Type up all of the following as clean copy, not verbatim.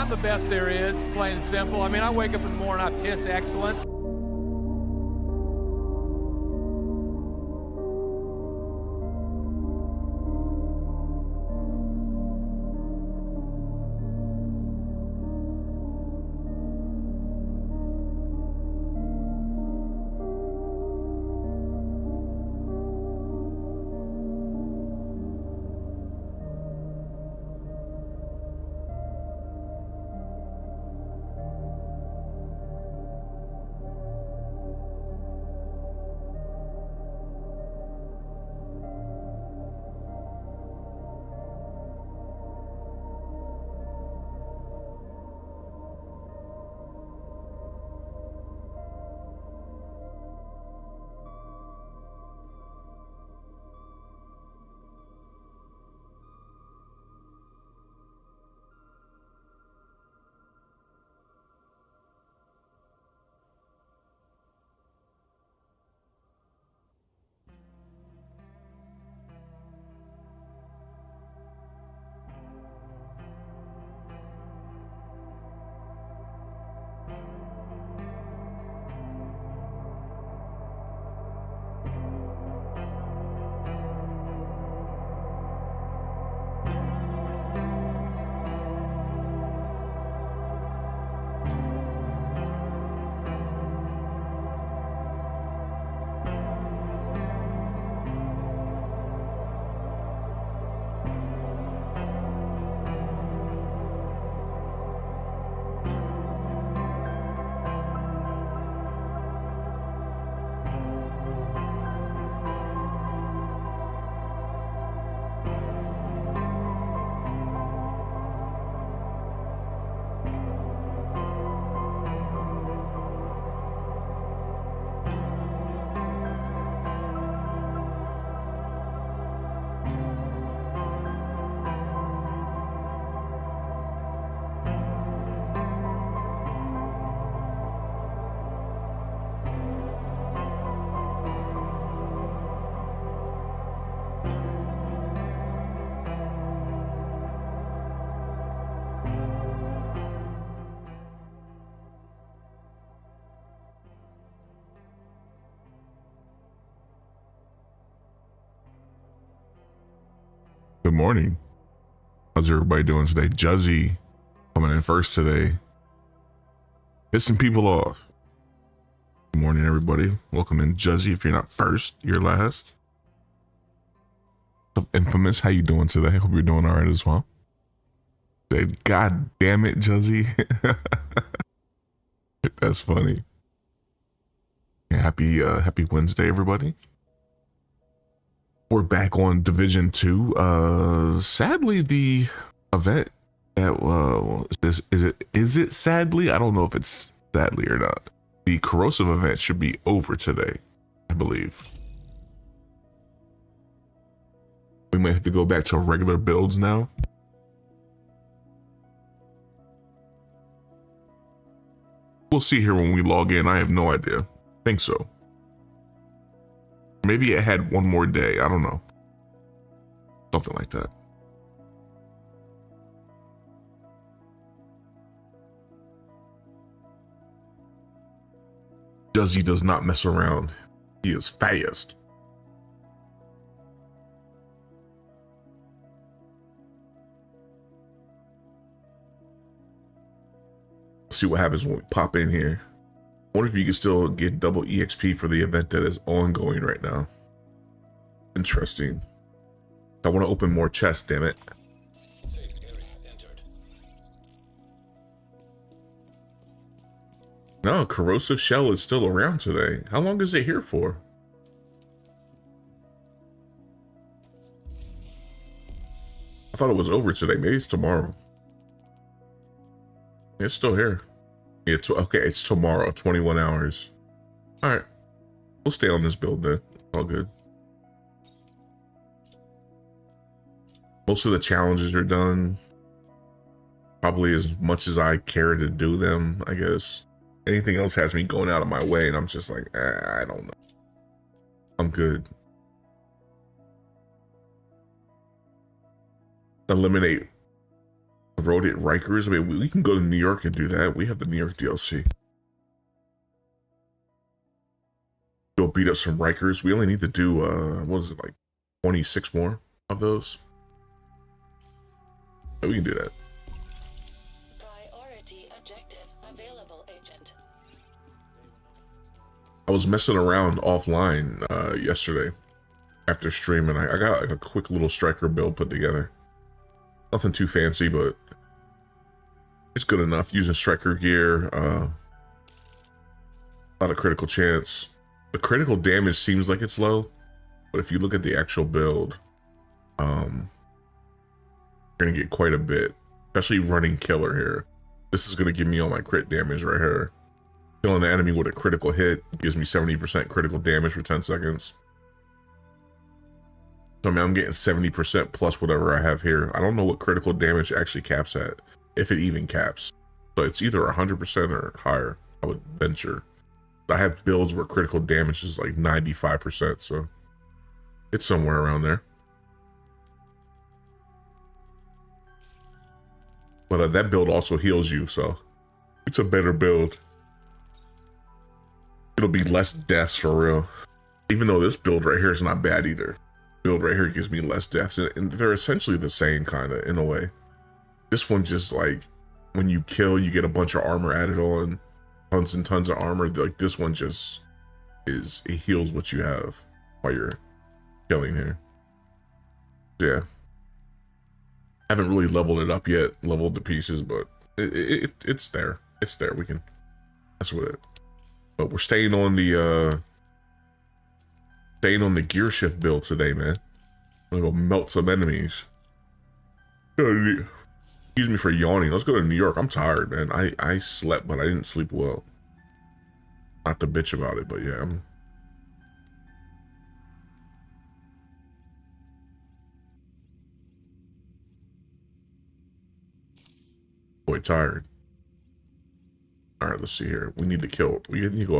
I'm the best there is, plain and simple. I mean, I wake up in the morning, I piss excellence. Good morning. How's everybody doing today? Juzzy coming in first today. Pissing people off. Good morning, everybody. Welcome in, Juzzy. If you're not first, you're last. Infamous, how you doing today? Hope you're doing all right as well. God damn it, Juzzy. That's funny. Yeah, happy Wednesday, everybody. We're back on Division 2. Sadly, the event that is it sadly? I don't know if it's sadly or not. The corrosive event should be over today, I believe. We might have to go back to regular builds now. We'll see here when we log in. I have no idea. I think so. Maybe it had one more day. I don't know. Something like that. Juzzy does not mess around. He is fast. See what happens when we pop in here. I wonder if you can still get double EXP for the event that is ongoing right now. Interesting. I want to open more chests, damn it. No, corrosive shell is still around today. How long is it here for? I thought it was over today. Maybe it's tomorrow. It's still here. Yeah, okay, it's tomorrow, 21 hours. All right, we'll stay on this build then. All good. Most of the challenges are done. Probably as much as I care to do them, I guess. Anything else has me going out of my way, and I'm just like, I don't know. I'm good. Eliminate Road at Rikers. I mean, we can go to New York and do that. We have the New York DLC. Go beat up some Rikers. We only need to do, what is it, like 26 more of those? Yeah, we can do that. Priority objective available, Agent. I was messing around offline yesterday after stream, and I got like a quick little striker build put together. Nothing too fancy, but it's good enough. Using striker gear, a lot of critical chance. The critical damage seems like it's low, but if you look at the actual build, you're gonna get quite a bit, especially running killer here. This is gonna give me all my crit damage right here. Killing the enemy with a critical hit gives me 70% critical damage for 10 seconds. So I mean, I'm getting 70% plus whatever I have here. I don't know what critical damage actually caps at, if it even caps. So it's either 100% or higher, I would venture. I have builds where critical damage is like 95%, so it's somewhere around there. But that build also heals you, so it's a better build. It'll be less deaths for real. Even though this build right here is not bad either. Build right here gives me less deaths, and they're essentially the same kind of in a way. This one just like when you kill, you get a bunch of armor added on. Tons and tons of armor. Like this one just is, it heals what you have while you're killing here. Yeah, haven't really leveled it up yet, leveled the pieces, but it's there. It's there. We can mess with it. But we're staying on the gear shift build today, man. I'm gonna go melt some enemies. Excuse me for yawning. Let's go to New York. I'm tired, man. I slept, but I didn't sleep well. Not to bitch about it, but yeah, I'm boy tired. All right, let's see here. We need to go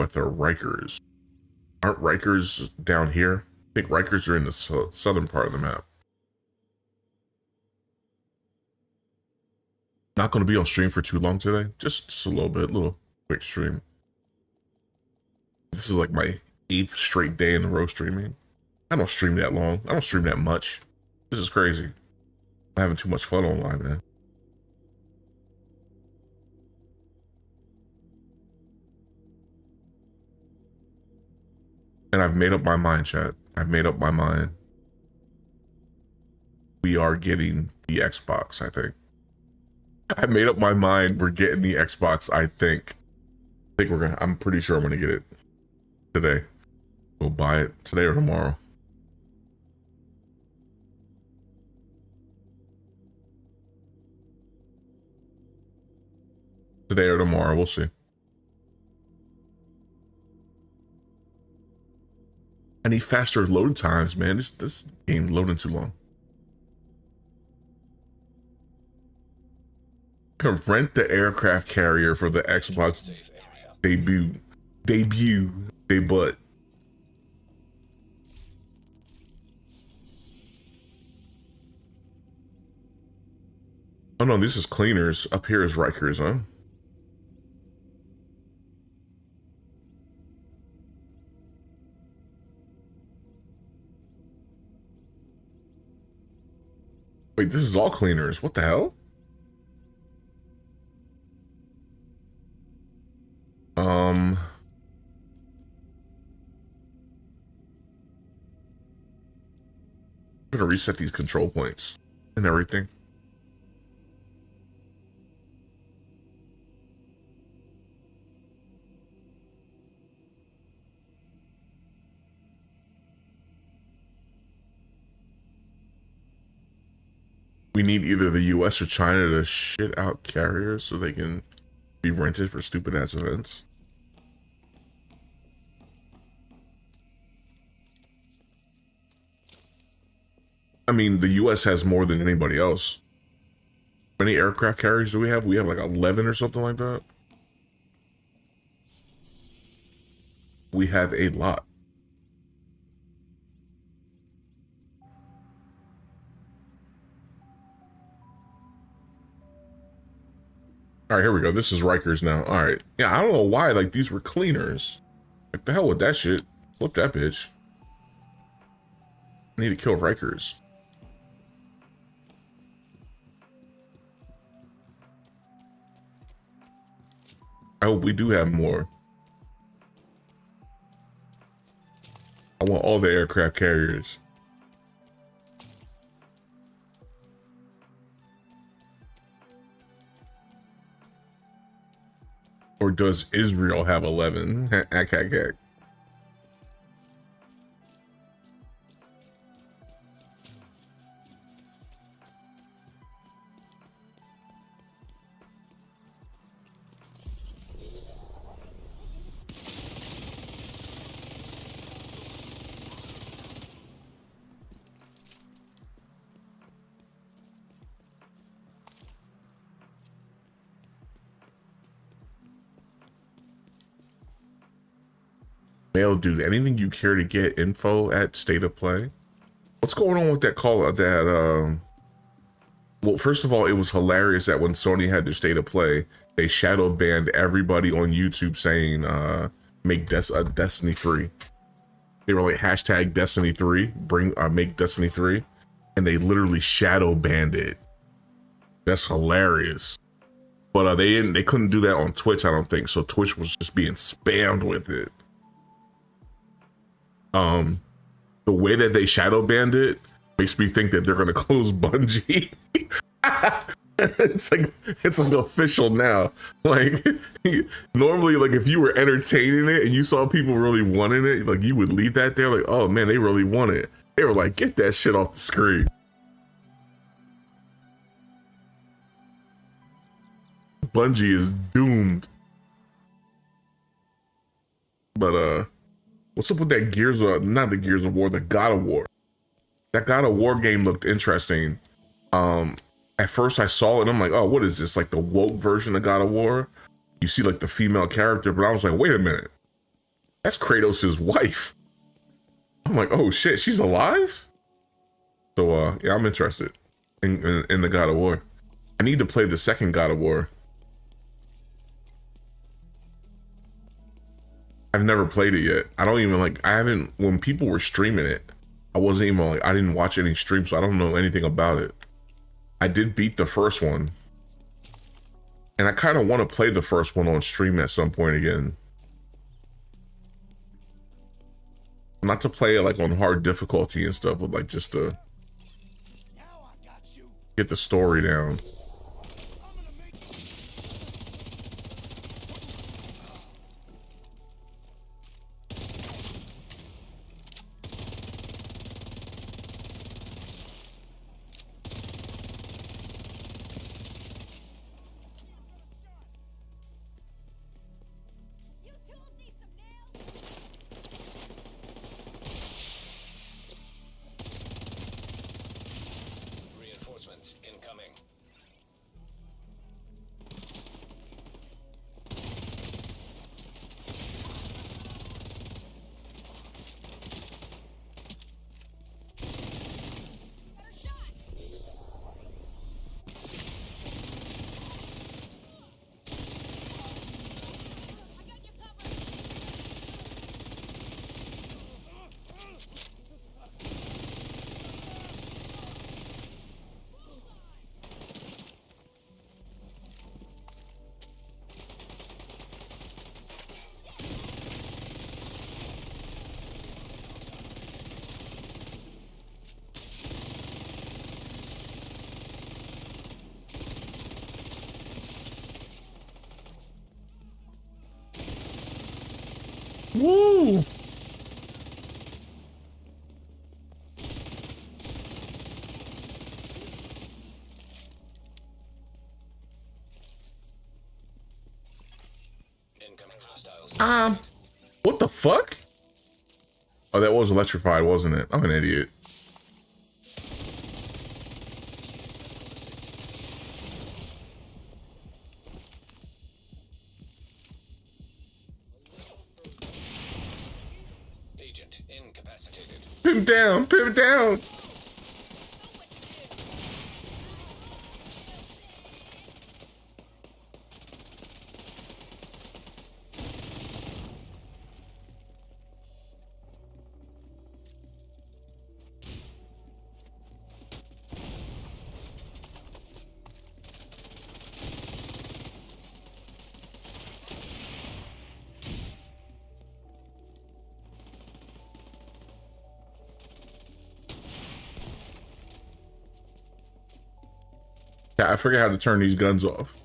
after Rikers. Aren't Rikers down here? I think Rikers are in the southern part of the map. Not going to be on stream for too long today. Just a little quick stream. This is like my 8th straight day in a row streaming. I don't stream that long. I don't stream that much. This is crazy. I'm having too much fun online, man. And I've made up my mind, chat. I've made up my mind. We are getting the Xbox, I think. I made up my mind. We're getting the Xbox, I think. I'm pretty sure I'm gonna get it today. We'll buy it today or tomorrow. Today or tomorrow, we'll see. I need faster load times, man. This game loading too long. Rent the aircraft carrier for the Xbox debut. Oh no, this is cleaners. Up here is Rikers, huh? Wait, this is all cleaners. What the hell? I'm gonna reset these control points and everything. We need either the US or China to shit out carriers so they can be rented for stupid ass events. I mean, the US has more than anybody else. How many aircraft carriers do we have? We have like 11 or something like that. We have a lot. All right, here we go. This is Rikers now. All right. Yeah, I don't know why. Like, these were cleaners. Like, the hell with that shit. Flip that bitch. I need to kill Rikers. I hope we do have more. I want all the aircraft carriers. Or does Israel have 11? Hack, hack, hack. Mail, dude, anything you care to get info at State of Play? What's going on with that call that well, first of all, it was hilarious that when Sony had their State of Play, they shadow banned everybody on YouTube saying make Destiny 3. They were like hashtag Destiny 3, make Destiny 3, and they literally shadow banned it. That's hilarious. But they couldn't do that on Twitch, I don't think. So Twitch was just being spammed with it. The way that they shadow banned it makes me think that they're gonna close Bungie. it's like official now. Like normally, like if you were entertaining it and you saw people really wanting it, like you would leave that there, like, oh man, they really want it. They were like, get that shit off the screen. Bungie is doomed. But what's up with that Gears of, not the Gears of War, the God of War? That God of War game looked interesting. At first I saw it and I'm like, oh, what is this? Like the woke version of God of War? You see like the female character, but I was like, wait a minute. That's Kratos' wife. I'm like, oh shit, she's alive? So yeah, I'm interested in the God of War. I need to play the second God of War. I've never played it yet. I don't even like, I haven't, when people were streaming it, I wasn't even like, I didn't watch any streams, so I don't know anything about it. I did beat the first one. And I kind of want to play the first one on stream at some point again. Not to play it like on hard difficulty and stuff, but like just to get the story down. Incoming. Woo! Incoming hostiles. What the fuck? Oh, that was electrified, wasn't it? I'm an idiot. Agent incapacitated. Pin him down, pin him down. Yeah, I forget how to turn these guns off.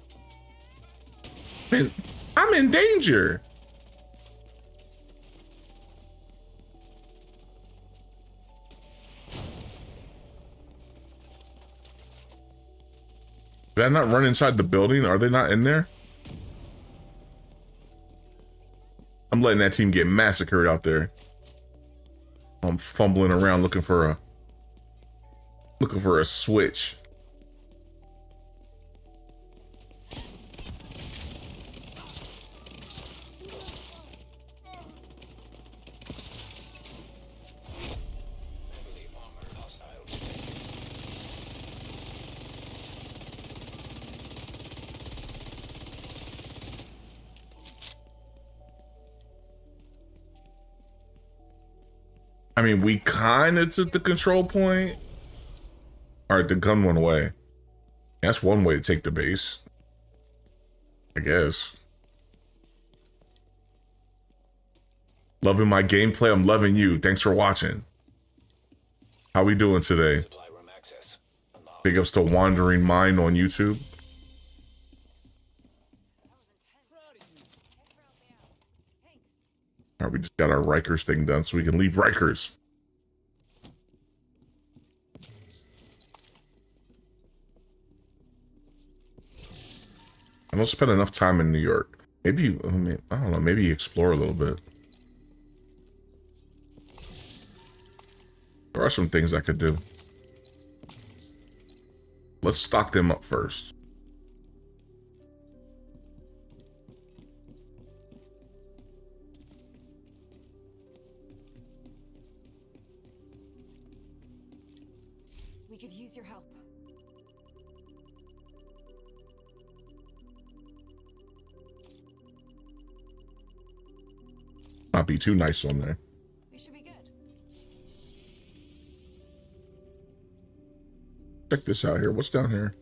Man, I'm in danger. Did I not run inside the building? Are they not in there? I'm letting that team get massacred out there. I'm fumbling around looking for a switch. Heavily armored hostiles. I mean, we kind of took the control point. All right, the gun went away. That's one way to take the base, I guess. Loving my gameplay. I'm loving you. Thanks for watching. How we doing today? Supply room access. Unlocked. Big ups to Wandering Mind on YouTube. All right, we just got our Rikers thing done so we can leave Rikers. I don't spend enough time in New York. Maybe, I don't know, maybe explore a little bit. There are some things I could do. Let's stock them up first. We could use your help. Not be too nice on there. We should be good. Check this out here. What's down here?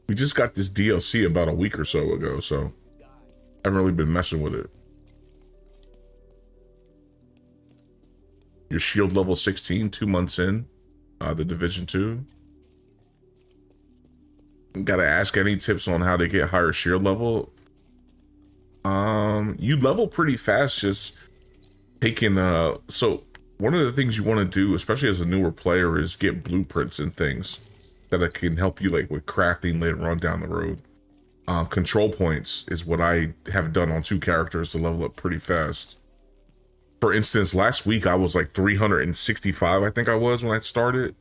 We just got this DLC about a week or so ago, so I haven't really been messing with it. Your shield level 16, 2 months in. The Division 2. Gotta ask any tips on how to get higher shield level. You level pretty fast just taking so one of the things you want to do, especially as a newer player, is get blueprints and things that can help you like with crafting later on down the road. Control points is what I have done on 2 characters to level up pretty fast. For instance, last week I was like 365, I think I was when I started.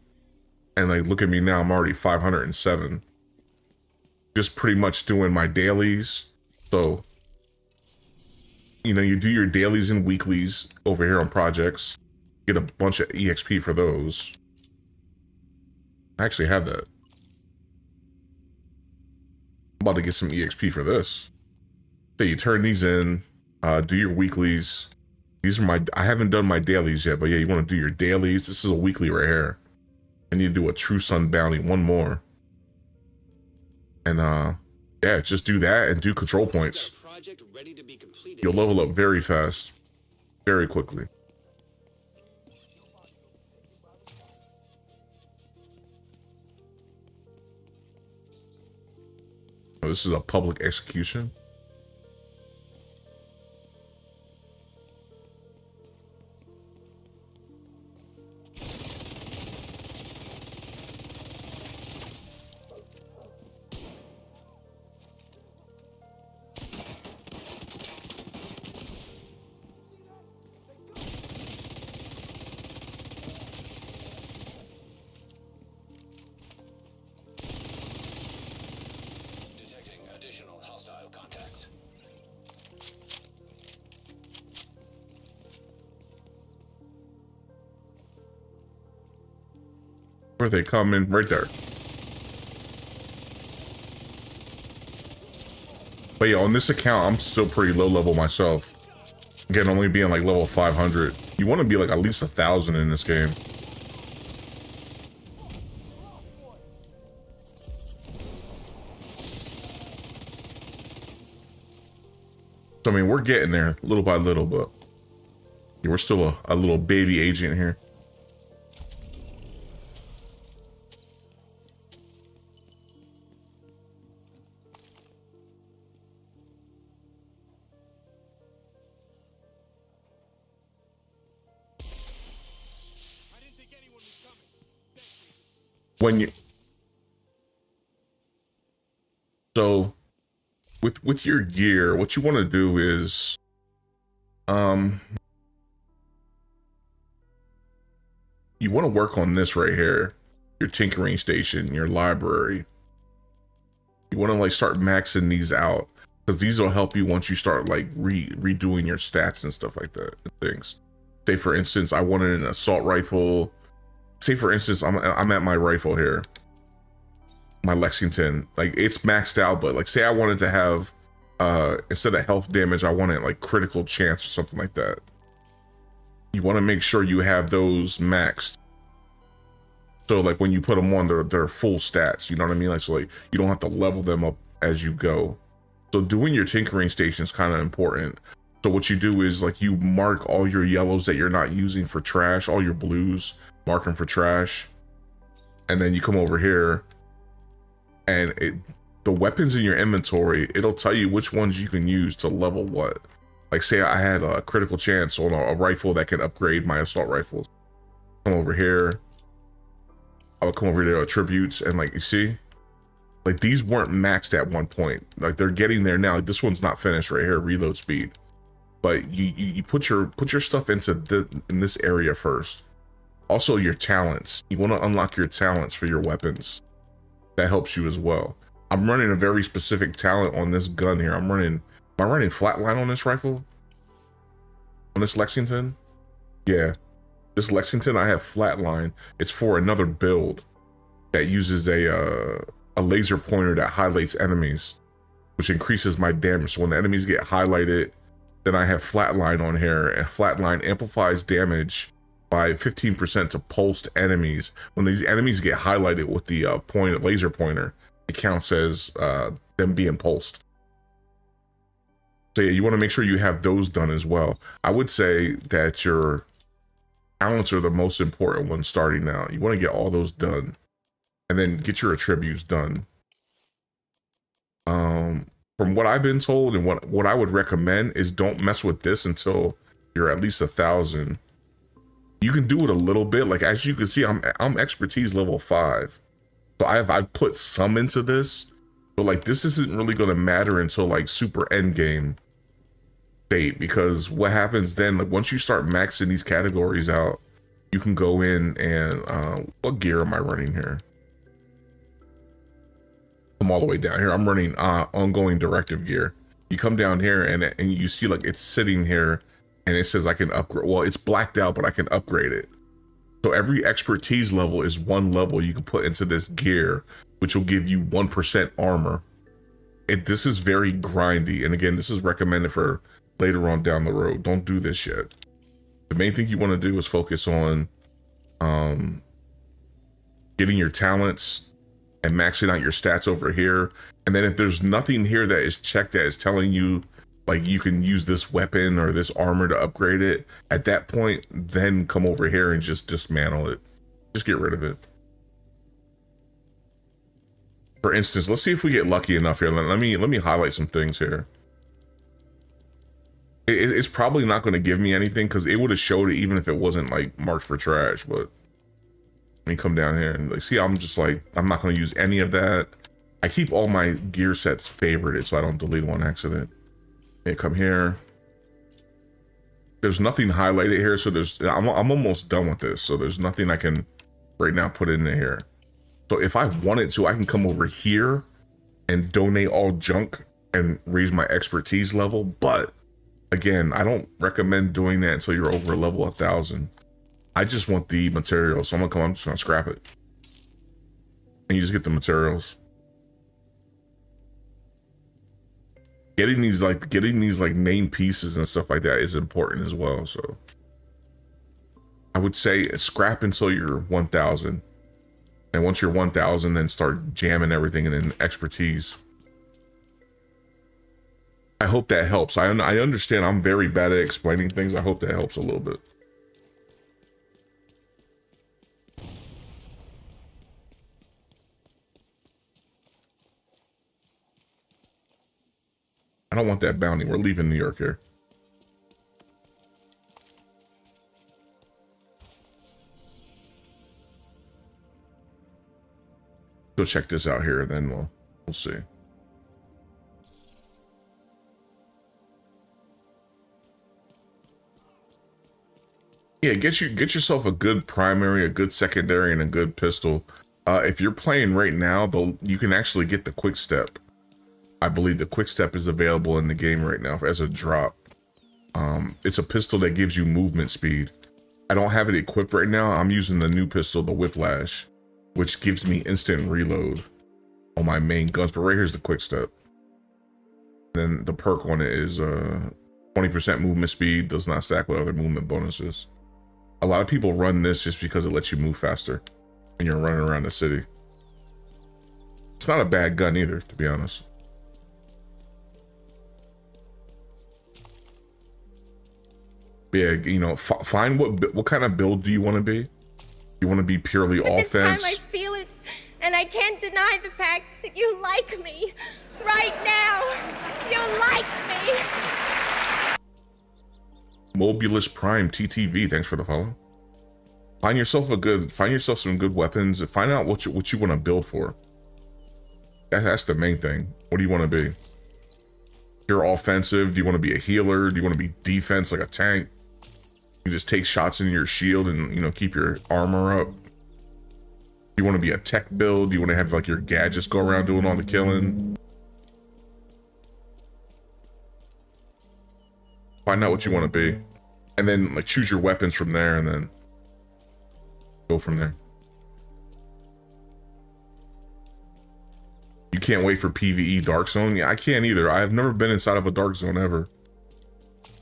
And like, look at me now, I'm already 507. Just pretty much doing my dailies. So, you know, you do your dailies and weeklies over here on projects. Get a bunch of EXP for those. I actually have that. I'm about to get some EXP for this. So you turn these in, do your weeklies. These are I haven't done my dailies yet, but yeah, you want to do your dailies. This is a weekly right here. I need to do a True Sun bounty, one more. And yeah, just do that and do control points. Project ready to be completed. You'll level up very fast, very quickly. Oh, this is a public execution. Detecting additional hostile contacts. Where they come in right there. But yeah, on this account, I'm still pretty low level myself. Again, only being like level 500. You want to be like at least 1,000 in this game. So, I mean, we're getting there little by little, but yeah, we're still a little baby agent here. when you so with your gear, what you want to do is you want to work on this right here, your tinkering station, your library. You want to like start maxing these out, because these will help you once you start like redoing your stats and stuff like that and things. Say for instance, I wanted an assault rifle. Say for instance, I'm at my rifle here, my Lexington, like it's maxed out, but like say I wanted to have instead of health damage, I wanted like critical chance or something like that. You want to make sure you have those maxed, so like when you put them on, they're full stats, you know what I mean? Like, so like you don't have to level them up as you go. So doing your tinkering station is kind of important. So what you do is like you mark all your yellows that you're not using for trash, all your blues, mark them for trash, and then you come over here and the weapons in your inventory, it'll tell you which ones you can use to level what. Like say I had a critical chance on a rifle that can upgrade my assault rifles. Come over here, I would come over to attributes, and like you see, like these weren't maxed at one point, like they're getting there now. Like this one's not finished right here, reload speed, but you put your stuff into in this area first. Also your talents, you want to unlock your talents for your weapons. That helps you as well. I'm running a very specific talent on this gun here. Am I running flatline on this rifle? On this Lexington? Yeah. This Lexington, I have flatline. It's for another build that uses a laser pointer that highlights enemies, which increases my damage. So when the enemies get highlighted, then I have flatline on here, and flatline amplifies damage by 15% to pulsed enemies. When these enemies get highlighted with the laser pointer, it counts as them being pulsed. So yeah, you want to make sure you have those done as well. I would say that your talents are the most important ones starting out. You want to get all those done, and then get your attributes done. From what I've been told, and what I would recommend is don't mess with this until you're at least 1,000. You can do it a little bit. Like as you can see, I'm expertise level 5, so I've put some into this, but like this isn't really going to matter until like super end game state, because what happens then, like once you start maxing these categories out, you can go in and what gear am I running here? I'm all the way down here. I'm running ongoing directive gear. You come down here and you see like it's sitting here and it says I can upgrade. Well, it's blacked out, but I can upgrade it. So every expertise level is one level you can put into this gear, which will give you 1% armor. This is very grindy, and again, this is recommended for later on down the road. Don't do this yet. The main thing you want to do is focus on getting your talents and maxing out your stats over here. And then if there's nothing here that is checked that is telling you like you can use this weapon or this armor to upgrade it, at that point, then come over here and just dismantle it. Just get rid of it. For instance, let's see if we get lucky enough here. Let me highlight some things here. It's probably not going to give me anything because it would have showed it even if it wasn't like marked for trash. But let me come down here and like see, I'm just like, I'm not going to use any of that. I keep all my gear sets favorited so I don't delete on accident. And come here. There's nothing highlighted here, so I'm almost done with this. So there's nothing I can right now put in here. So if I wanted to, I can come over here and donate all junk and raise my expertise level. But again, I don't recommend doing that until you're over level 1,000. I just want the materials. So I'm just gonna scrap it. And you just get the materials. Getting these main pieces and stuff like that is important as well. So I would say scrap until you're 1,000. And once you're 1,000, then start jamming everything in expertise. I hope that helps. I understand I'm very bad at explaining things. I hope that helps a little bit. I don't want that bounty. We're leaving New York here. go check this out here, and then we'll see. Yeah, get yourself a good primary, a good secondary, and a good pistol. If you're playing right now, though, you can actually get the quick step. I believe the quick step is available in the game right now as a drop. It's a pistol that gives you movement speed. I don't have it equipped right now. I'm using the new pistol, the Whiplash, which gives me instant reload on my main guns. But right here's the quick step. Then the perk on it is 20% movement speed, does not stack with other movement bonuses. A lot of people run this just because it lets you move faster when you're running around the city. It's not a bad gun either, to be honest. But yeah, you know, find what kind of build do you want to be? You want to be purely offense? This time I feel it, and I can't deny the fact that you like me. Right now, you like me. Mobulus Prime TTV, thanks for the follow. Find yourself some good weapons. Find out what you want to build for. That's the main thing. What do you want to be? You're offensive. Do you want to be a healer? Do you want to be defense like a tank? You just take shots in your shield and, you know, keep your armor up. You want to be a tech build? You want to have like your gadgets go around doing all the killing? Find out what you want to be, and then like choose your weapons from there, and then go from there. You can't wait for PvE Dark Zone. Yeah, I can't either. I've never been inside of a Dark Zone ever.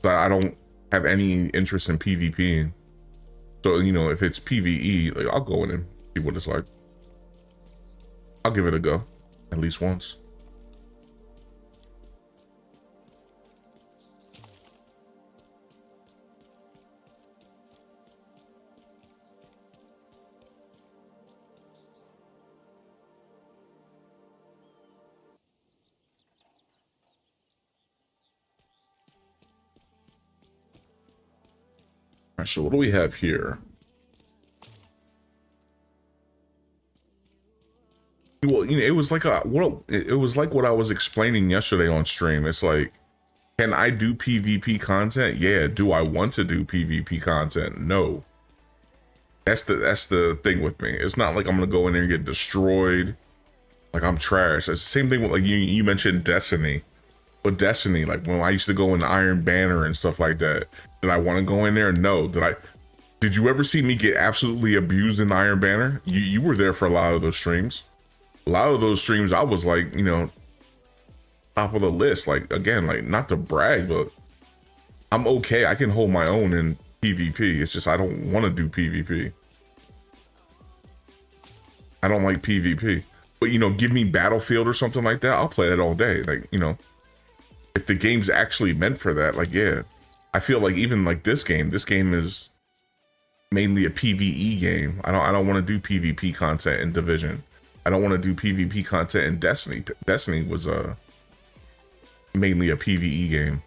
But I don't have any interest in PvPing. So, you know, if it's PvE, like, I'll go in and see what it's like. I'll give it a go, at least once. All right, so what do we have here? Well, you know, it was like what I was explaining yesterday on stream. It's like, can I do PvP content? Yeah. Do I want to do PvP content? No. That's the thing with me. It's not like I'm gonna go in there and get destroyed. Like I'm trash. It's the same thing with, like, you mentioned Destiny. But Destiny, like when I used to go in Iron Banner and stuff like that, did I want to go in there? No. Did you ever see me get absolutely abused in Iron Banner? You were there for a lot of those streams. A lot of those streams, I was like, you know, top of the list. Like, again, like, not to brag, but I'm okay. I can hold my own in PvP. It's just I don't want to do PvP. I don't like PvP. But, you know, give me Battlefield or something like that, I'll play it all day. Like, you know, if the game's actually meant for that, like, yeah. I feel like even like this game is mainly a PvE game. I don't want to do PvP content in Division. I don't want to do PvP content in Destiny. Destiny was mainly a PvE game.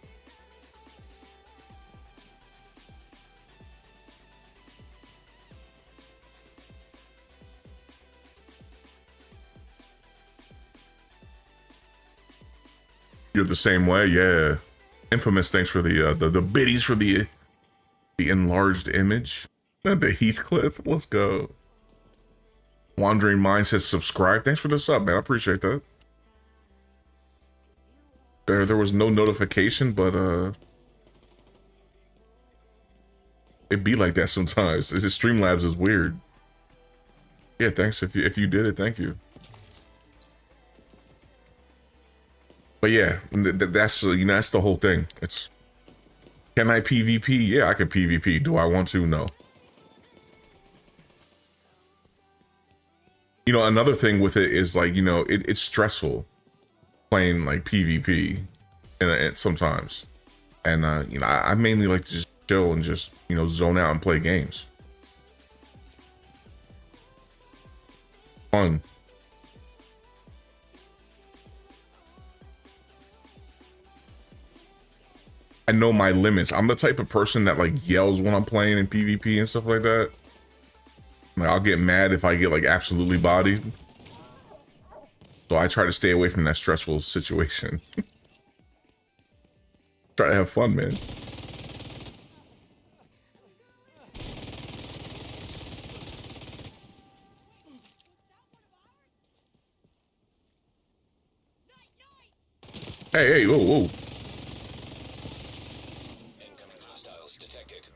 You're the same way, yeah. Infamous, thanks for the biddies for the enlarged image. The Heathcliff, let's go. Wandering Mind says subscribe. Thanks for the sub, man. I appreciate that. There was no notification, but it be like that sometimes. Streamlabs is weird. Yeah, thanks if you did it. Thank you. But yeah, that's you know, that's the whole thing. It's, can I PvP? Yeah, I can PvP. Do I want to? No. You know, another thing with it is, like, you know, it's stressful playing like PvP and sometimes. And you know, I mainly like to just chill and just, you know, zone out and play games. Fun. I know my limits. I'm the type of person that like yells when I'm playing in PvP and stuff like that. Like, I'll get mad if I get like absolutely bodied. So I try to stay away from that stressful situation. Try to have fun, man. Hey, whoa, whoa. Incoming hostiles detected.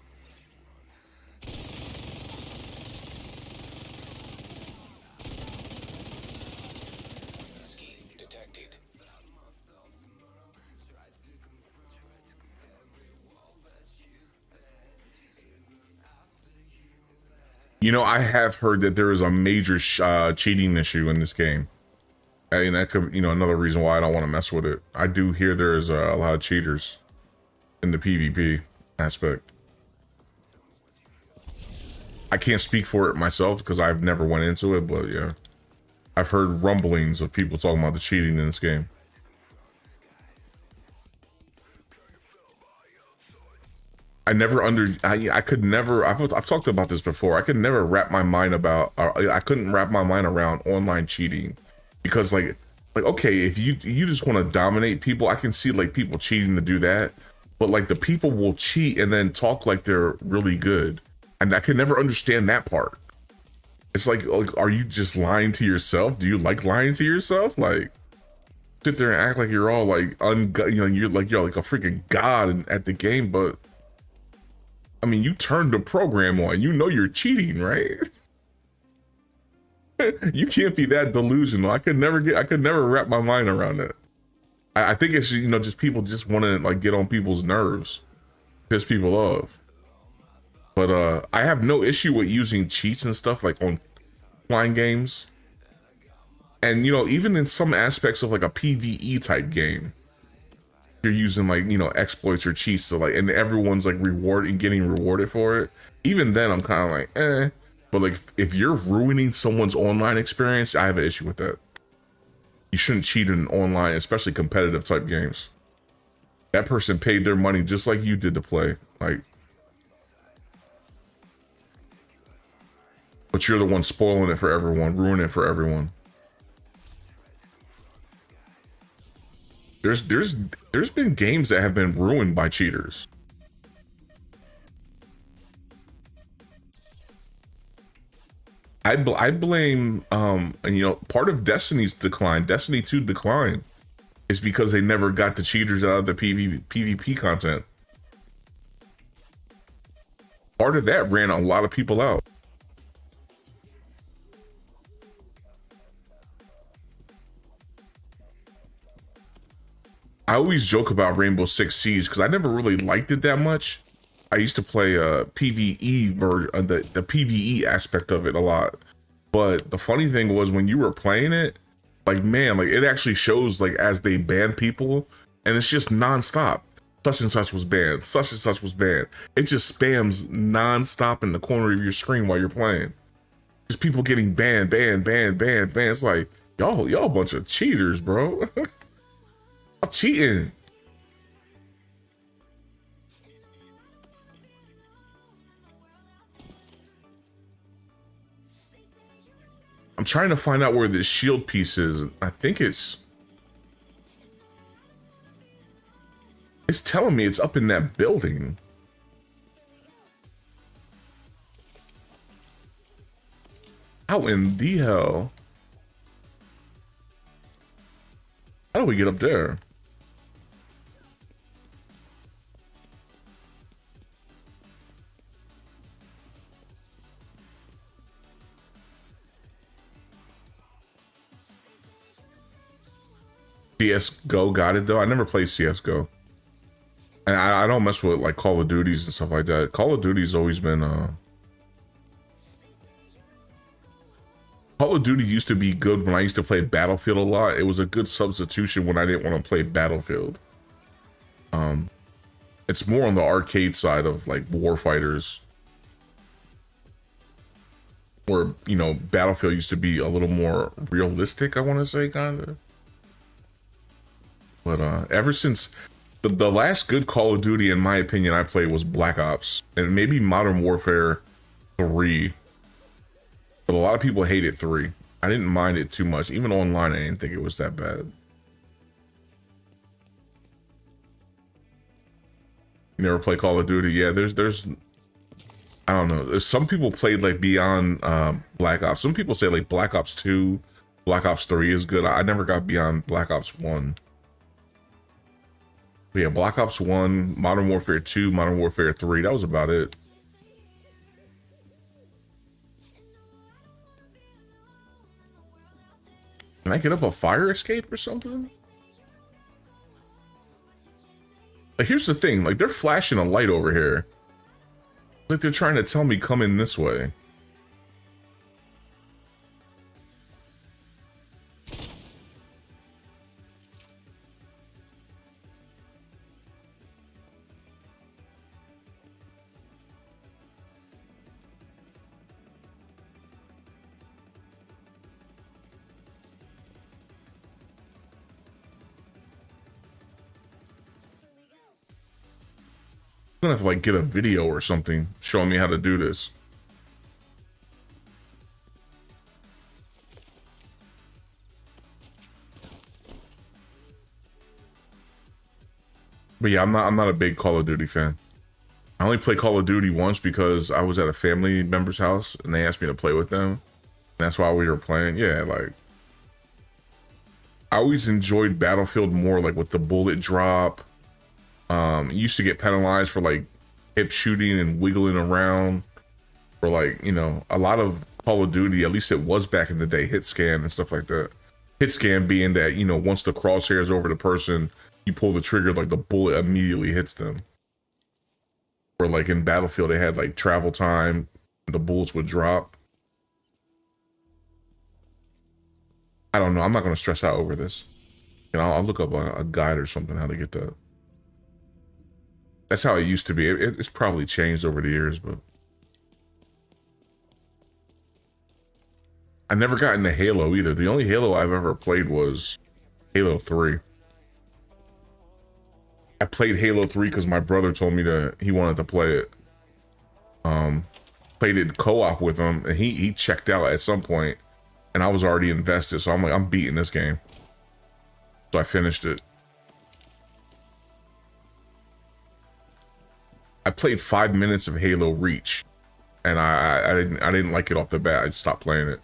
Ski detected. You know, I have heard that there is a major cheating issue in this game. And that could, you know, another reason why I don't want to mess with it. I do hear there's a lot of cheaters in the PvP aspect. I can't speak for it myself because I've never went into it, but yeah. I've heard rumblings of people talking about the cheating in this game. I could never, I've talked about this before. I could never wrap my mind about, I couldn't wrap my mind around online cheating. Because like okay, if you just want to dominate people, I can see like people cheating to do that, but like the people will cheat and then talk like they're really good, and I can never understand that part. It's like are you just lying to yourself? Do you like lying to yourself? Like sit there and act like you're all like you're like a freaking god at the game, but I mean you turned the program on, you know you're cheating, right? You can't be that delusional. I could never wrap my mind around it. I think it's, you know, just people just want to like get on people's nerves, piss people off. But I have no issue with using cheats and stuff like on online games. And, you know, even in some aspects of like a PvE type game, you're using like, you know, exploits or cheats to like, and everyone's like getting rewarded for it. Even then I'm kind of like, eh. But like, if you're ruining someone's online experience, I have an issue with that. You shouldn't cheat in online, especially competitive type games. That person paid their money just like you did to play. Like, but you're the one spoiling it for everyone, ruining it for everyone. There's been games that have been ruined by cheaters. I blame, and you know, part of Destiny's decline, Destiny 2 decline, is because they never got the cheaters out of the PvP content. Part of that ran a lot of people out. I always joke about Rainbow Six Siege because I never really liked it that much. I used to play PvE version, the PvE aspect of it a lot. But the funny thing was when you were playing it, like, man, like it actually shows like as they ban people and it's just nonstop. Such and such was banned, such and such was banned. It just spams nonstop in the corner of your screen while you're playing. Just people getting banned. It's like, y'all a bunch of cheaters, bro. I'm cheating. I'm trying to find out where this shield piece is. I think it's telling me it's up in that building. How in the hell? How do we get up there? CSGO got it though. I never played CSGO. And I don't mess with like Call of Duties and stuff like that. Call of Duty's always been Call of Duty used to be good when I used to play Battlefield a lot. It was a good substitution when I didn't want to play Battlefield. It's more on the arcade side of like Warfighters. Where, you know, Battlefield used to be a little more realistic, I want to say, kind of. But ever since the last good Call of Duty, in my opinion, I played was Black Ops and maybe Modern Warfare 3. But a lot of people hated 3. I didn't mind it too much. Even online, I didn't think it was that bad. You never play Call of Duty? Yeah, there's I don't know. Some people played like beyond Black Ops. Some people say like Black Ops 2, Black Ops 3 is good. I never got beyond Black Ops 1. But yeah, Black Ops 1, Modern Warfare 2, Modern Warfare 3. That was about it. Can I get up a fire escape or something? Like, here's the thing. Like, they're flashing a light over here. Like they're trying to tell me come in this way. I'm gonna have to like get a video or something showing me how to do this. But yeah, I'm not a big Call of Duty fan. I only played Call of Duty once because I was at a family member's house and they asked me to play with them. That's why we were playing. Yeah, like I always enjoyed Battlefield more, like with the bullet drop. Used to get penalized for like hip shooting and wiggling around, or like, you know, a lot of Call of Duty, at least it was back in the day, hit scan and stuff like that. Hit scan being that, you know, once the crosshair is over the person, you pull the trigger, like the bullet immediately hits them. Or like in Battlefield, they had like travel time, the bullets would drop. I don't know. I'm not going to stress out over this. You know, I'll look up a guide or something how to get that. That's how it used to be. It's probably changed over the years, but I never got into Halo either. The only Halo I've ever played was Halo 3. I played Halo 3 because my brother told me he wanted to play it. Played it co-op with him, and he checked out at some point, and I was already invested. So I'm like, I'm beating this game. So I finished it. I played 5 minutes of Halo Reach, and I didn't like it off the bat. I just stopped playing it.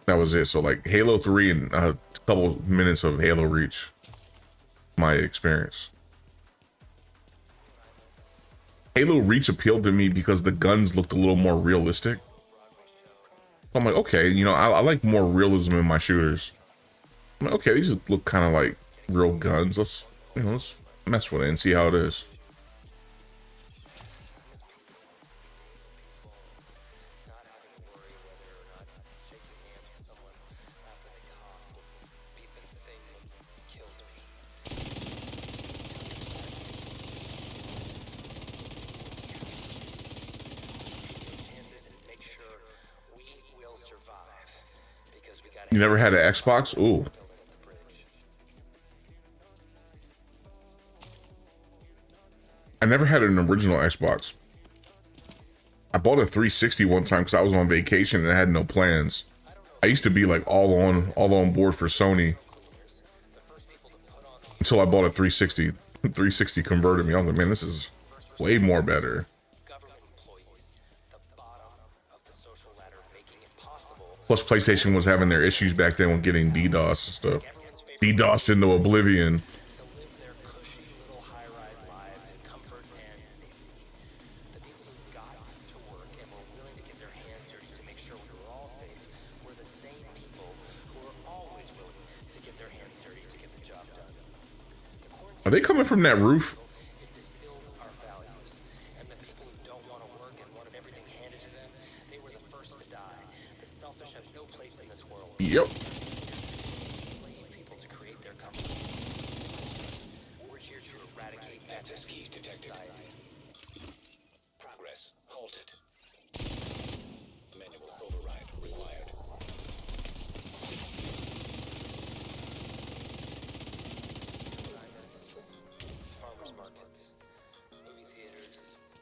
That was it. So like Halo 3 and a couple minutes of Halo Reach, my experience. Halo Reach appealed to me because the guns looked a little more realistic. I'm like, okay, you know, I like more realism in my shooters. I'm like, okay, these look kind of like real guns. Let's mess with it and see how it is. You never had an Xbox? Ooh. I never had an original Xbox. I bought a 360 one time because I was on vacation and I had no plans. I used to be like all on board for Sony until I bought a 360. 360 converted me. I was like, man, this is way more better. Plus, PlayStation was having their issues back then with getting DDoS and stuff. DDoS into oblivion. Are they coming from that roof? Yep. Access key detected. Progress halted. Manual override required. Farmers markets, movie theaters,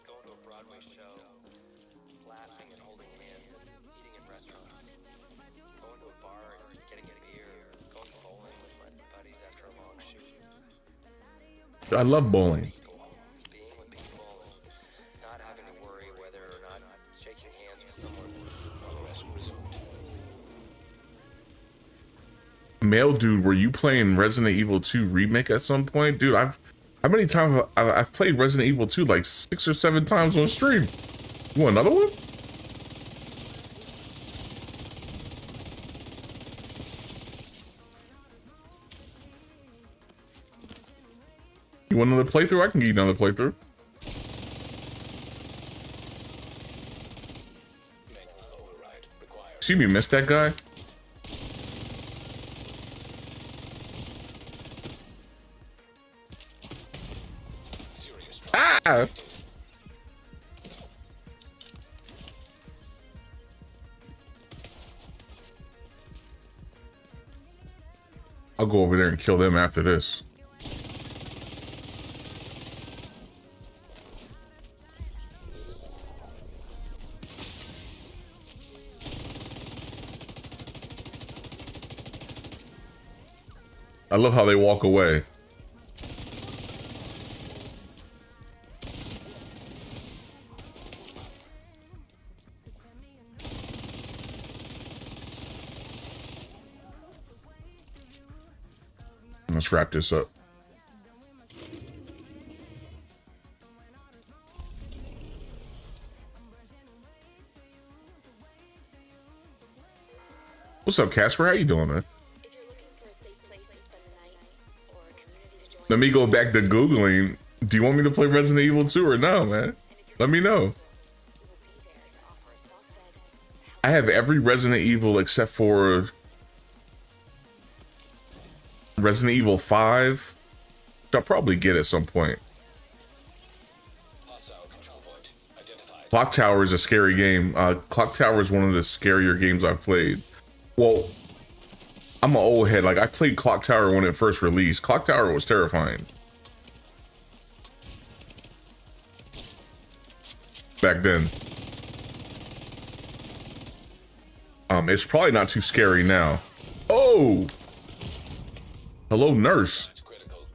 going to a Broadway show, laughing and holding hands, and eating in restaurants. to a bar and getting a beer, going bowling with my buddies after a long shoot. I love bowling. Being with people and not having to worry whether or not shaking hands with someone. Progress resumed. Male dude, were you playing Resident Evil 2 remake at some point? Dude, how many times I've played Resident Evil 2 like 6 or 7 times on stream. You want another one? You want another playthrough? I can give you another playthrough. Manual override required. See me miss that guy? Serious Ah! I'll go over there and kill them after this. I love how they walk away. Let's wrap this up. What's up, Casper? How you doing, man? If you're looking for a safe place to spend the night or a community to join, Let me go back to Googling. Do you want me to play Resident Evil 2 or no, man? Let me know. we will be there to offer a soft bed. I have every Resident Evil except for Resident Evil 5, which I'll probably get at some point. Hostile control point identified. Clock Tower is a scary game. Clock Tower is one of the scarier games I've played. Well, I'm an old head. Like, I played Clock Tower when it first released. Clock Tower was terrifying back then. It's probably not too scary now. Oh! Hello, nurse. That's critical.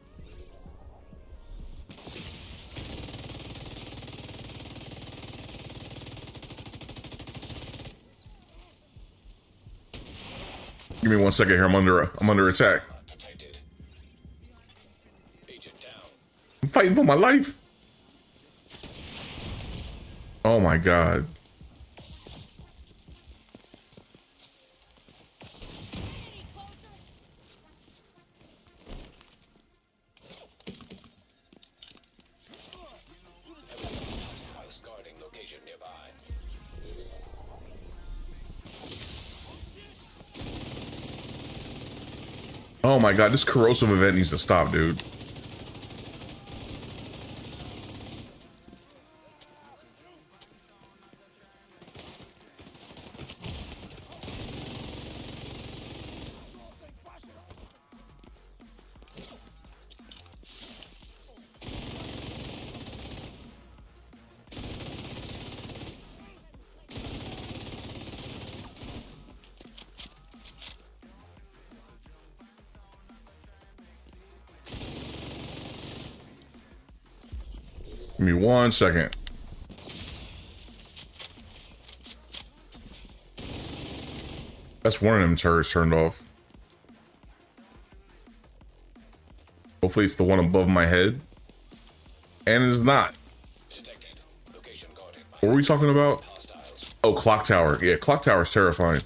Give me 1 second here. I'm under attack. Detected. Agent down. I'm fighting for my life. Oh my god. House guarding location nearby. Oh my god, this corrosive event needs to stop, dude. Give me 1 second. That's one of them turrets turned off. Hopefully it's the one above my head. And it's not. Detected. Location guarded by What were we talking about? hostiles. Oh, Clock Tower. Yeah, Clock Tower is terrifying.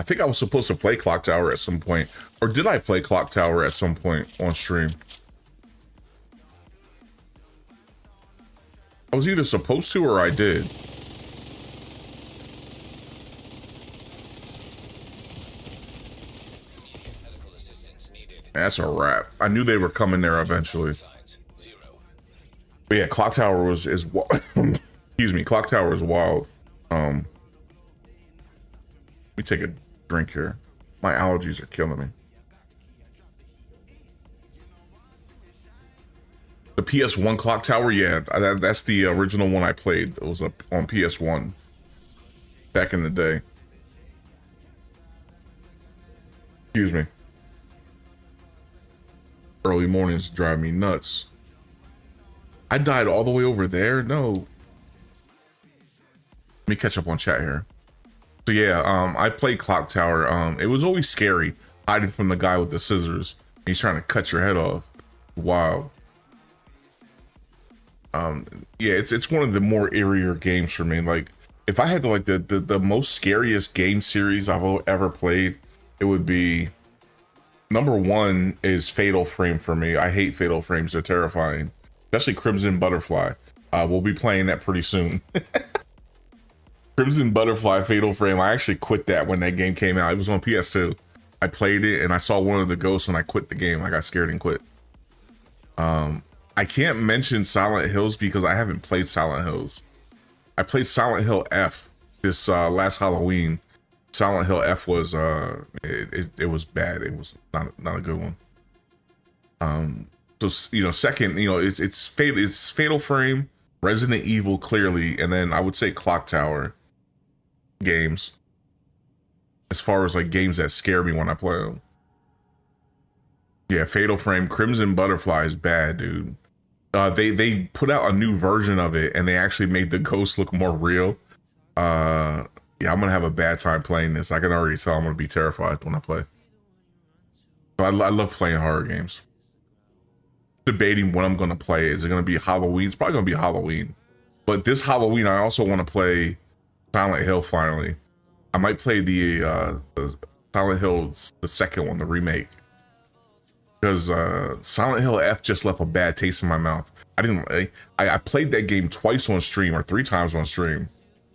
I think I was supposed to play Clock Tower at some point. Or did I play Clock Tower at some point on stream? I was either supposed to or I did. Medical assistance needed. That's a wrap. I knew they were coming there eventually. Signs 0. But yeah, Clock Tower is excuse me, Clock Tower is wild. Let me take a drink here. My allergies are killing me. PS1 Clock Tower, yeah, that's the original one I played. It was up on PS1 back in the day. Excuse me. Early mornings drive me nuts. I died all the way over there? No. Let me catch up on chat here. So yeah, I played Clock Tower. It was always scary hiding from the guy with the scissors. He's trying to cut your head off. Wow. Yeah, it's one of the more eerier games for me. Like, if I had to, like, the most scariest game series I've ever played, it would be number one is Fatal Frame for me. I hate Fatal Frames, they're terrifying. Especially Crimson Butterfly. We'll be playing that pretty soon. Crimson Butterfly Fatal Frame, I actually quit that when that game came out. It was on PS2. I played it and I saw one of the ghosts and I quit the game. I got scared and quit. I can't mention Silent Hills because I haven't played Silent Hills. I played Silent Hill F this last Halloween. Silent Hill F was it was bad. It was not a good one. So you know, second, you know, it's Fatal Frame, Resident Evil clearly, and then I would say Clock Tower games. As far as like games that scare me when I play them. Yeah, Fatal Frame, Crimson Butterfly is bad, dude. They put out a new version of it and they actually made the ghosts look more real. Yeah, I'm gonna have a bad time playing this. I can already tell I'm gonna be terrified when I play. But I love playing horror games. Debating what I'm gonna play. Is it gonna be Halloween? It's probably gonna be Halloween. But this Halloween, I also want to play Silent Hill finally. I might play the Silent Hill, the second one, the remake. Because Silent Hill F just left a bad taste in my mouth. I played that game twice on stream, or 3 times on stream.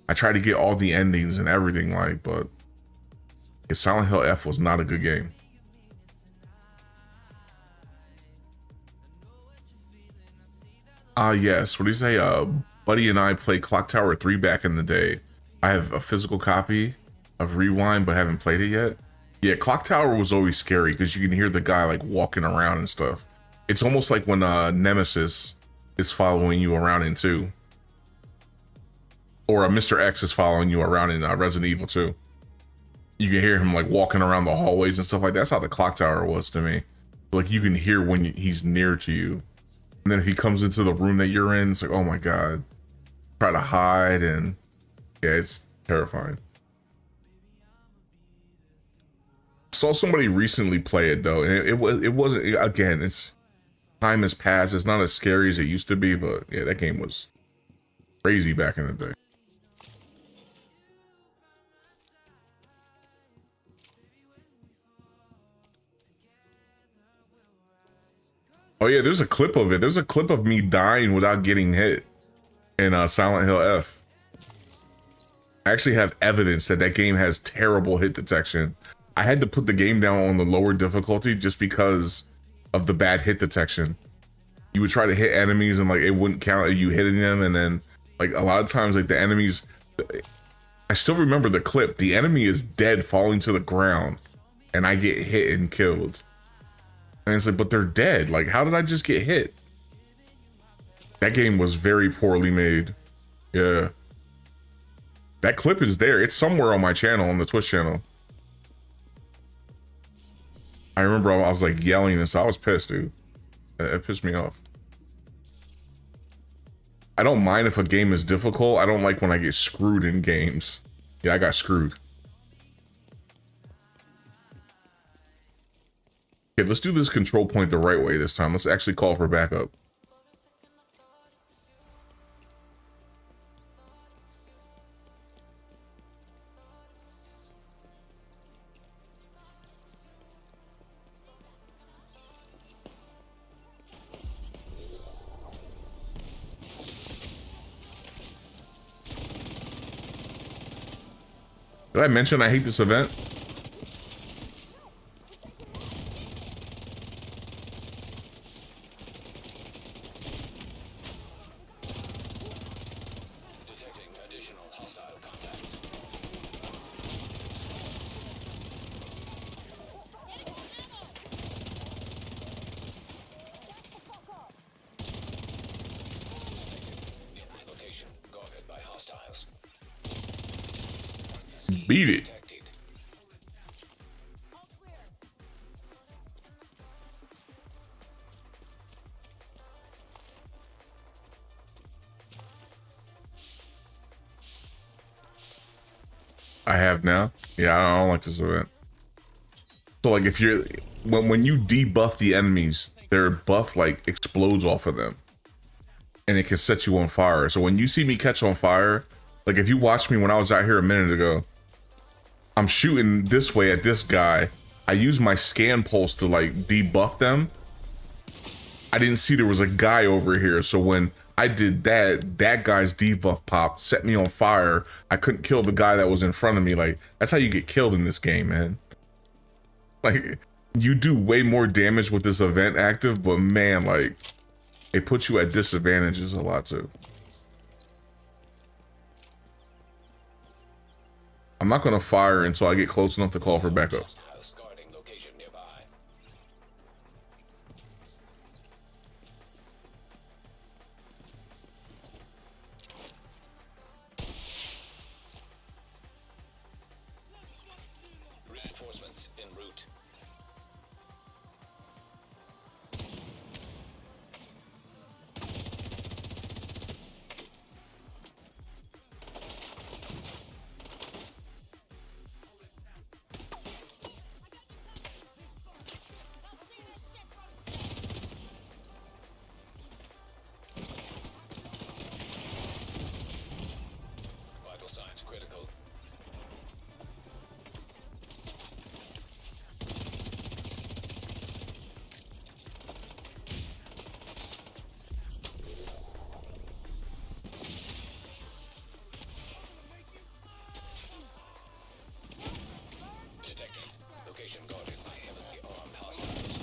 I tried to get all the endings and everything, like, but Silent Hill F was not a good game. Yes, what do you say? Buddy and I played Clock Tower 3 back in the day. I have a physical copy of Rewind, but haven't played it yet. Yeah, Clock Tower was always scary because you can hear the guy like walking around and stuff. It's almost like when Nemesis is following you around in 2. Or Mr. X is following you around in Resident Evil 2. You can hear him like walking around the hallways and stuff like that. That's how the Clock Tower was to me. Like you can hear when he's near to you. And then if he comes into the room that you're in, it's like, oh my God. Try to hide and yeah, it's terrifying. Saw somebody recently play it though, and it wasn't, again, it's time has passed. It's not as scary as it used to be, but yeah, that game was crazy back in the day. Oh yeah, there's a clip of it. There's a clip of me dying without getting hit in Silent Hill F. I actually have evidence that that game has terrible hit detection. I had to put the game down on the lower difficulty just because of the bad hit detection. You would try to hit enemies and like it wouldn't count you hitting them, and then like a lot of times like the enemies, I still remember the clip. The enemy is dead, falling to the ground, and I get hit and killed. And it's like, but they're dead. Like, how did I just get hit? That game was very poorly made. Yeah. That clip is there. It's somewhere on my channel, on the Twitch channel. I remember I was like yelling this. I was pissed, dude. It pissed me off. I don't mind if a game is difficult. I don't like when I get screwed in games. Yeah, I got screwed. Okay, let's do this control point the right way this time. Let's actually call for backup. Did I mention I hate this event? Detecting additional hostile contacts. Beat it. Detected. I have now. Yeah, I don't like this event. So like if you're when you debuff the enemies, their buff like explodes off of them. And it can set you on fire. So when you see me catch on fire, like if you watched me when I was out here a minute ago, I'm shooting this way at this guy. I use my scan pulse to like debuff them. I didn't see there was a guy over here. So when I did that, that guy's debuff popped, set me on fire. I couldn't kill the guy that was in front of me. Like, that's how you get killed in this game, man. Like, you do way more damage with this event active, but man, like, it puts you at disadvantages a lot too. I'm not gonna fire until I get close enough to call for backup. House guarding location nearby. Reinforcements en route. Vital signs critical. Detected. Location guarded by heavily armed hostiles.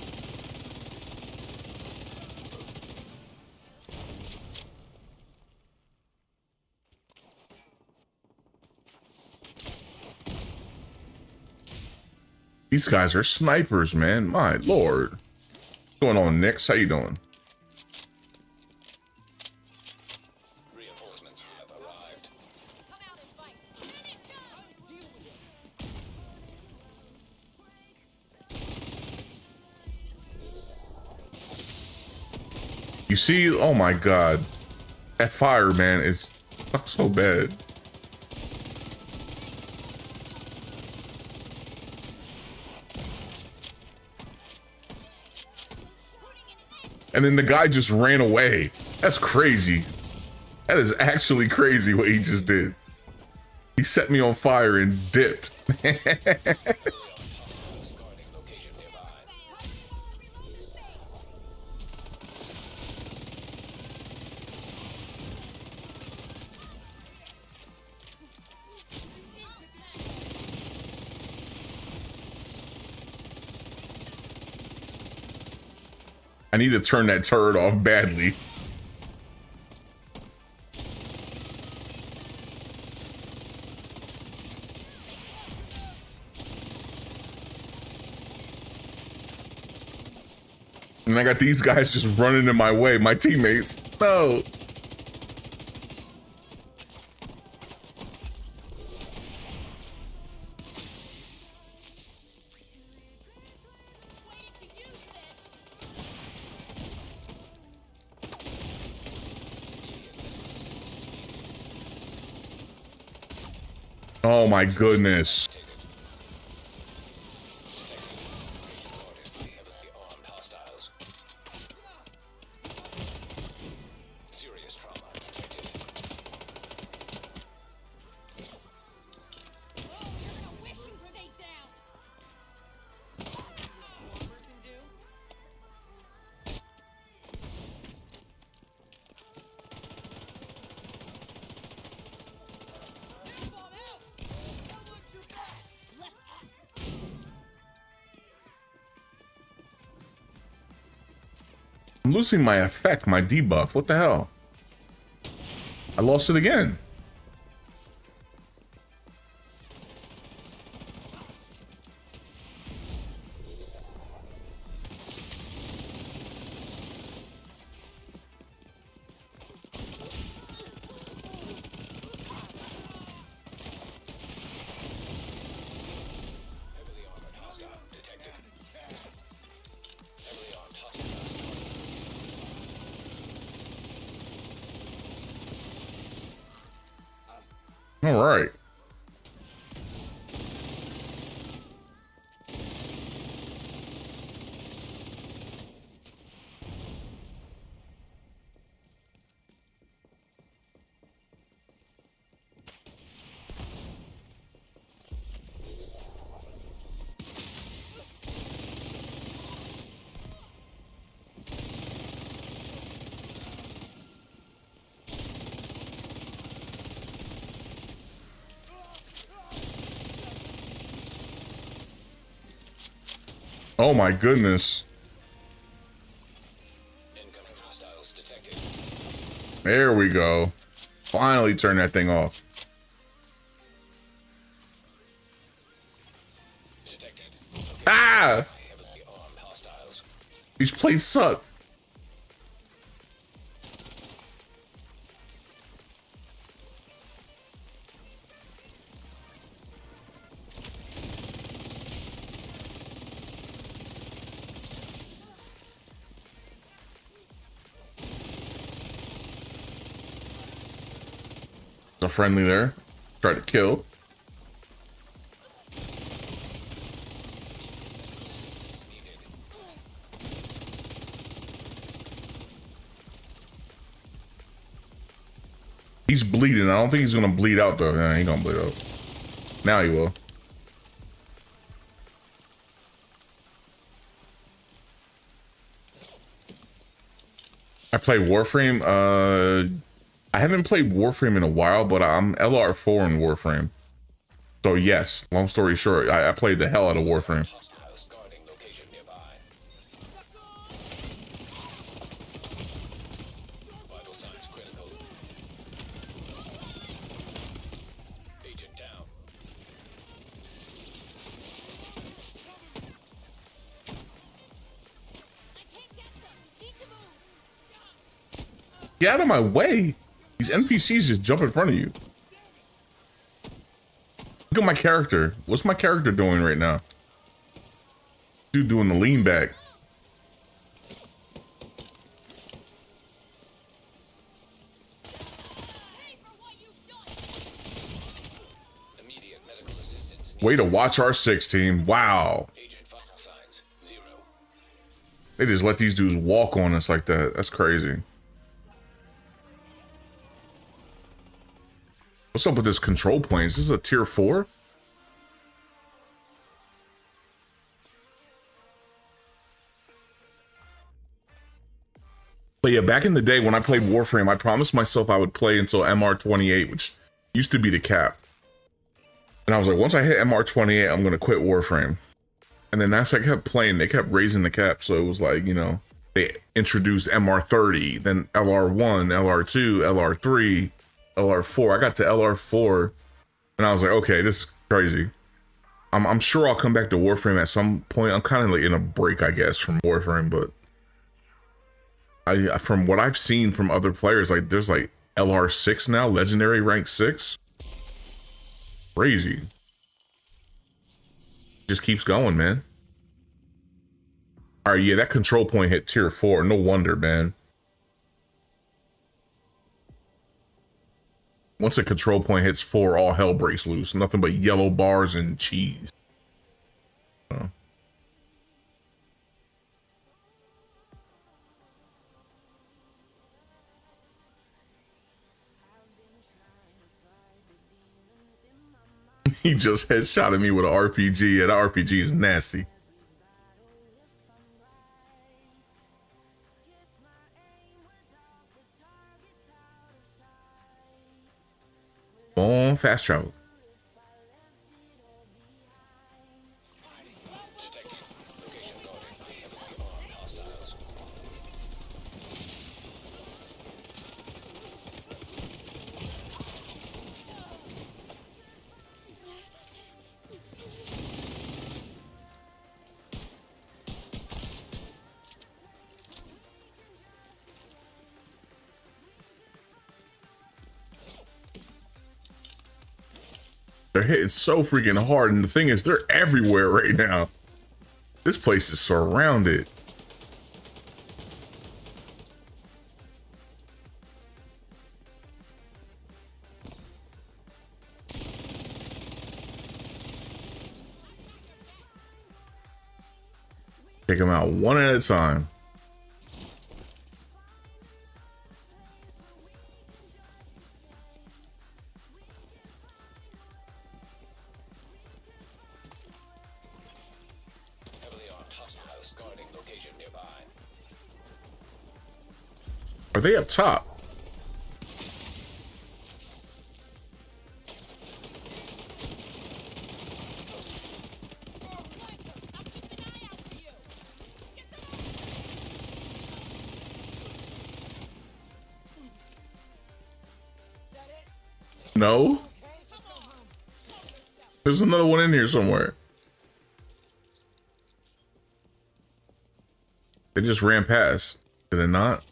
These guys are snipers, man. My lord. What's going on, Nix? How you doing? Reinforcements have arrived. You see, oh my god. That fire, man, is so bad. And then the guy just ran away. That's crazy. That is actually crazy what he just did. He set me on fire and dipped. House guarding location nearby. I need to turn that turret off badly. And I got these guys just running in my way, my teammates. No. Oh my goodness. Heavily armed hostiles. Serious trauma detected. I'm losing my effect, my debuff. What the hell? I lost it again. All right. Oh my goodness. Incoming hostiles detected. There we go. Finally turn that thing off. Detected. Ah! Heavily armed hostiles. These plays suck. A friendly there. Try to kill. He's bleeding. I don't think he's gonna bleed out though. Nah, he ain't gonna bleed out. Now he will. I play Warframe. I haven't played Warframe in a while, but I'm LR4 in Warframe. So yes, long story short, I played the hell out of Warframe. Hostiles guarding location nearby. Vital signs critical. Agent down. Get out of my way. These NPCs just jump in front of you. Look at my character. What's my character doing right now? Dude doing the lean back. Immediate medical assistance. Way to watch our 6 team. Wow. Agent vital signs 0. They just let these dudes walk on us like that. That's crazy. What's up with this control planes? This is a tier 4? But yeah, back in the day when I played Warframe, I promised myself I would play until MR28, which used to be the cap. And I was like, once I hit MR28, I'm going to quit Warframe. And then as I kept playing, they kept raising the cap. So it was like, you know, they introduced MR30, then LR1, LR2, LR3, LR4. I got to LR4 and I was like, okay, this is crazy. I'm sure I'll come back to Warframe at some point. I'm kind of like in a break, I guess, from Warframe, but from what I've seen from other players, like there's like LR6 now, legendary rank 6. Crazy. Just keeps going, man. All right, yeah, that control point hit tier 4. No wonder, man. Once a control point hits 4, all hell breaks loose. Nothing but yellow bars and cheese. Oh. He just headshotted me with an RPG. Yeah, that RPG is nasty. On fast travel. Detected. Location guarded by heavily armed hostiles. They're hitting so freaking hard, and the thing is, they're everywhere right now. This place is surrounded. Take them out one at a time. Heavily armed hostiles guarding location nearby. Are they up top? No? There's another one in here somewhere. They just ran past. Did it not?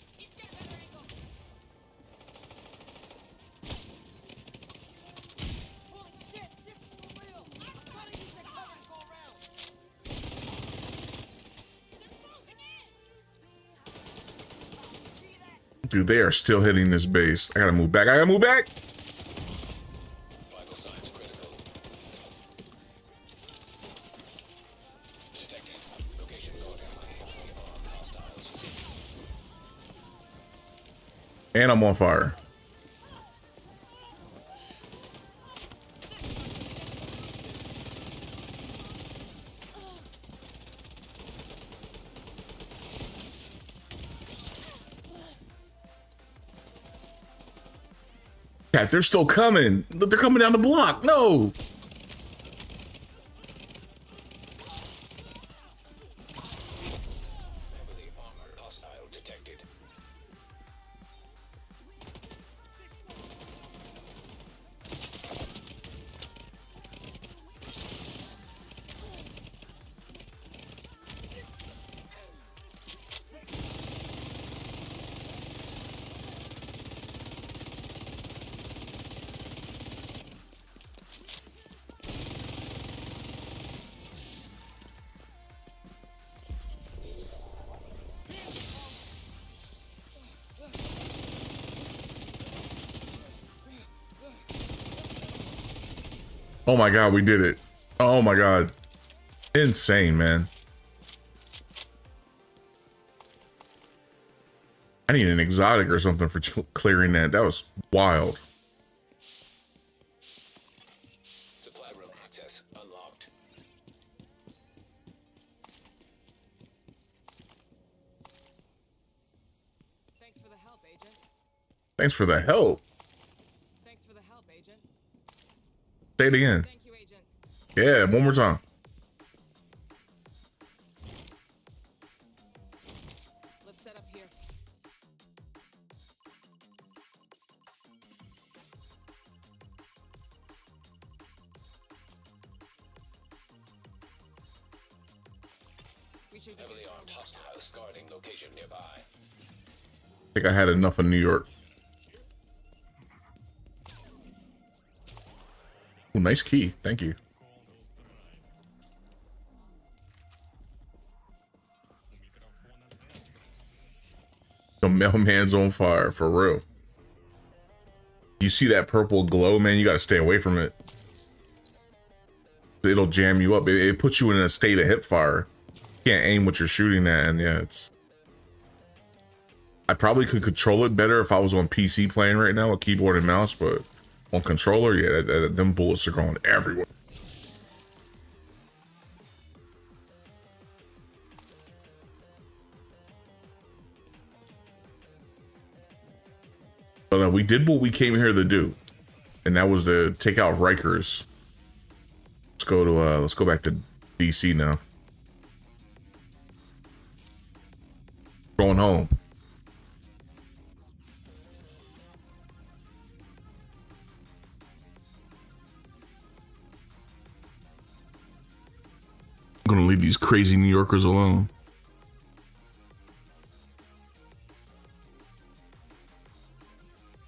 Dude, they are still hitting this base. I gotta move back. I gotta move back. Vital signs critical. Detected. Location guarding. Heavily armed hostiles. And I'm on fire. Cat, they're still coming. Look, they're coming down the block. No. Heavily armored hostile detected. Oh my God, we did it. Oh my God. Insane, man. I need an exotic or something for clearing that. That was wild. Supply room access unlocked. Thanks for the help, Agent. Thanks for the help. Thanks for the help, Agent. Say it again. Thank you, Agent. Yeah, one more time. Let's set up here. We should be Heavily good. armed hostiles guarding location nearby. I think I had enough of New York. Oh, nice key. Thank you. The mailman's on fire, for real. You see that purple glow, man? You gotta stay away from it. It'll jam you up. It puts you in a state of hip fire. You can't aim what you're shooting at, and yeah, it's... I probably could control it better if I was on PC playing right now with keyboard and mouse, but on controller, yeah, them bullets are going everywhere. But we did what we came here to do, and that was to take out Rikers. Let's go back to DC now. Going home. I'm gonna leave these crazy New Yorkers alone.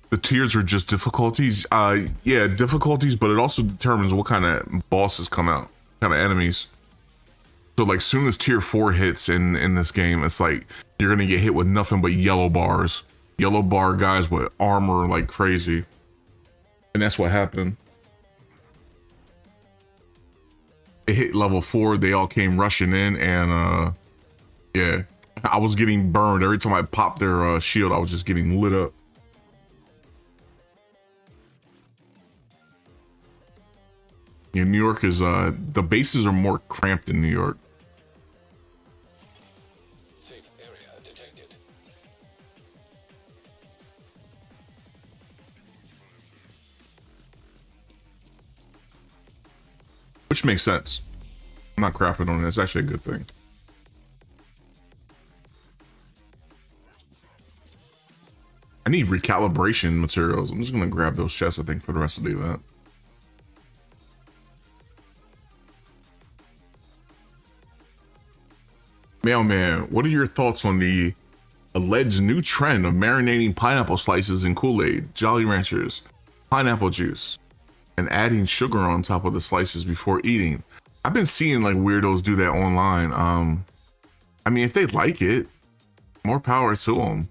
The tiers are just difficulties. Yeah, difficulties, but it also determines what kind of bosses come out, kind of enemies. So like soon as tier 4 hits in this game, it's like you're gonna get hit with nothing but yellow bars. Yellow bar guys with armor like crazy. And that's what happened. It hit level 4, they all came rushing in, and Yeah, I was getting burned every time I popped their shield. I was just getting lit up. Yeah, New York is the bases are more cramped in New York. Safe area detected. Which makes sense. I'm not crapping on it. It's actually a good thing. I need recalibration materials. I'm just gonna grab those chests, I think, for the rest of the event. Mailman, what are your thoughts on the alleged new trend of marinating pineapple slices in Kool-Aid, Jolly Ranchers, pineapple juice, and adding sugar on top of the slices before eating? I've been seeing like weirdos do that online. I mean, if they like it, more power to them.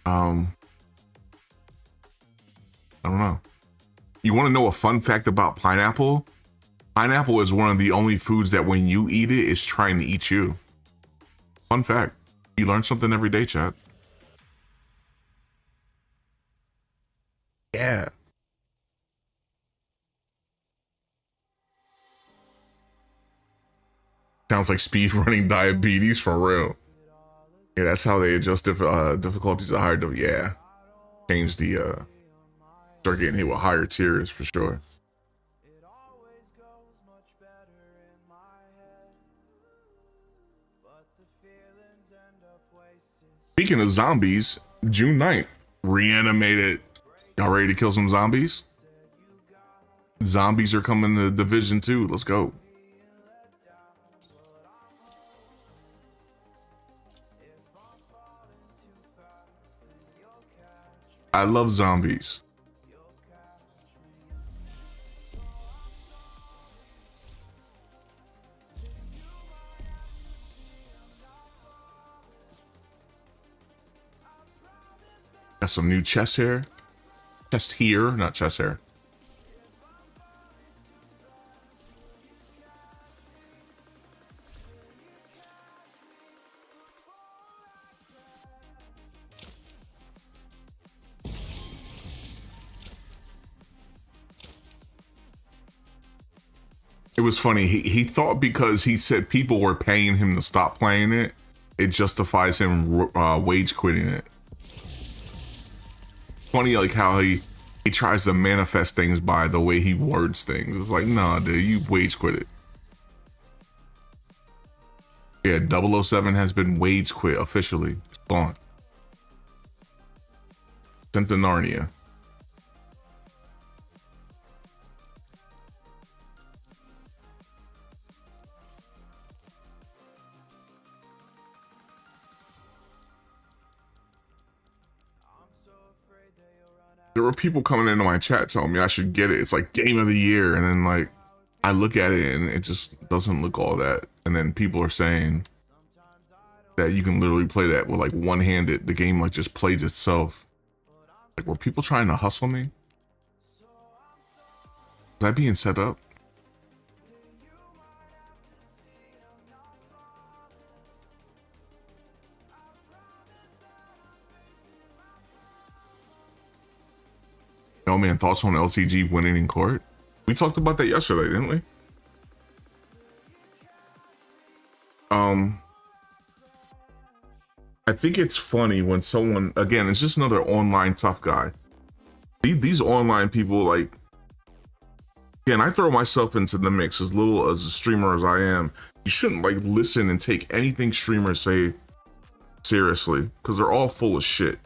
I don't know. You want to know a fun fact about pineapple? Pineapple is one of the only foods that when you eat it, it's trying to eat you. Fun fact. You learn something every day, chat. Yeah. Sounds like speed running diabetes for real. Yeah, that's how they adjust difficulties to higher. Yeah. Change the, start getting hit with higher tiers for sure. Speaking of zombies, June 9th, Reanimated. Y'all ready to kill some zombies? Zombies are coming to Division 2. Let's go. I love zombies. Got some new chest hair. Chest here, not chest hair. It was funny. He thought because he said people were paying him to stop playing it, it justifies him wage quitting it. Funny, like how he tries to manifest things by the way he words things. It's like, nah, dude, you wage quit it. Yeah, 007 has been wage quit officially. It's gone. Sent to Narnia. There were people coming into my chat telling me I should get it. It's like game of the year. And then like, I look at it and it just doesn't look all that. And then people are saying that you can literally play that with like one-handed. The game like just plays itself. Like, were people trying to hustle me? Was that being set up? No man, thoughts on LCG winning in court? We talked about that yesterday, didn't we? I think it's funny when someone, again, it's just another online tough guy. These online people, like, again, I throw myself into the mix as little as a streamer as I am. You shouldn't like listen and take anything streamers say seriously, because they're all full of shit.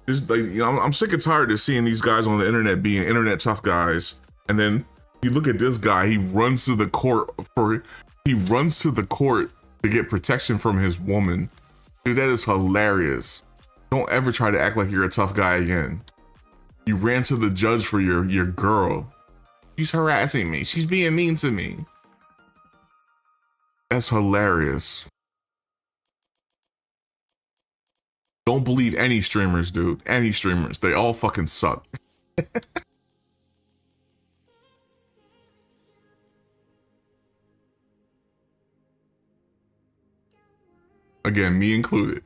Like, you know, I'm sick and tired of seeing these guys on the internet being internet tough guys, and then you look at this guy. He runs to the court to get protection from his woman. Dude, that is hilarious. Don't ever try to act like you're a tough guy again. You ran to the judge for your girl. She's harassing me. She's being mean to me. That's hilarious. Don't believe any streamers, dude. Any streamers. They all fucking suck. Again, me included.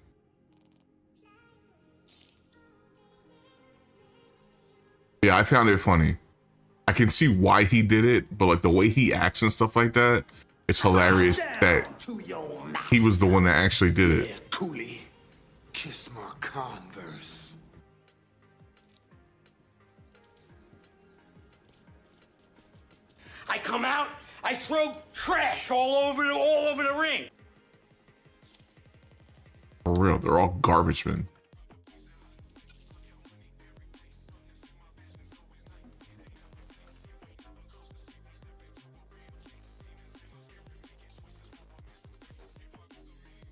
Yeah, I found it funny. I can see why he did it, but like the way he acts and stuff like that, it's hilarious that he was the one that actually did it. Cooley, kiss my Converse. I come out, I throw trash all over the ring. For real, they're all garbage men.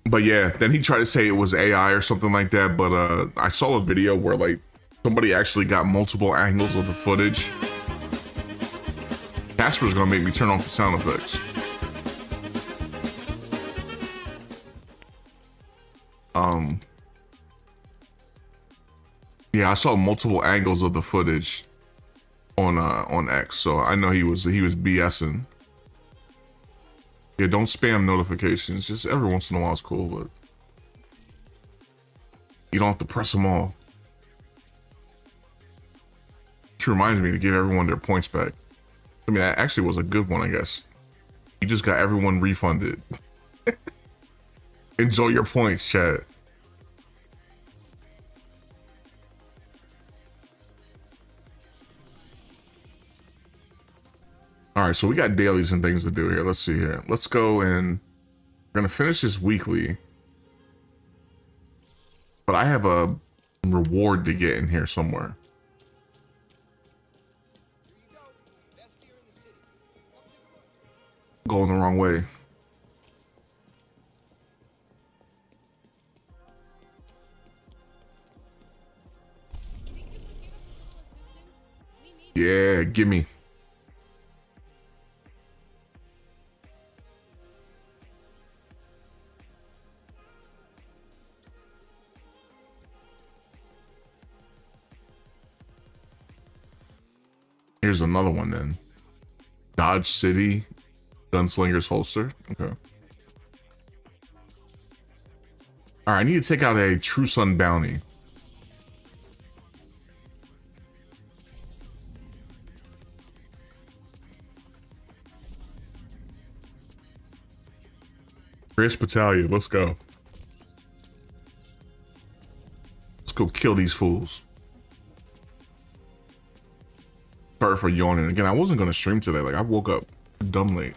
But yeah, then he tried to say it was AI or something like that. But I saw a video where like somebody actually got multiple angles of the footage. Casper's gonna make me turn off the sound effects. Yeah, I saw multiple angles of the footage on X, so I know he was BSing. Yeah, don't spam notifications. Just every once in a while is cool, but you don't have to press them all. Which reminds me to give everyone their points back. I mean, that actually was a good one, I guess. You just got everyone refunded. Enjoy your points, chat. All right, so we got dailies and things to do here. Let's see here. Let's go and we're gonna finish this weekly. But I have a reward to get in here somewhere. Going the wrong way. Yeah, gimme. Here's another one then. Dodge City Gunslinger's holster. Okay. All right, I need to take out a True Sun bounty. Chris Battalion, let's go. Let's go kill these fools. Sorry for yawning. Again, I wasn't going to stream today. Like, I woke up dumb late.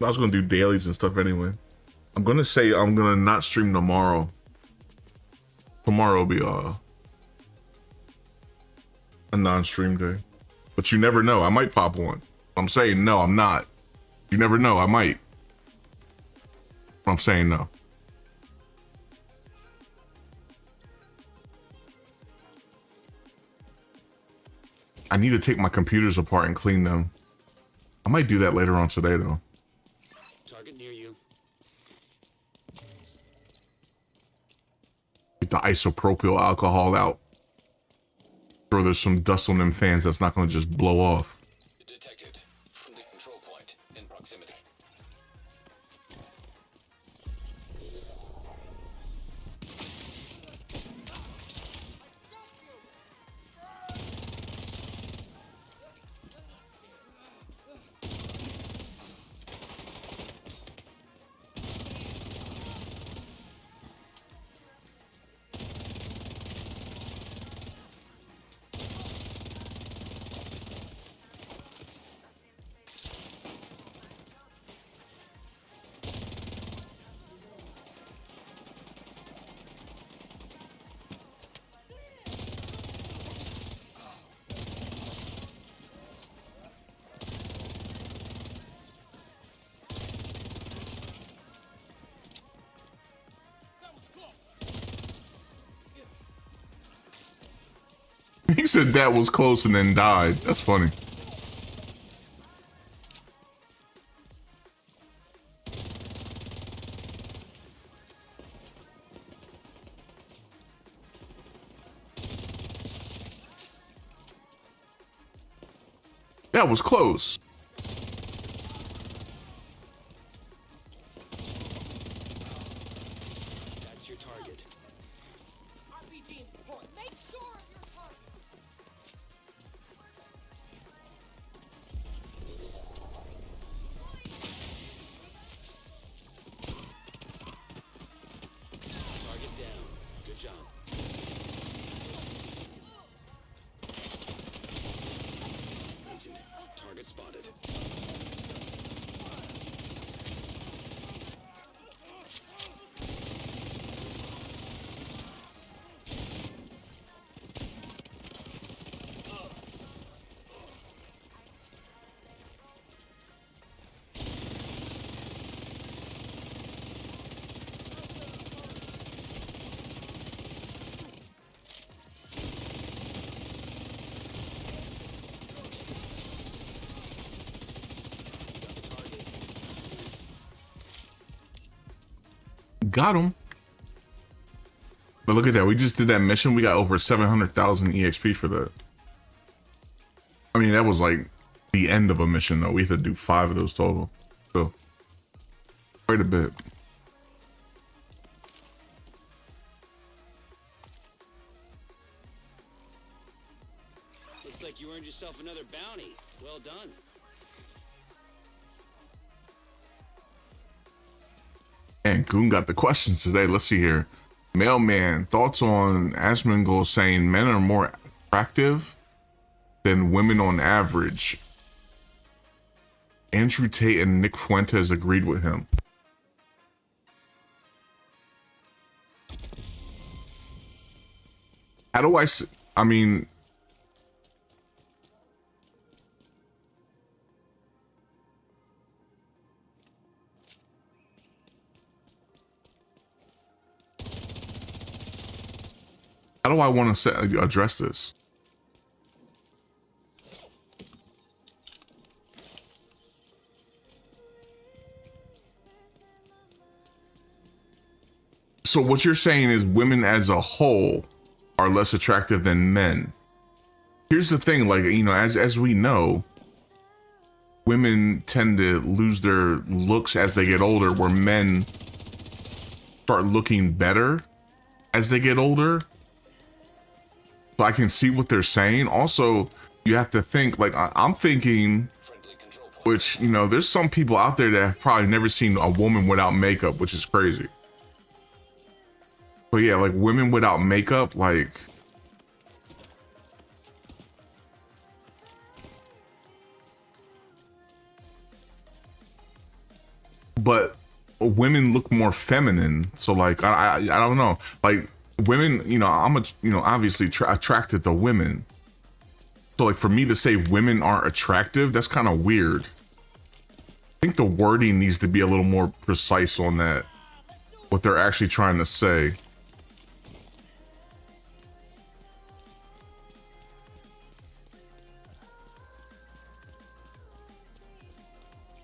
I was going to do dailies and stuff anyway. I'm going to say I'm going to not stream tomorrow. Tomorrow will be a non-stream day. But you never know. I might pop one. I'm saying no, I'm not. You never know. I might. I'm saying no. I need to take my computers apart and clean them. I might do that later on today, though. Target near you. Get the isopropyl alcohol out. Sure, there's some dust on them fans that's not going to just blow off. Detected from the control point in proximity. He said that was close and then died. That's funny. That was close. Got him. But look at that. We just did that mission. We got over 700,000 EXP for that. I mean, that was like the end of a mission, though. We had to do 5 of those total. So, quite a bit. Looks like you earned yourself another bounty. Well done. And Goon got the questions today. Let's see here. Mailman, thoughts on Asmongold saying men are more attractive than women on average. Andrew Tate and Nick Fuentes agreed with him. How do I mean, how do I want to address this? So what you're saying is women as a whole are less attractive than men. Here's the thing, like, you know, as we know, women tend to lose their looks as they get older, where men start looking better as they get older. So I can see what they're saying. Also, you have to think, like, I'm thinking, which, you know, there's some people out there that have probably never seen a woman without makeup, which is crazy. But yeah, like women without makeup, like, but women look more feminine. So like, I don't know, like women, you know, obviously attracted to women. So like for me to say women aren't attractive, that's kind of weird. I think the wording needs to be a little more precise on that, what they're actually trying to say.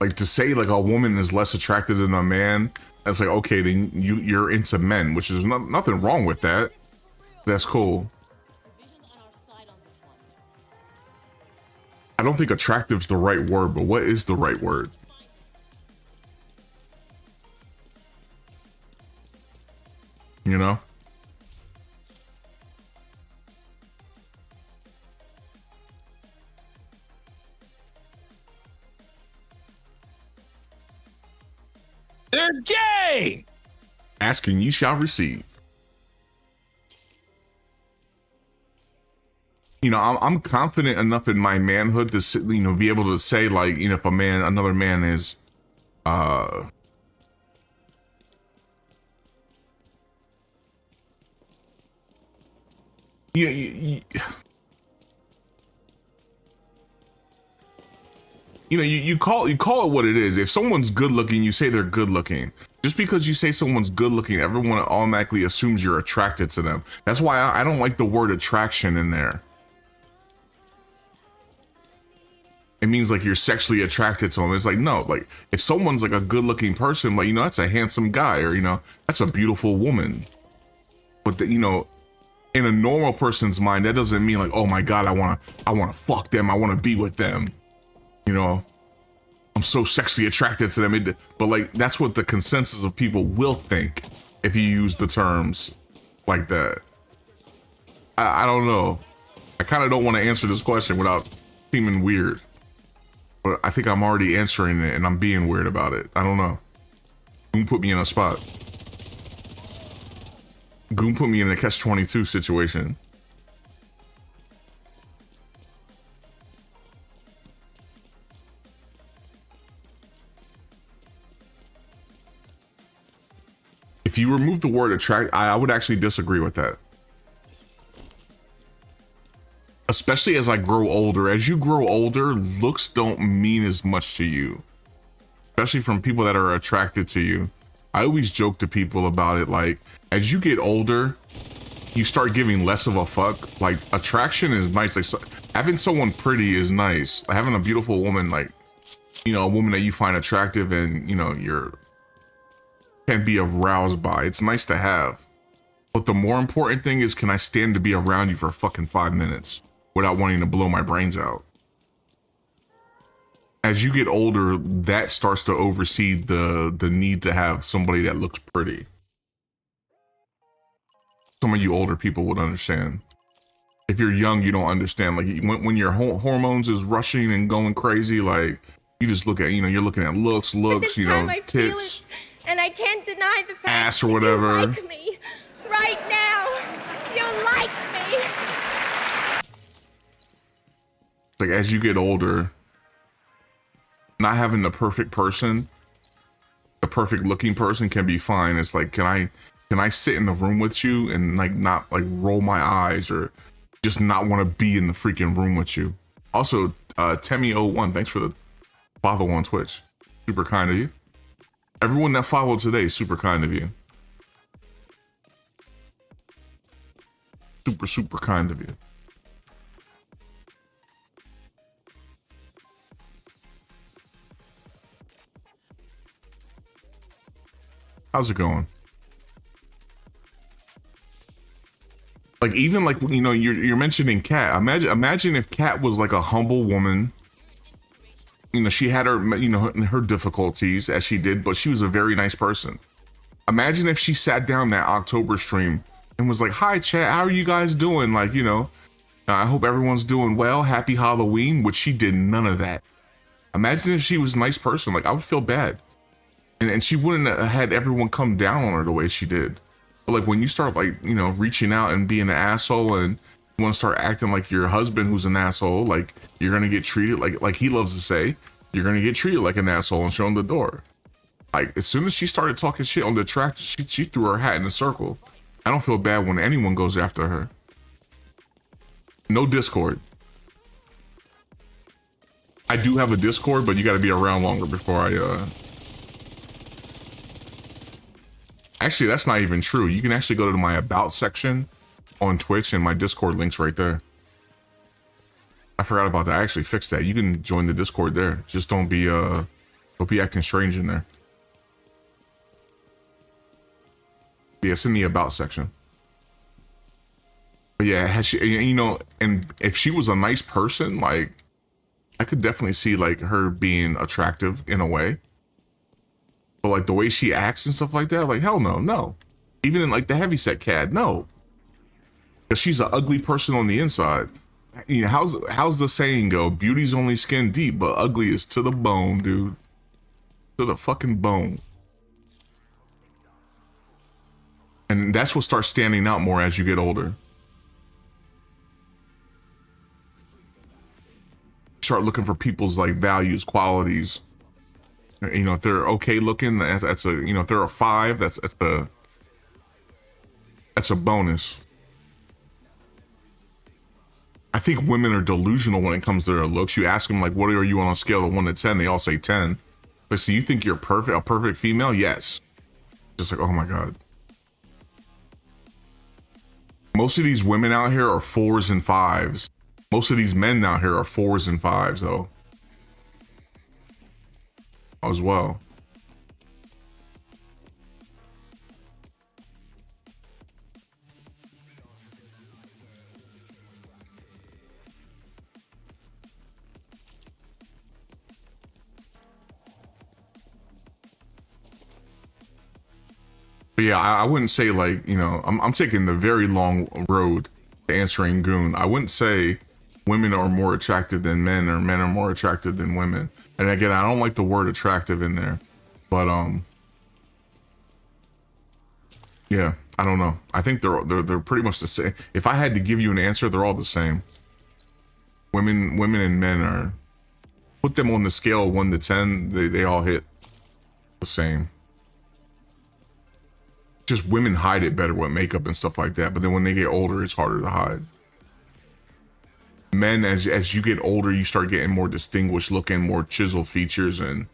Like to say like a woman is less attractive than a man, that's like, okay, then you're into men, which is nothing wrong with that. That's cool. I don't think attractive's the right word, but what is the right word? You know? They're gay! Asking ye shall receive. You know, I'm confident enough in my manhood to, you know, be able to say, like, you know, if another man is, you call it what it is. If someone's good looking, you say they're good looking. Just because you say someone's good looking, everyone automatically assumes you're attracted to them. That's why I don't like the word attraction in there. It means like you're sexually attracted to them. It's like, no, like if someone's like a good looking person, like, you know, that's a handsome guy, or, you know, that's a beautiful woman. But you know, in a normal person's mind, that doesn't mean like, oh my God, I want to fuck them. I want to be with them. You know, I'm so sexually attracted to them. But like, that's what the consensus of people will think if you use the terms like that. I don't know. I kind of don't want to answer this question without seeming weird. But I think I'm already answering it and I'm being weird about it. I don't know. Goon put me in a spot. Goon put me in a catch-22 situation. If you remove the word attract, I would actually disagree with that. Especially as I grow older. As you grow older, looks don't mean as much to you. Especially from people that are attracted to you. I always joke to people about it, like, as you get older, you start giving less of a fuck. Like, attraction is nice. Like, having someone pretty is nice. Having a beautiful woman, like, you know, a woman that you find attractive and, you know, you're can be aroused by. It's nice to have. But the more important thing is, can I stand to be around you for fucking 5 minutes without wanting to blow my brains out? As you get older, that starts to oversee the need to have somebody that looks pretty. Some of you older people would understand. If you're young, you don't understand. Like when your hormones is rushing and going crazy, like you just look at, you know, you're looking at looks, you know, I feel tits, it, and I can't deny the fact ass or that whatever. you like me. Right now, you like me. Like as you get older, not having the perfect person, the perfect looking person can be fine. It's like, can I sit in the room with you and like not like roll my eyes or just not want to be in the freaking room with you? Also, Temi01, thanks for the follow on Twitch. Super kind of you. Everyone that followed today, super kind of you. Super, super kind of you. How's it going? Like even like, you know, you're mentioning Kat. Imagine if Kat was like a humble woman. You know, she had her, you know, her difficulties as she did, but she was a very nice person. Imagine if she sat down that October stream and was like, "Hi chat, how are you guys doing? Like, you know, I hope everyone's doing well. Happy Halloween," which she did none of that. Imagine if she was a nice person. Like I would feel bad. And she wouldn't have had everyone come down on her the way she did. But like when you start like, you know, reaching out and being an asshole and you want to start acting like your husband who's an asshole, like you're going to get treated like he loves to say, you're going to get treated like an asshole and shown the door. Like as soon as she started talking shit on the track, she threw her hat in a circle. I don't feel bad when anyone goes after her. No Discord. I do have a Discord, but you got to be around longer before I, Actually, that's not even true. You can actually go to my about section on Twitch and my Discord link's right there. I forgot about that. I actually fixed that. You can join the Discord there. Just don't be acting strange in there. Yeah, it's in the about section. But yeah, has she, you know, and if she was a nice person, like I could definitely see like her being attractive in a way. But like the way she acts and stuff like that, like hell no. Even in like the heavyset Cat, no. Because she's an ugly person on the inside. You know, how's the saying go? Beauty's only skin deep, but ugly is to the bone, dude. To the fucking bone. And that's what starts standing out more as you get older. Start looking for people's like values, qualities. You know, if they're okay looking, that's a, you know, if they're a 5, that's a bonus. I think women are delusional when it comes to their looks. You ask them like, what are you on a scale of 1 to 10? They all say 10. But so you think you're perfect, a perfect female? Yes. Just like, oh my God. Most of these women out here are 4s and 5s. Most of these men out here are 4s and 5s though. As well. But yeah, I wouldn't say like, you know, I'm taking the very long road to answering Goon. I wouldn't say women are more attractive than men or men are more attractive than women. And again, I don't like the word attractive in there, but yeah, I don't know. I think they're pretty much the same. If I had to give you an answer, they're all the same. Women and men are, put them on the scale of 1 to 10, they all hit the same. Just women hide it better with makeup and stuff like that, but then when they get older, it's harder to hide. Men, as you get older, you start getting more distinguished looking, more chiseled features, and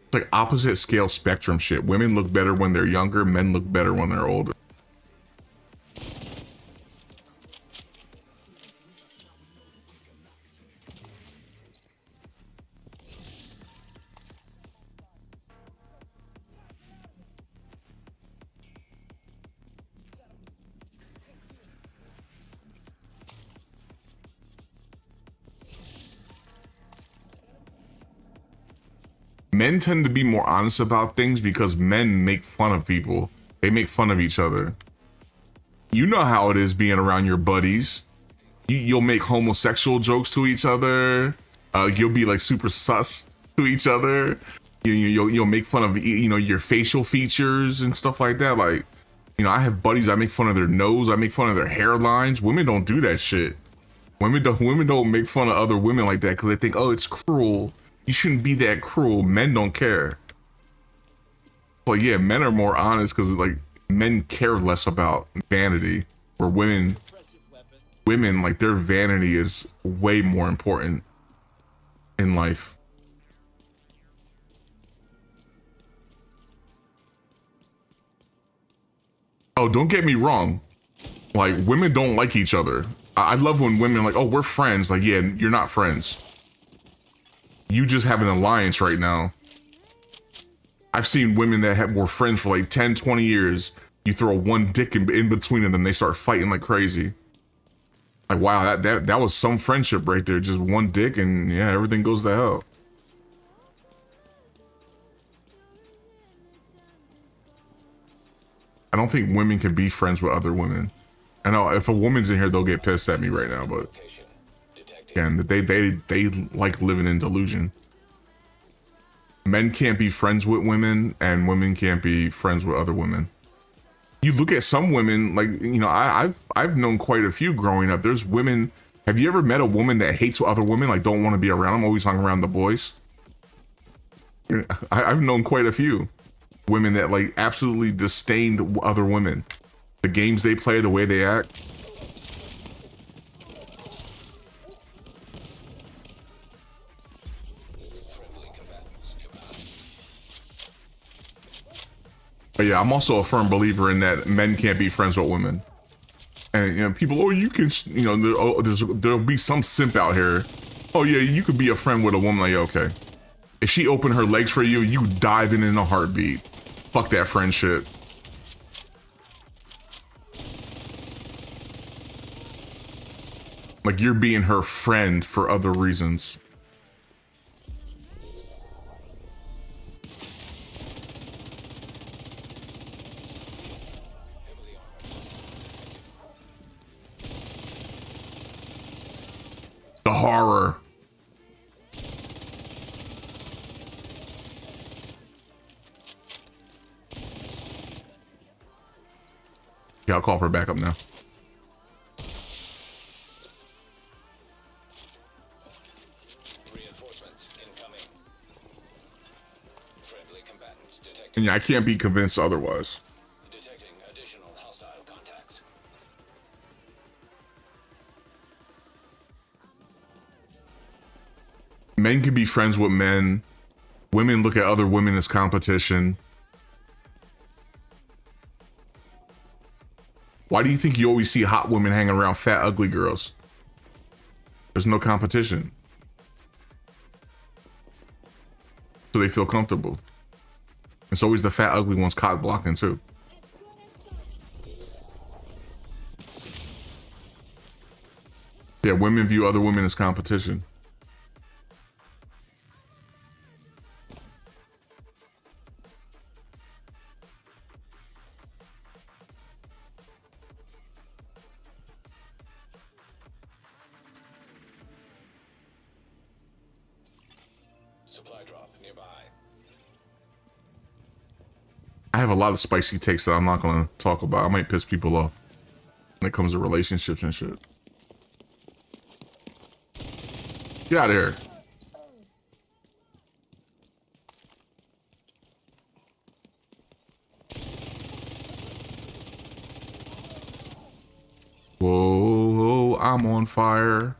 it's like opposite scale spectrum shit. Women look better when they're younger, men look better when they're older. Men tend to be more honest about things because men make fun of people. They make fun of each other. You know how it is being around your buddies. You'll make homosexual jokes to each other. You'll be like super sus to each other. You'll make fun of, you know, your facial features and stuff like that. Like, you know, I have buddies, I make fun of their nose, I make fun of their hairlines. Women don't do that shit. Women don't make fun of other women like that because they think, oh, it's cruel. You shouldn't be that cruel. Men don't care. But yeah, men are more honest because like men care less about vanity, where women like their vanity is way more important in life. Oh, don't get me wrong. Like, women don't like each other. I love when women are like, oh, we're friends. Like, yeah, you're not friends. You just have an alliance right now. I've seen women that were friends for like 10, 20 years. You throw one dick in between of them, they start fighting like crazy. Like, wow, that was some friendship right there. Just one dick and yeah, everything goes to hell. I don't think women can be friends with other women. I know if a woman's in here, they'll get pissed at me right now, but again, they like living in delusion. Men can't be friends with women, and women can't be friends with other women. You look at some women, like, you know, I've known quite a few growing up. There's women. Have you ever met a woman that hates other women, like don't want to be around them, always hung around the boys? I've known quite a few women that like absolutely disdained other women. The games they play, the way they act. But yeah, I'm also a firm believer in that men can't be friends with women. And you know, people, oh, you can, you know, there'll be some simp out here. Oh yeah, you could be a friend with a woman. Like, okay, if she opened her legs for you, you dive in a heartbeat. Fuck that friendship. Like, you're being her friend for other reasons. The horror. Yeah, I'll call for backup now. Reinforcements incoming. Friendly combatants detected. And yeah, I can't be convinced otherwise. Detecting additional hostile contacts. Men can be friends with men. Women look at other women as competition. Why do you think you always see hot women hanging around fat, ugly girls? There's no competition. So they feel comfortable. It's always the fat, ugly ones cock blocking too. Yeah, women view other women as competition. Supply drop nearby. I have a lot of spicy takes that I'm not gonna talk about. I might piss people off when it comes to relationships and shit. Get out of here. Whoa, I'm on fire.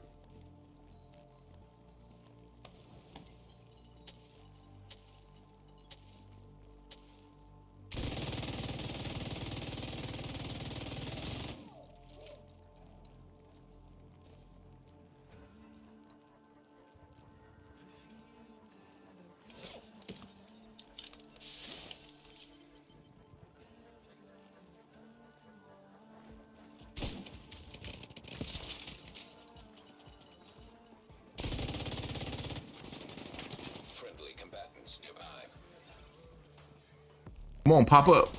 Come on, pop up.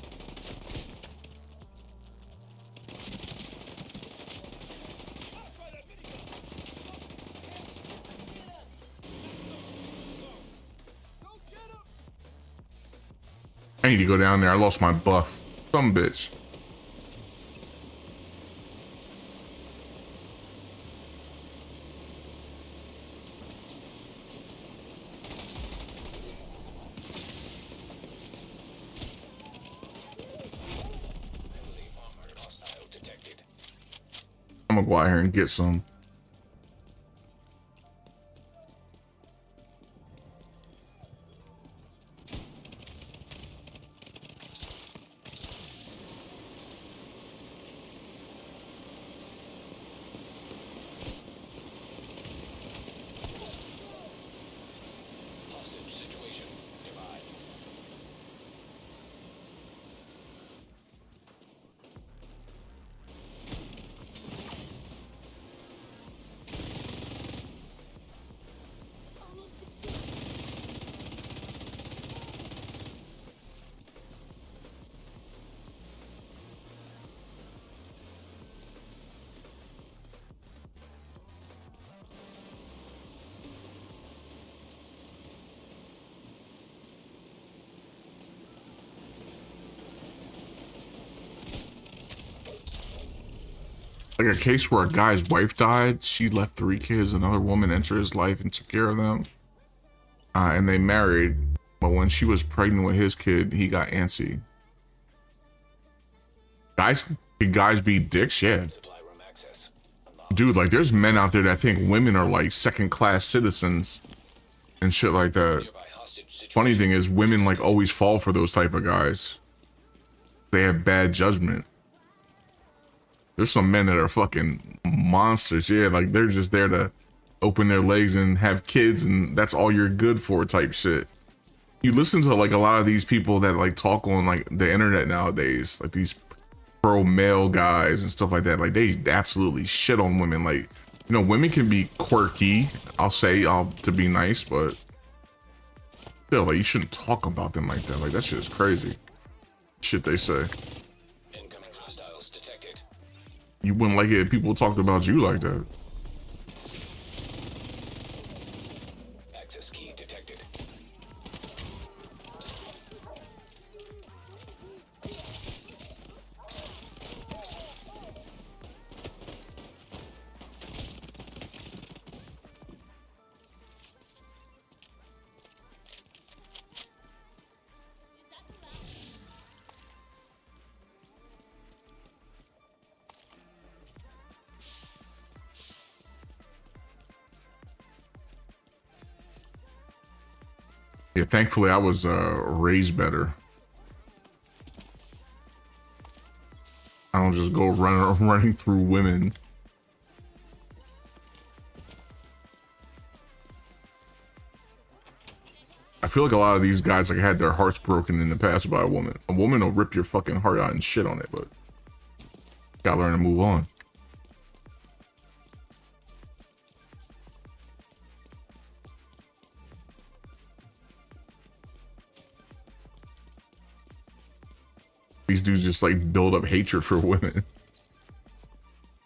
I need to go down there. I lost my buff. Some bitch. I'm gonna go out here and get some. Hostage situation nearby. Like a case where a guy's wife died, she left 3 kids, another woman entered his life and took care of them. And they married, but when she was pregnant with his kid, he got antsy. Could guys be dicks? Yeah. Supply room access. Unlocked. Dude, like there's men out there that think women are like second-class citizens and shit like that. Nearby hostage situation. Funny thing is, women like always fall for those type of guys. They have bad judgment. There's some men that are fucking monsters. Yeah, like they're just there to open their legs and have kids, and that's all you're good for type shit. You listen to like a lot of these people that like talk on like the internet nowadays, like these pro male guys and stuff like that. Like they absolutely shit on women. Like, you know, women can be quirky, I'll say, to be nice, but still, like you shouldn't talk about them like that. Like that shit is crazy. Shit they say. Incoming hostiles detected. You wouldn't like it if people talked about you like that. Access key detected. Yeah, thankfully I was raised better. I don't just go running through women. I feel like a lot of these guys like had their hearts broken in the past by a woman. A woman will rip your fucking heart out and shit on it, but gotta learn to move on. These dudes just like build up hatred for women.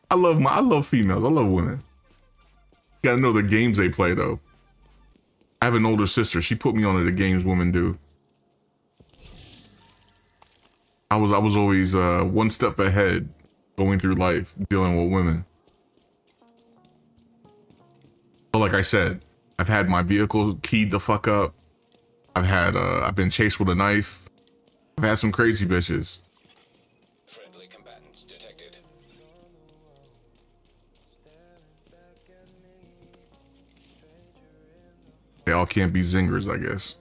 I love females. I love women. You gotta know the games they play though. I have an older sister. She put me onto the games women do. I was always one step ahead going through life dealing with women. But like I said, I've had my vehicle keyed the fuck up. I've been chased with a knife. I've had some crazy bitches. Friendly combatants detected. They all can't be zingers, I guess.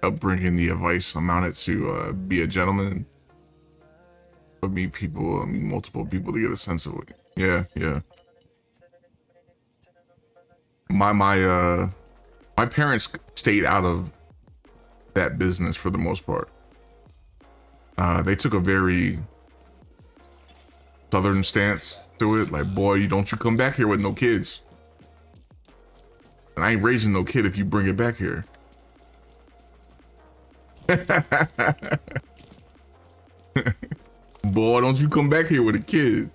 Upbringing, the advice amounted to be a gentleman. but meet people, meet multiple people to get a sense of it. Yeah. My parents stayed out of that business for the most part. They took a very southern stance to it. Like, boy, don't you come back here with no kids. And I ain't raising no kid if you bring it back here. Boy, don't you come back here with a kid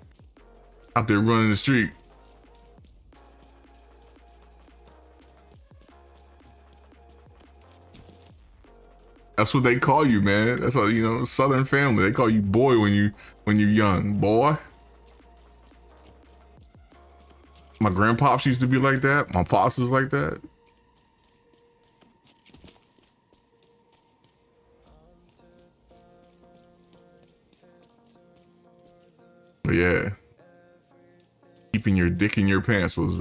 out there running the street. That's what they call you, man. That's what, you know, Southern family. They call you boy when you're young, boy. My grandpops used to be like that. My pops is like that. But yeah, keeping your dick in your pants was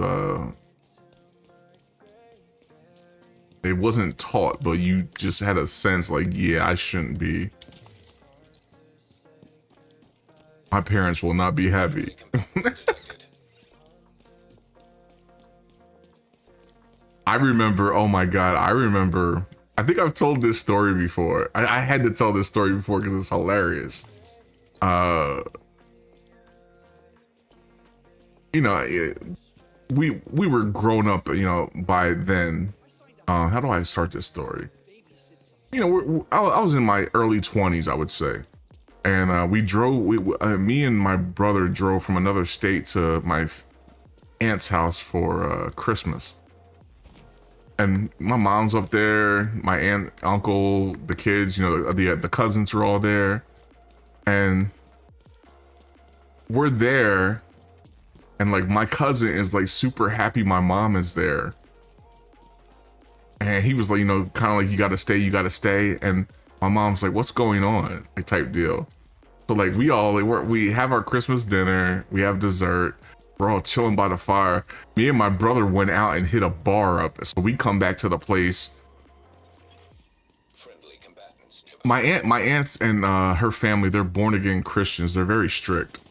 it wasn't taught, but you just had a sense like, yeah, I shouldn't be. My parents will not be happy. I remember, oh my God, I think I've told this story before. I had to tell this story before because it's hilarious. You know, we were grown up, you know, by then. How do I start this story? You know, I was in my early 20s, I would say. And we drove, me and my brother drove from another state to my aunt's house for Christmas. And my mom's up there, my aunt, uncle, the kids, you know, the cousins are all there. And we're there. And like my cousin is like super happy my mom is there. And he was like, you know, kind of like, you gotta stay. And my mom's like, what's going on? Like type deal. So like we have our Christmas dinner, we have dessert, we're all chilling by the fire. Me and my brother went out and hit a bar up. So we come back to the place. My aunt and her family, they're born again Christians. They're very strict.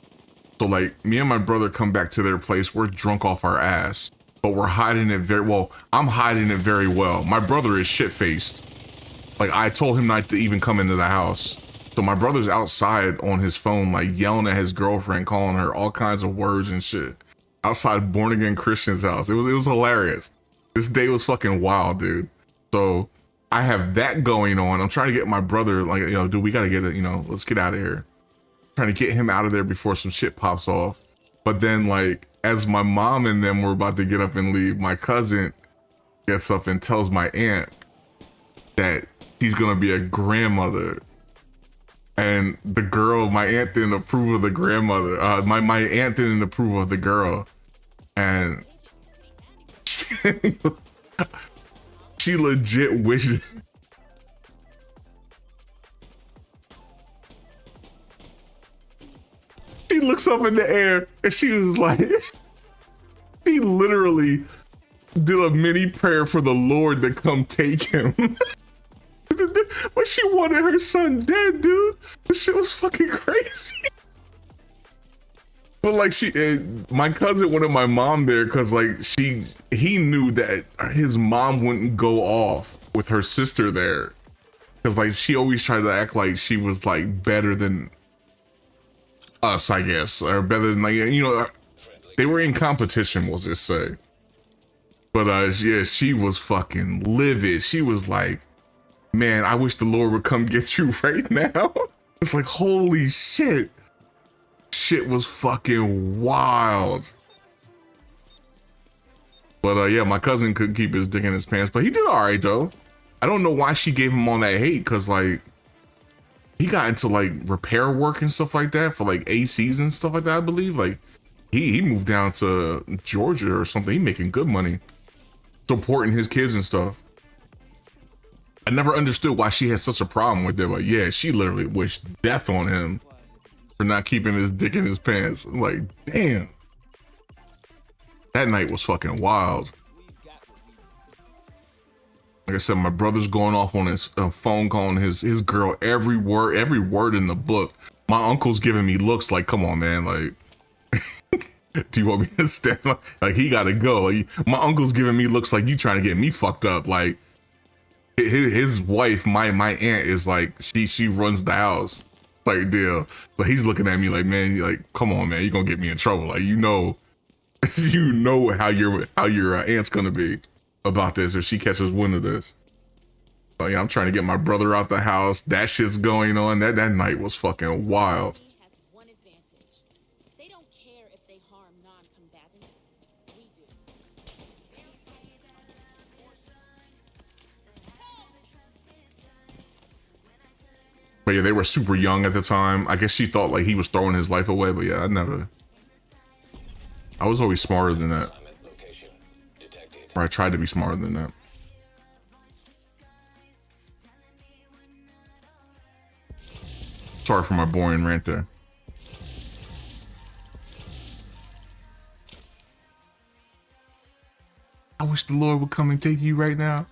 So like me and my brother come back to their place. We're drunk off our ass, but we're hiding it very well. I'm hiding it very well. My brother is shit-faced. Like I told him not to even come into the house. So my brother's outside on his phone, like yelling at his girlfriend, calling her all kinds of words and shit. Outside born again Christian's house. It was hilarious. This day was fucking wild, dude. So I have that going on. I'm trying to get my brother, like, you know, dude, we gotta get it, you know, let's get out of here. Trying to get him out of there before some shit pops off. But then like, as my mom and them were about to get up and leave, my cousin gets up and tells my aunt that she's gonna be a grandmother. And the girl, my aunt didn't approve of the grandmother. My aunt didn't approve of the girl. And she legit wishes. She looks up in the air and she was like, she literally did a mini prayer for the Lord to come take him. Like she wanted her son dead, dude. This shit was fucking crazy. But like my cousin wanted my mom there because like he knew that his mom wouldn't go off with her sister there. Because like she always tried to act like she was like better than us, I guess, or better than, like, you know, they were in competition, we'll just say. But yeah, she was fucking livid. She was like, man, I wish the Lord would come get you right now. It's like, holy shit. Shit was fucking wild. But yeah, my cousin couldn't keep his dick in his pants, but he did all right though. I don't know why she gave him all that hate, because like he got into like repair work and stuff like that for like ACs and stuff like that, I believe. Like he moved down to Georgia or something. He making good money supporting his kids and stuff. I never understood why she had such a problem with it, but yeah, she literally wished death on him for not keeping his dick in his pants. I'm like, damn. That night was fucking wild. Like I said, my brother's going off on his phone, calling his girl every word in the book. My uncle's giving me looks like, come on, man. Like, do you want me to stand up? Like, he gotta go. Like, my uncle's giving me looks like you trying to get me fucked up. Like, his wife, my aunt, is like, she runs the house. Like, deal. But he's looking at me like, man, like, come on, man, you're gonna get me in trouble. Like, you know how your aunt's gonna be about this if she catches wind of this. Like, I'm trying to get my brother out the house. That shit's going on. That night was fucking wild. Has one advantage. They don't care if they harm non-combatants. We do. But yeah, they were super young at the time. I guess she thought like he was throwing his life away, but yeah, I was always smarter than that. Assignment location detected. Or I tried to be smarter than that. Sorry for my boring rant there. I wish the Lord would come and take you right now.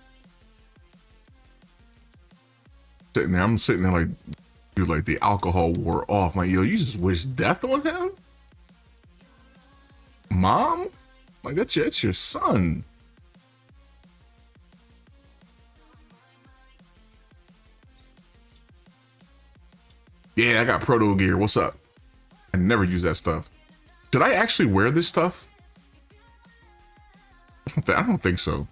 I'm sitting there like, dude, like the alcohol wore off. Like, yo, you just wish death on him? Mom? Like, that's your son. Yeah, I got proto gear. What's up? I never use that stuff. Should I actually wear this stuff? I don't think so.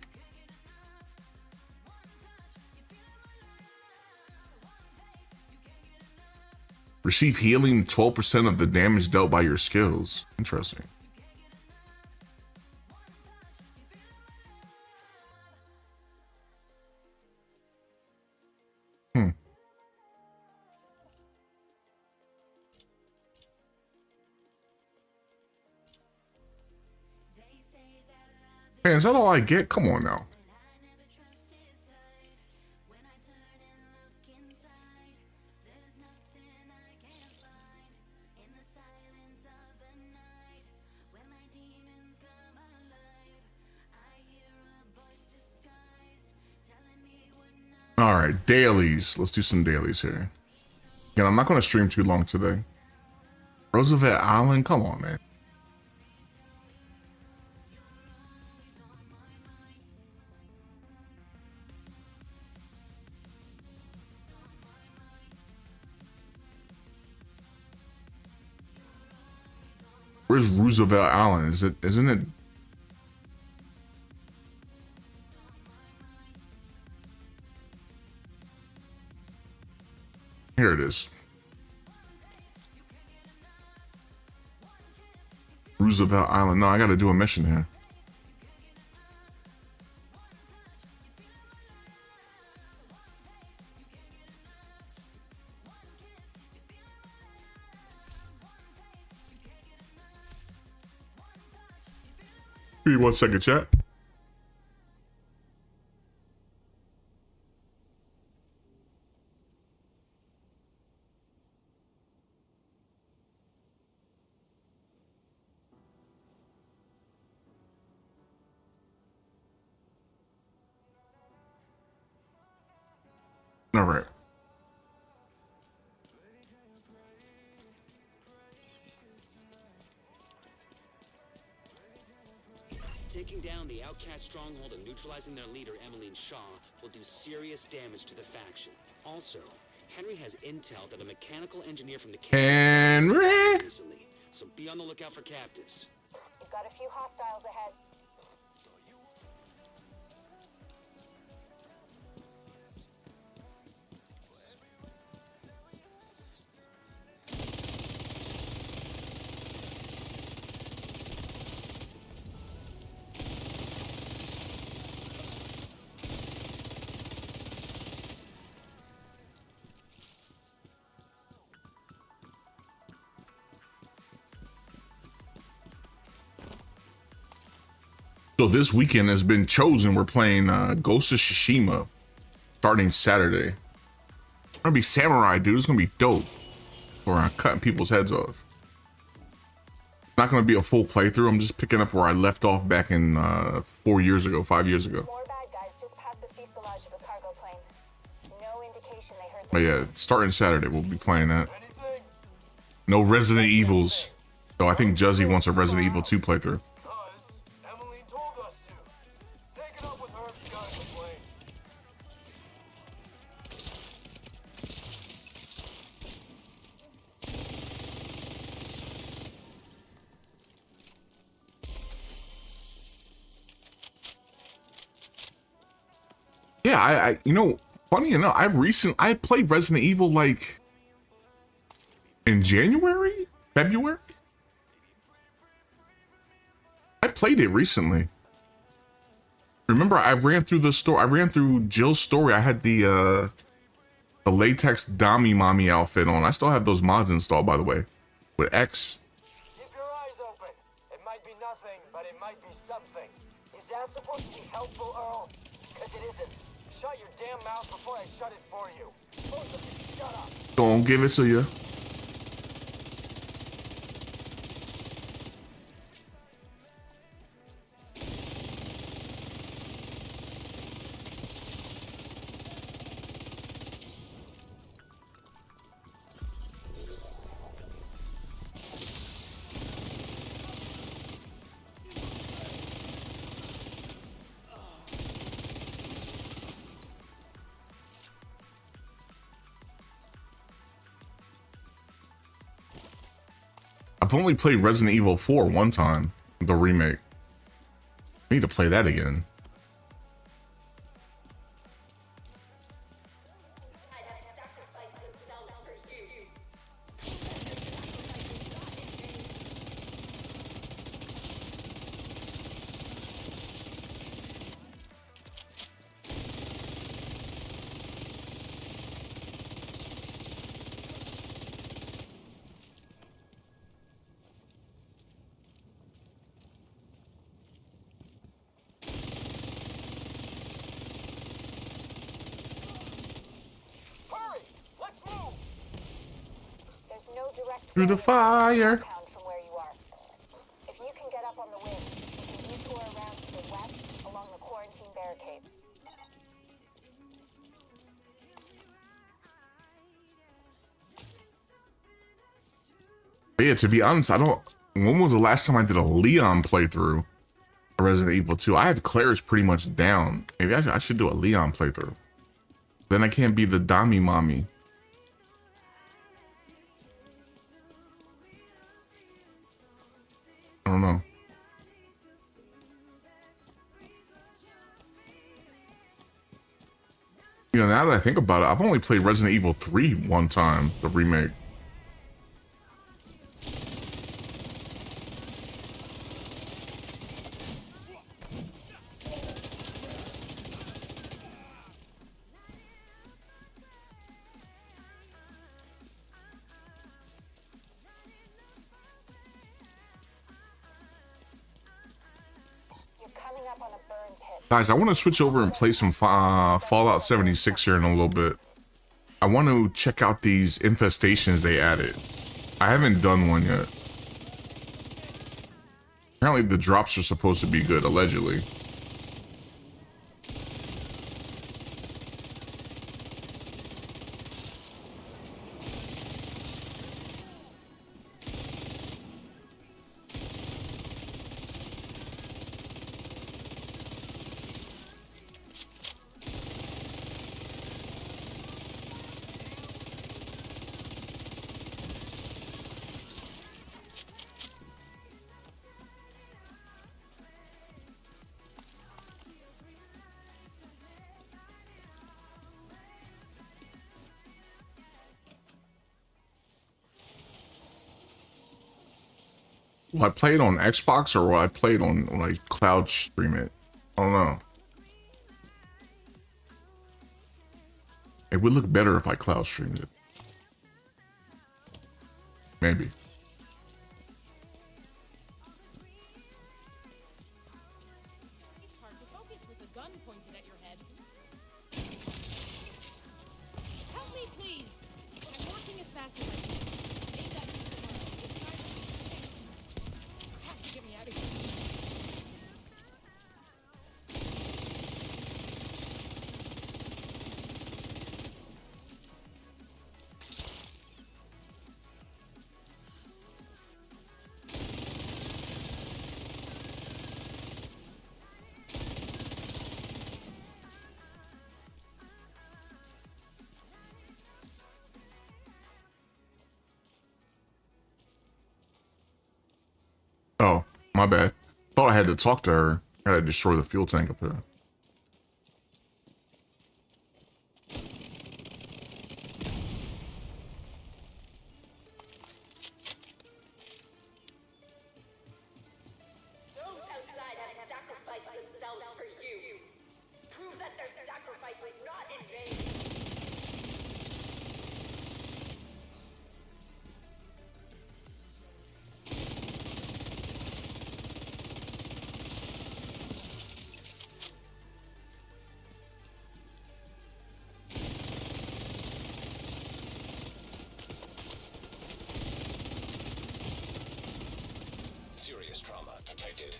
Receive healing 12% of the damage dealt by your skills. Interesting. Man, is that all I get? Come on now. All right, dailies. Let's do some dailies here. Again, I'm not going to stream too long today. Roosevelt Island, come on, man. Where's Roosevelt Island? Isn't it? Here it is. Roosevelt Island. No, I gotta do a mission here. Give me 1 second, chat. All right. Taking down the outcast stronghold and neutralizing their leader, Emmeline Shaw, will do serious damage to the faction. Also, Henry has intel that a mechanical engineer from the Henry recently, so be on the lookout for captives. We've got a few hostiles ahead. So this weekend has been chosen. We're playing Ghost of Tsushima starting Saturday. It's gonna be samurai, dude. It's gonna be dope. Or I'm cutting people's heads off. Not gonna be a full playthrough. I'm just picking up where I left off back in 5 years ago. More bad guys just passed the fuselage of a cargo plane. No indication they heard. But yeah, starting Saturday, we'll be playing that. No Resident Evils. So I think Juzzy wants a Resident Evil 2 playthrough. Emily told us to. Take it up with her if you gotta complain. Yeah, I you know, funny enough, I played Resident Evil like in January, February. I played it recently. Remember, I ran through the store. I ran through Jill's story. I had the latex Dami Mommy outfit on. I still have those mods installed, by the way, with X. Keep your eyes open. It might be nothing, but it might be something. Is that supposed to be helpful, Earl? Because it isn't. Shut your damn mouth before I shut it for you. Both of you, shut up. Don't give it to you. I've only played Resident Evil 4 one time, the remake. I need to play that again. Through the fire. From where you are. If you can get up on the wind, you can detour around to the west along the quarantine barricade. Yeah, to be honest, I don't. When was the last time I did a Leon playthrough? Resident Evil 2. I have Claire's pretty much down. Maybe I should do a Leon playthrough. Then I can't be the Dami Mommy. I don't know. You know, now that I think about it, I've only played Resident Evil 3 one time, the remake. Guys, I want to switch over and play some Fallout 76 here in a little bit. I want to check out these infestations they added. I haven't done one yet. Apparently the drops are supposed to be good, allegedly. Will I play it on Xbox or will I play it on like cloud stream it? I don't know. It would look better if I cloud streamed it. Maybe. It's hard to focus with a gun pointed at your head. Help me, please. I'm working as fast as I can. Make that move tomorrow. Have to get me out of here. My bad. Thought I had to talk to her. I had to destroy the fuel tank up there. Those outside have sacrificed themselves for you. Prove that their sacrifice was not in vain. Serious trauma detected.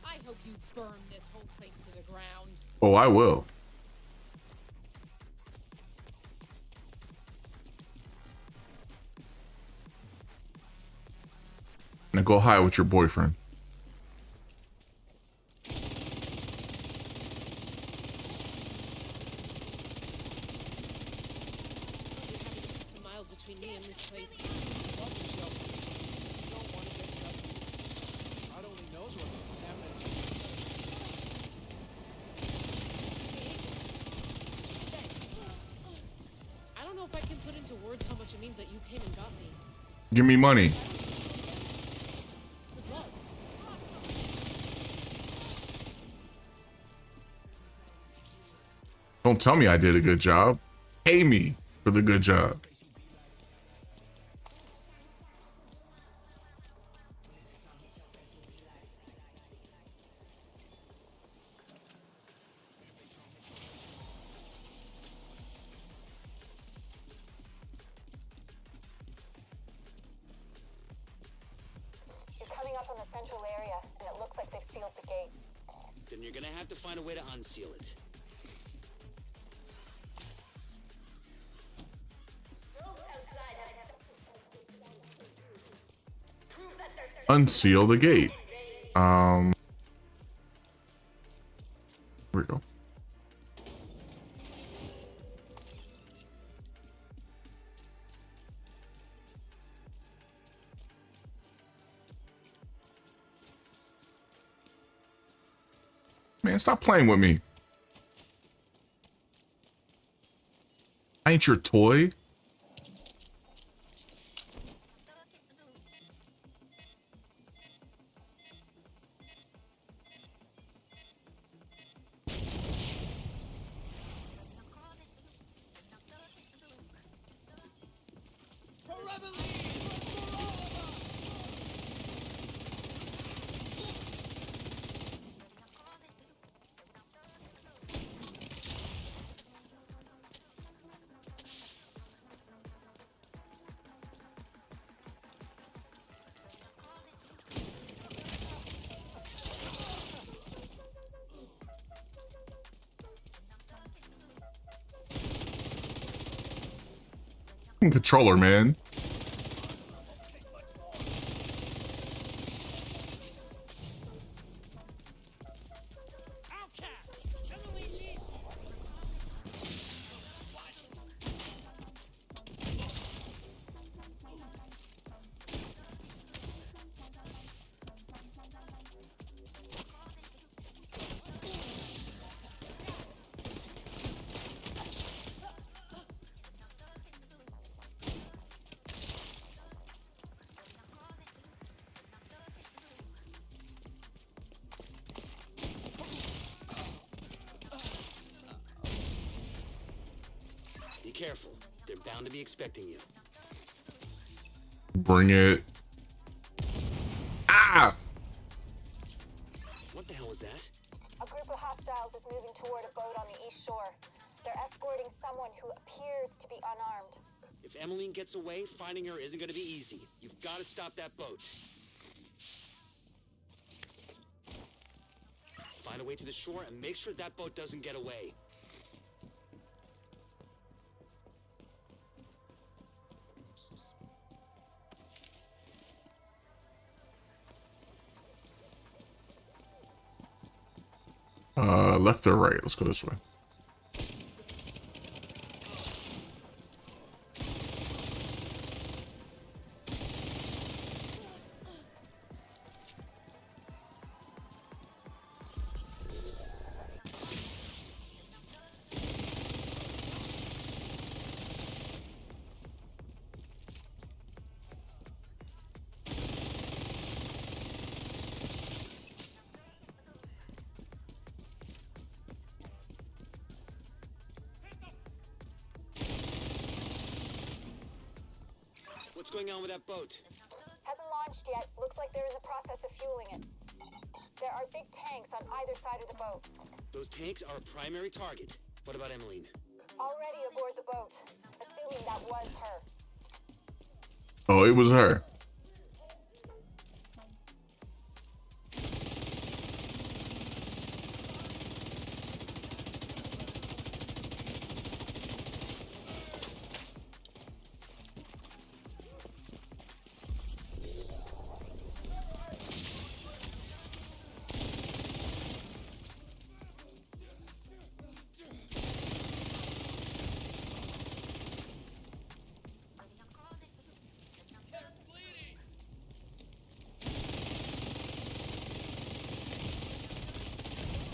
I hope you burn this whole place to the ground. Oh, I will. Now go hide with your boyfriend. Some miles between me and this place. Help yourself. You don't want to get cut. God only knows what happens. Thanks. I don't know if I can put into words how much it means that you came and got me. Give me money. With what? Don't tell me I did a good job. Pay me for the good job. You're coming up on the central area, and it looks like they've sealed the gate. Then you're gonna have to find a way to unseal it. Those outside have prove that their Unseal the gate. Here we go. Man, stop playing with me. I ain't your toy. Controller, man. Be careful. They're bound to be expecting you. Bring it. Ah! What the hell was that? A group of hostiles is moving toward a boat on the east shore. They're escorting someone who appears to be unarmed. If Emmeline gets away, finding her isn't going to be easy. You've got to stop that boat. Find a way to the shore and make sure that boat doesn't get away. Left or right? Let's go this way. What's going on with that boat? Hasn't launched yet. Looks like there is a process of fueling it. There are big tanks on either side of the boat. Those tanks are a primary target. What about Emmeline? Already aboard the boat. Assuming that was her. Oh, it was her.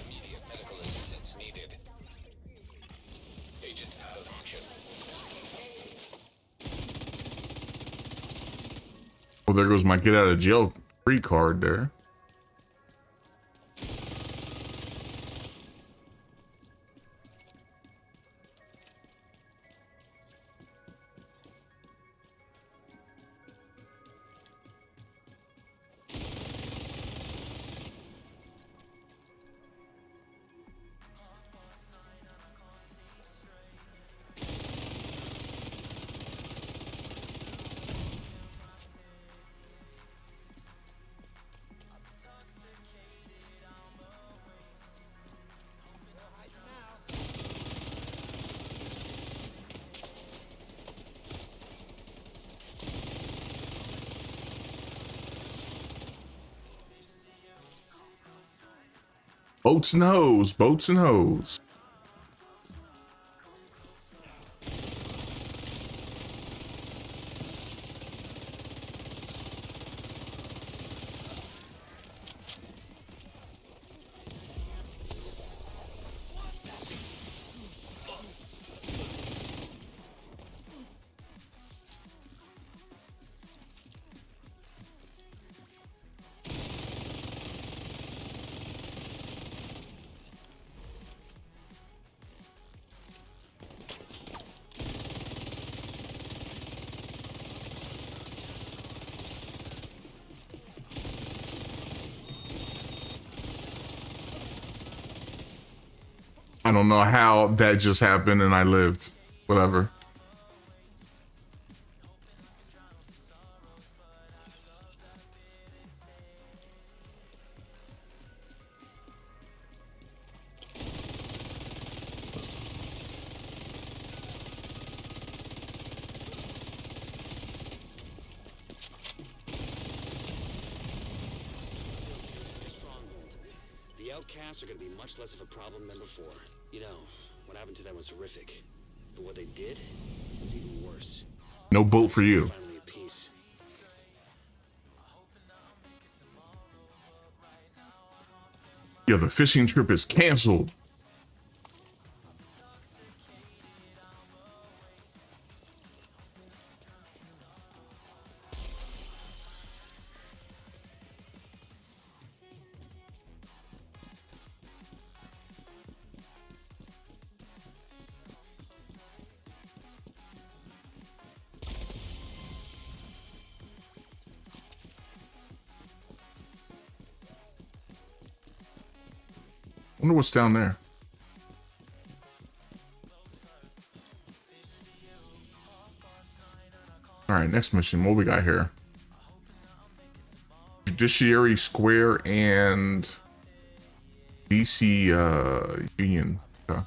Immediate medical assistance needed. Agent out of action. Well, there goes my get out of jail free card there. Boats and hoes, boats and hoes. I don't know how that just happened and I lived. Whatever. The outcasts are going to be much less of a problem than before. You know, what happened to them was horrific. But what they did was even worse. No boat for you. Finally at peace. Yo, the fishing trip is canceled. Wonder what's down there. All right, next mission. What we got here? Judiciary Square and DC Union. Okay.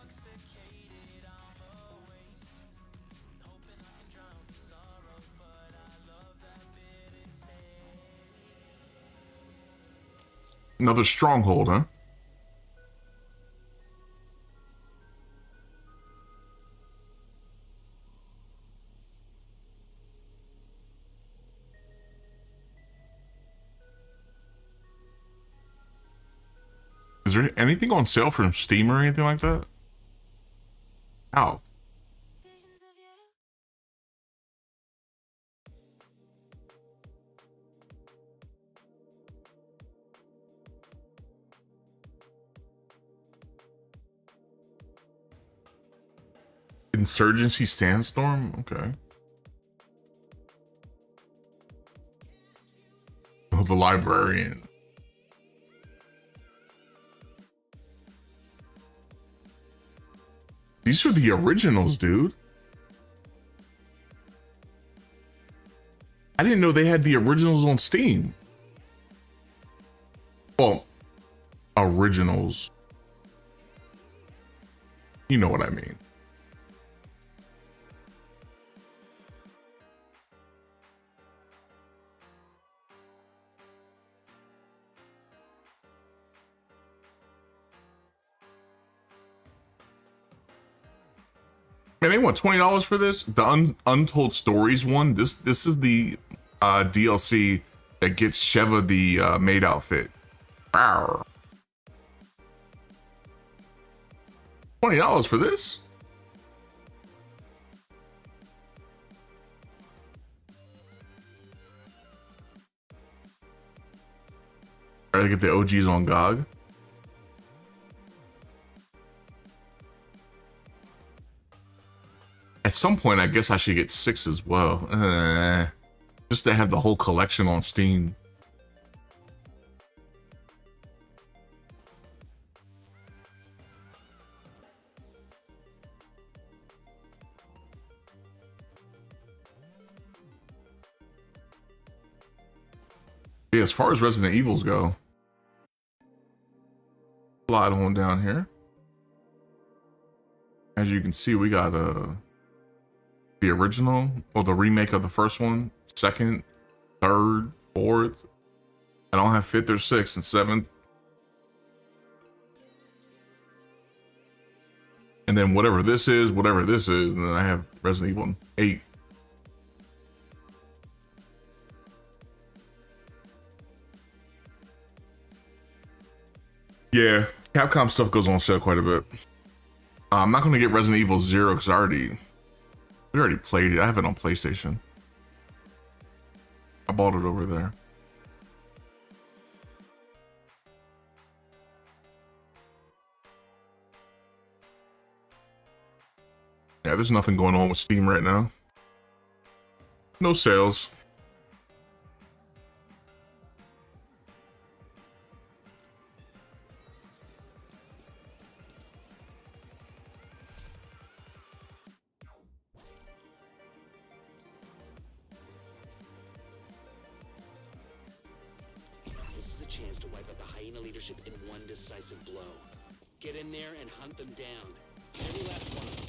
Another stronghold, huh? Is there anything on sale from Steam or anything like that? Ow. Insurgency Sandstorm? Okay. Oh, the librarian. These are the originals, dude. I didn't know they had the originals on Steam. Well, originals. You know what I mean. Man, they want $20 for this. The Untold Stories one. This is the DLC that gets Sheva the maid outfit. Wow. $20 for this? Try to get the OGs on GOG. At some point, I guess I should get 6 as well. Just to have the whole collection on Steam. Yeah, as far as Resident Evils go, slide on down here. As you can see, we got the original or the remake of the first one, second, third, fourth. I don't have fifth or sixth and seventh. And then whatever this is, and then I have Resident Evil 8. Yeah, Capcom stuff goes on sale quite a bit. I'm not going to get Resident Evil 0 because we already played it. I have it on PlayStation. I bought it over there. Yeah, there's nothing going on with Steam right now. No sales. In one decisive blow. Get in there and hunt them down. Every last one of them.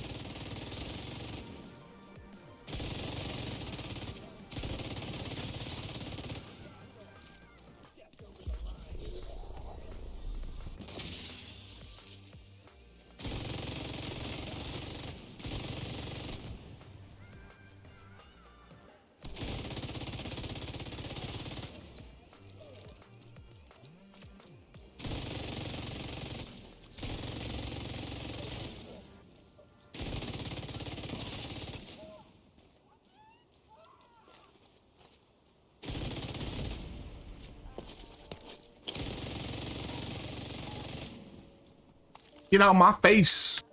Get out of my face.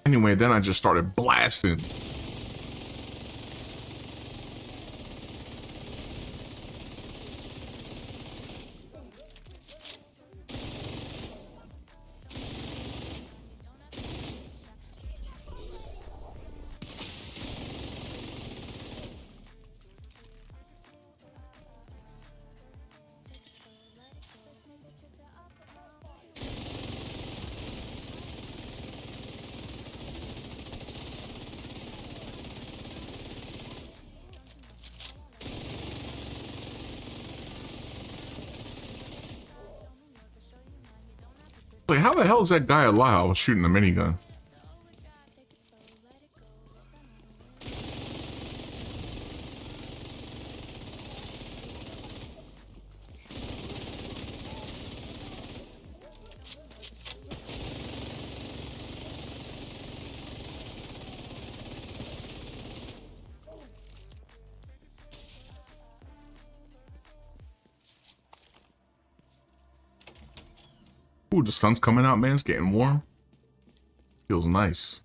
Anyway, then I just started blasting. Like, how the hell is that guy alive? I was shooting a minigun. Ooh, the sun's coming out, man. It's getting warm. Feels nice.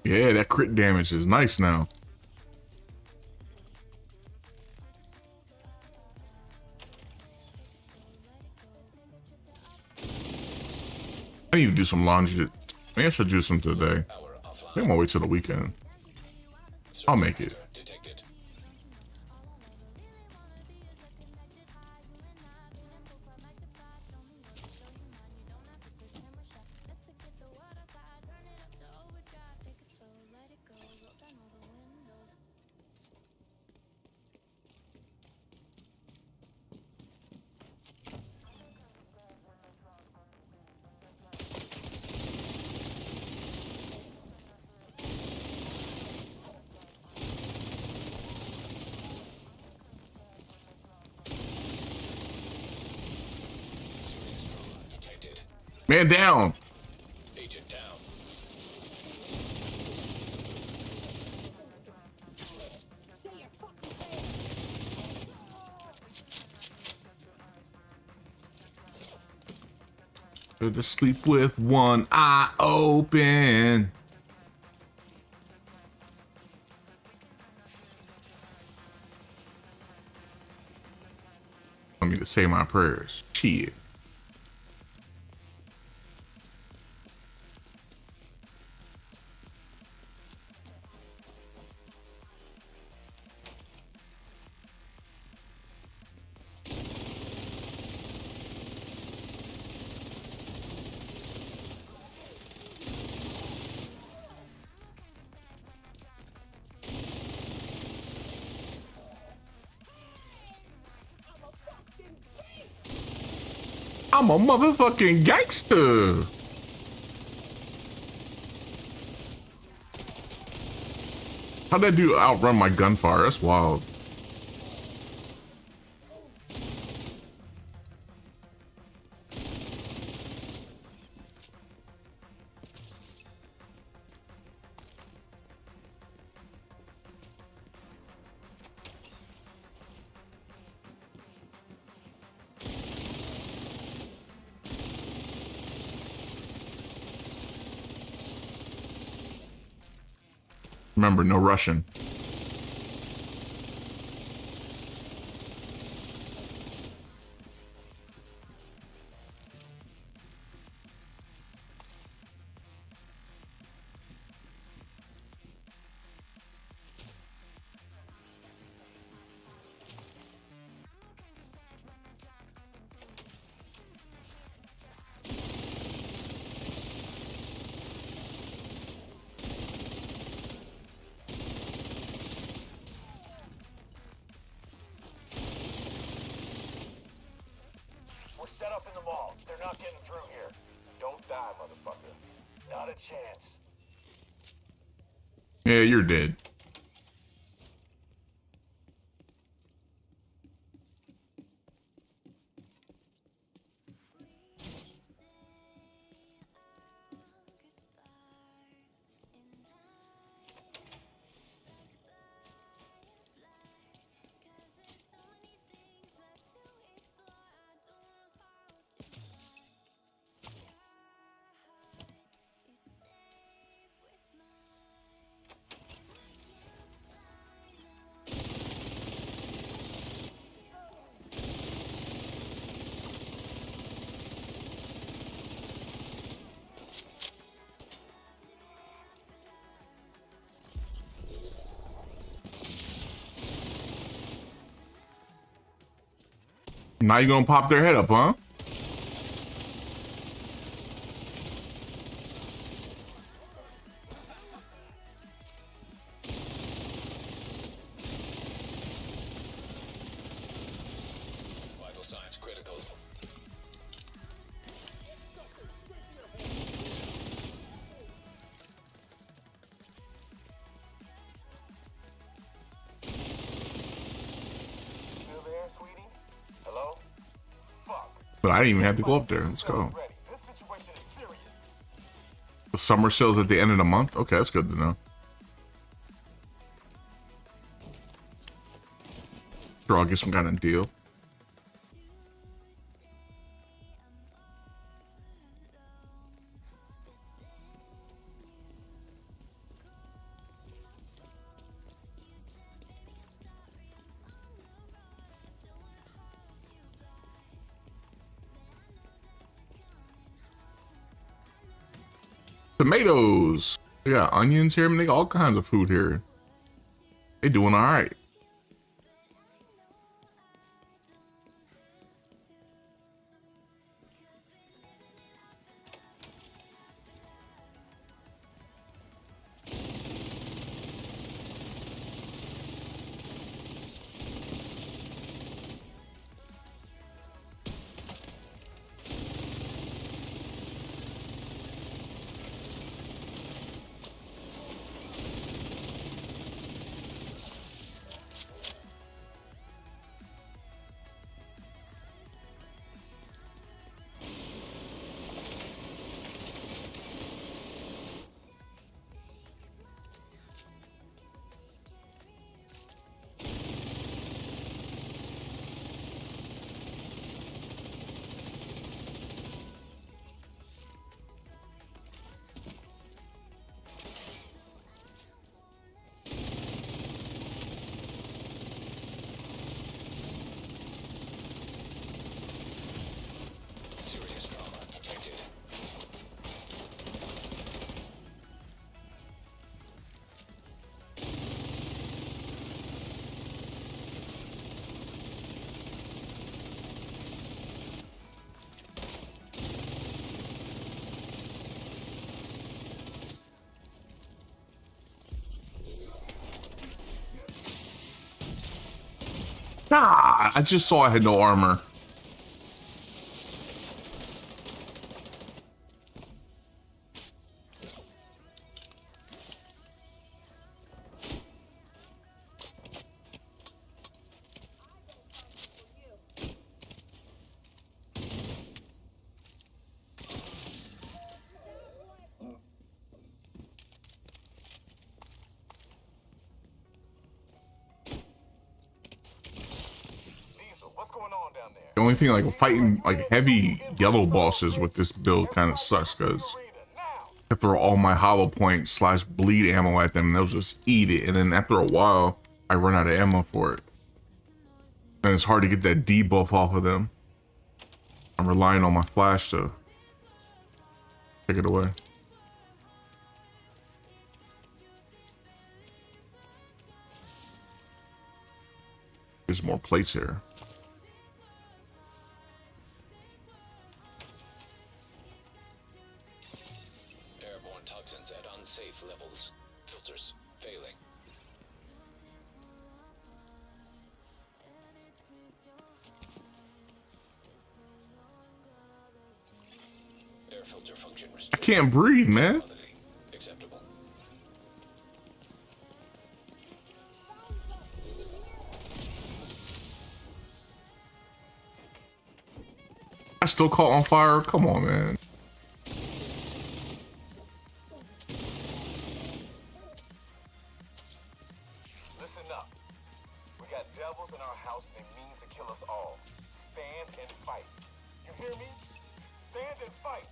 Yeah, that crit damage is nice now. I need to do some laundry. Maybe I should do some today. Maybe I'm gonna wait till the weekend. I'll make it. Man down. Agent down. Go to sleep with one eye open. Want me to say my prayers. Shit. I'm a motherfucking gangster. How'd that dude outrun my gunfire? That's wild. Remember, no Russian. We're set up in the mall. They're not getting through here. Don't die, motherfucker. Not a chance. Yeah, you're dead. Now you gonna pop their head up, huh? Vital signs critical. Still there, sweetie? Hello? Fuck. But I didn't even have to go up there. Let's go. Ready. This situation is serious. The summer sales at the end of the month? Okay, that's good to know. Sure, I'll get some kind of deal. Tomatoes. They got onions here. I mean, they got all kinds of food here. They doing all right. Serious trauma detected. Ah, I just saw I had no armor. The only thing, like fighting like heavy yellow bosses with this build kind of sucks because I throw all my hollow point / bleed ammo at them and they'll just eat it, and then after a while I run out of ammo for it, and it's hard to get that debuff off of them. I'm relying on my flash to take it away. There's more plates here. Airborne toxins at unsafe levels. Filters failing. Air filter function I restored. can't breathe, man. Acceptable. I still caught on fire. Come on, man. Listen up. We got devils in our house and they mean to kill us all. Stand and fight. You hear me? Stand and fight.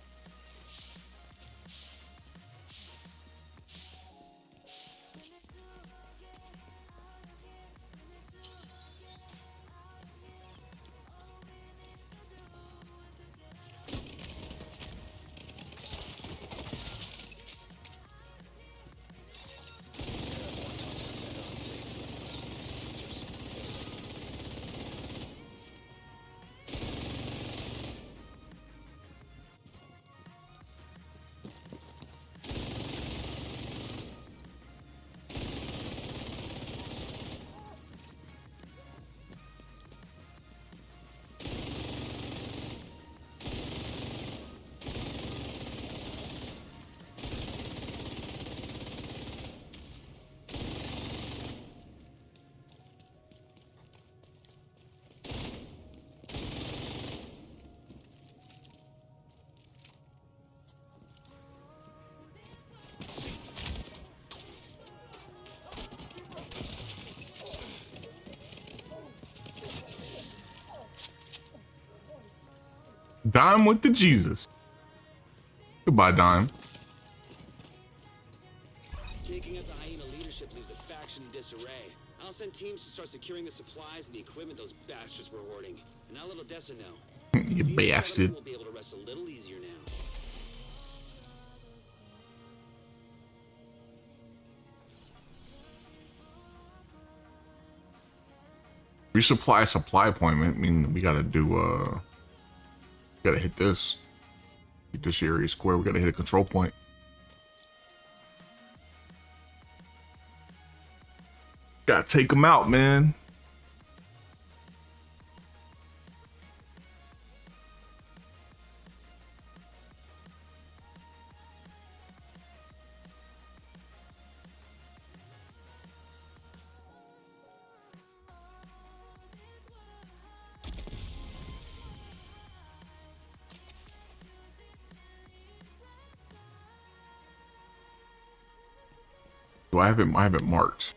Dime with the Jesus. Goodbye, Dime. Taking out the hyena leadership leaves the faction in disarray. I'll send teams to start securing the supplies and the equipment those bastards were hoarding. And I'll let Odessa know. You bastard. We'll be able to rest a little easier now. Resupply supply appointment. I mean, we gotta do gotta hit this. Hit this area square. We gotta hit a control point. Gotta take them out, man. Do I have it marked?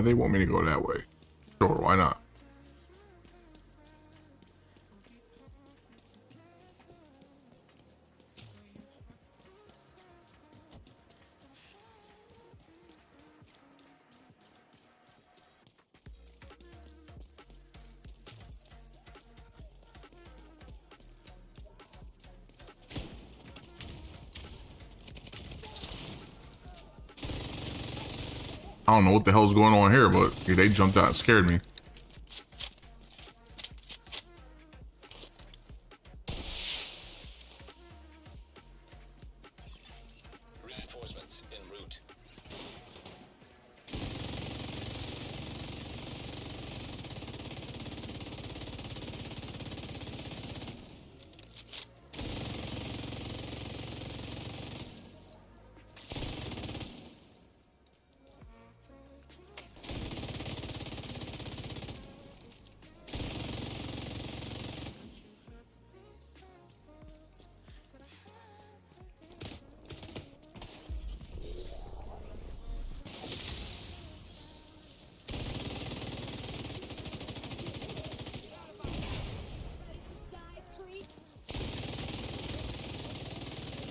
They want me to go that way. Sure, why not? I don't know what the hell's going on here, but they jumped out and scared me. Reinforcements en route.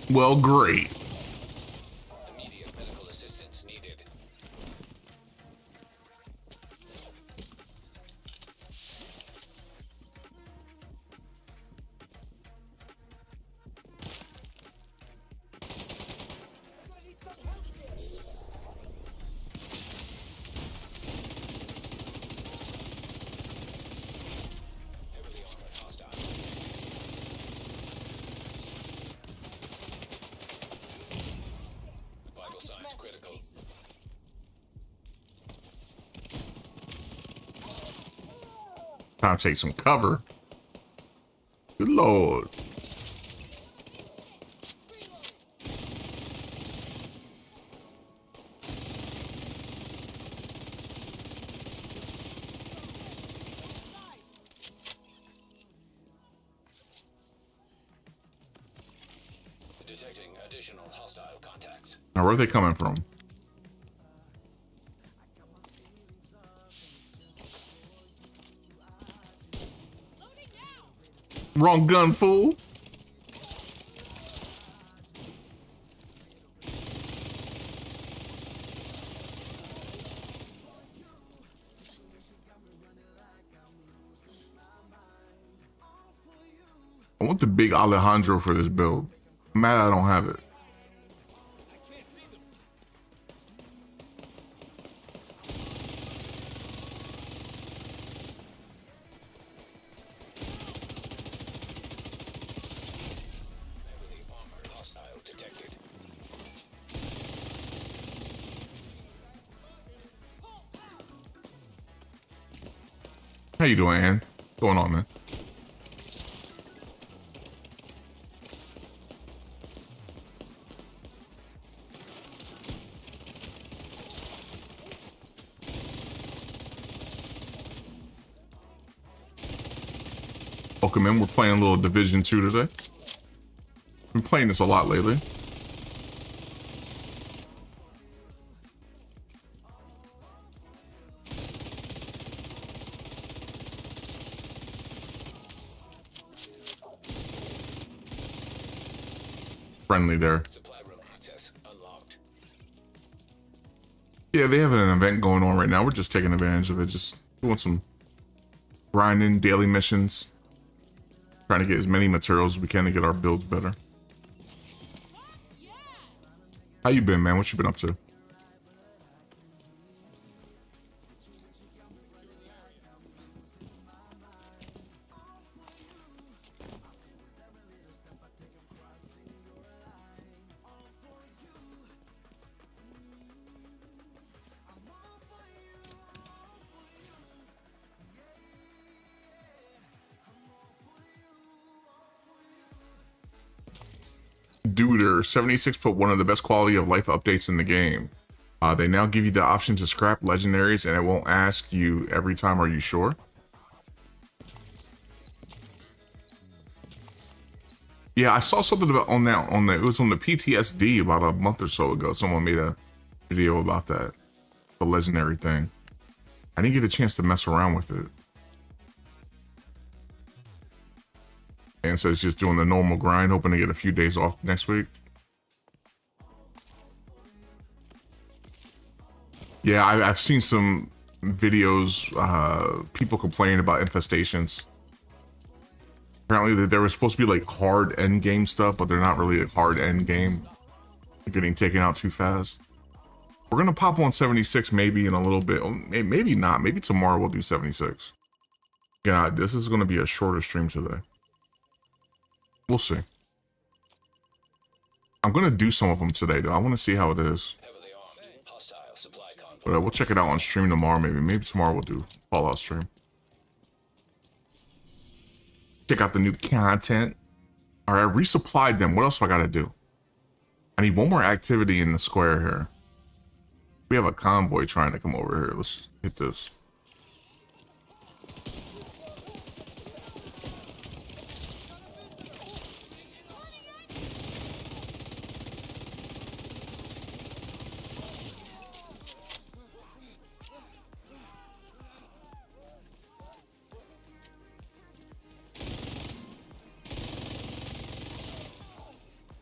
Well, great. Immediate medical assistance needed. Heavily armored hostile. Vital signs critical. Time to take some cover. Good lord. Detecting additional hostile contacts. Now, where are they coming from? Wrong gun, fool. I want the big Alejandro for this build. I'm mad I don't have it. Heavily armored hostile detected. How you doing, Ann? What's going on, man? Welcome in. We're playing a little Division 2 today. Been playing this a lot lately. Friendly there. Supply room access unlocked. Yeah, they have an event going on right now. We're just taking advantage of it. Just doing some grinding, daily missions. Trying to get as many materials as we can to get our builds better. How you been, man? What you been up to? Duder 76 put one of the best quality of life updates in the game. They now give you the option to scrap legendaries and it won't ask you every time, are you sure? Yeah, I saw something about it was on the PTSD about a month or so ago. Someone made a video about that, the legendary thing. I didn't get a chance to mess around with it. And so it's just doing the normal grind, hoping to get a few days off next week. Yeah, I've seen some videos, people complaining about infestations. Apparently there was supposed to be like hard end game stuff, but they're not really a hard end game. They're getting taken out too fast. We're gonna pop on 76 maybe in a little bit. Maybe not. Maybe tomorrow we'll do 76. Yeah, this is gonna be a shorter stream today. We'll see. I'm gonna do some of them today though. I want to see how it is. Heavily armed. Hostile supply convoy. But we'll check it out on stream tomorrow. Maybe tomorrow we'll do Fallout stream. Check out the new content. All right, I resupplied them. What else do I gotta do? I need one more activity in the square here. We have a convoy trying to come over here. Let's hit this.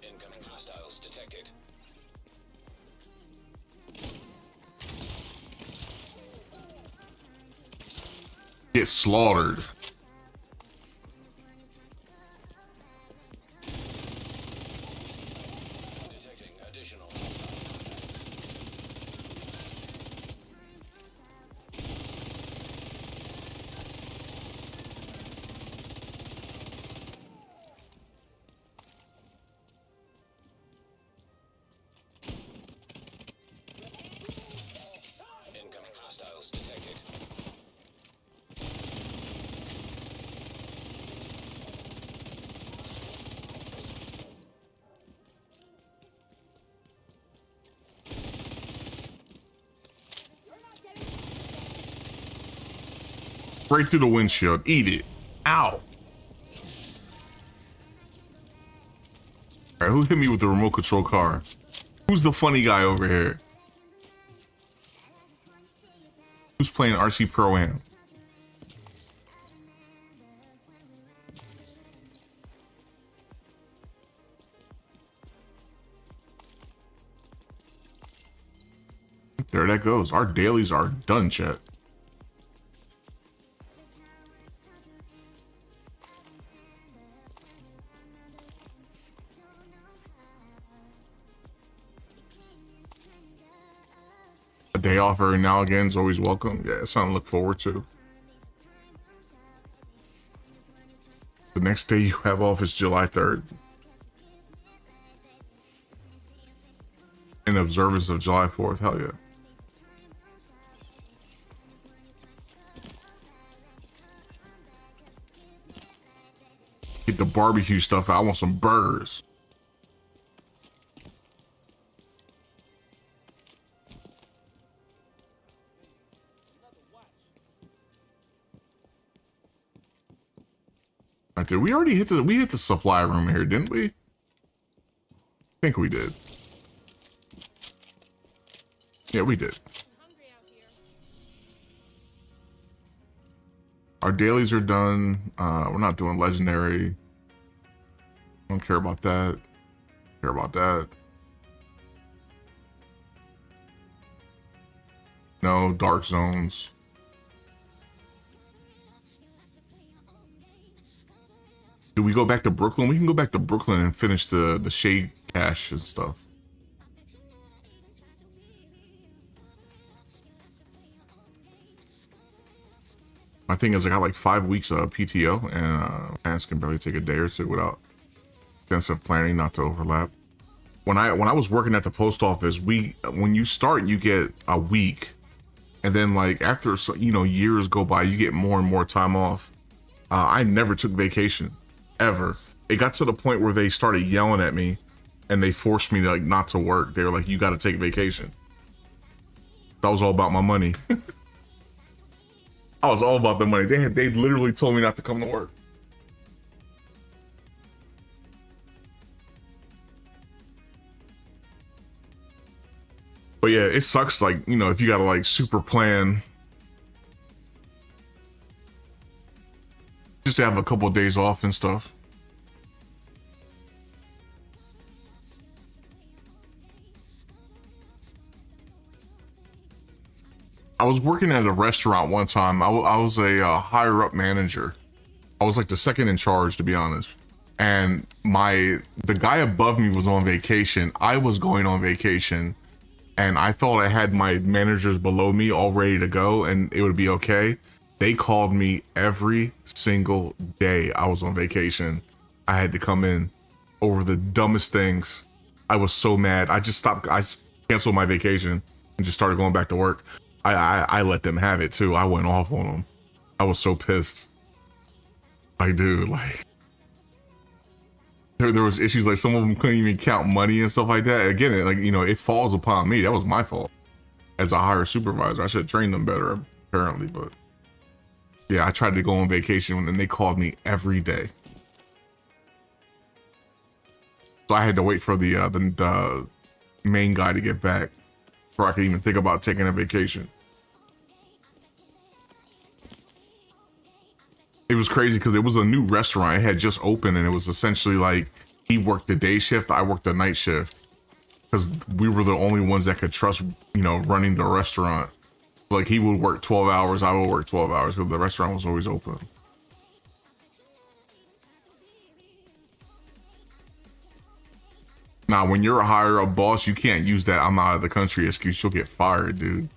Incoming hostiles detected. Get slaughtered. Detecting additional. Incoming hostiles detected. Right through the windshield. Eat it. Ow. All right, who hit me with the remote control car? Who's the funny guy over here? Who's playing RC Pro-Am? There that goes. Our dailies are done, chat. A day off every now and again is always welcome. Yeah, it's something to look forward to. The next day you have off is July 3rd. In observance of July 4th. Hell yeah. Get the barbecue stuff out. I want some burgers. Right there. We already hit the supply room here, didn't we? I think we did. Yeah, we did. Hungry out here. Our dailies are done. We're not doing legendary. Don't care about that. Care about that. No dark zones. Do we go back to Brooklyn? We can go back to Brooklyn and finish the shade cache and stuff. My thing is I got like 5 weeks of PTO and parents can barely take a day or two without extensive planning not to overlap. When I was working at the post office, when you start, you get a week. And then like after, years go by, you get more and more time off. I never took vacation ever. It got to the point where they started yelling at me and they forced me to, like, not to work. They were like, you got to take vacation. That was all about my money. I was all about the money. They literally told me not to come to work. But yeah, it sucks, like, if you gotta like super plan just to have a couple of days off and stuff. I was working at a restaurant one time. I was a higher up manager. I was like the second in charge, to be honest. And the guy above me was on vacation. I was going on vacation. And I thought I had my managers below me all ready to go and it would be okay. They called me every single day I was on vacation. I had to come in over the dumbest things. I was so mad. I canceled my vacation and just started going back to work. I let them have it too. I went off on them. I was so pissed. Like, dude, like, there was issues, like some of them couldn't even count money and stuff like that. Again, it falls upon me. That was my fault as a higher supervisor. I should have trained them better, apparently. But yeah, I tried to go on vacation and they called me every day. So I had to wait for the main guy to get back before I could even think about taking a vacation. It was crazy because it was a new restaurant. It had just opened and it was essentially like he worked the day shift, I worked the night shift. Because we were the only ones that could trust, running the restaurant. Like he would work 12 hours, I would work 12 hours because the restaurant was always open. Now, when you're a higher up boss, you can't use that "I'm out of the country" excuse. You'll get fired, dude.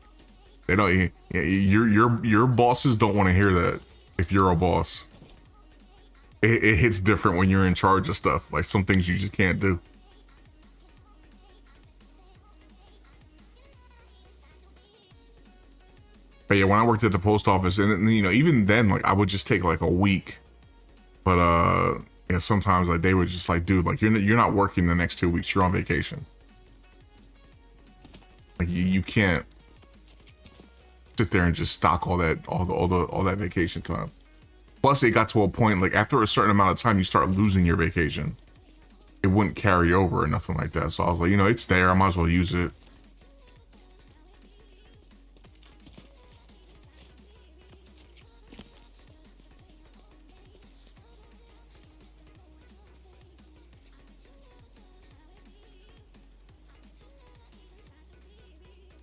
They don't. Your bosses don't want to hear that. If you're a boss, it hits different when you're in charge of stuff. Like some things you just can't do. But yeah, when I worked at the post office, and even then, like I would just take like a week. But yeah, sometimes like they would just like, dude, like you're not working the next 2 weeks. You're on vacation. Like you can't sit there and just stock all that vacation time. Plus, it got to a point like after a certain amount of time, you start losing your vacation. It wouldn't carry over or nothing like that. So I was like, it's there. I might as well use it.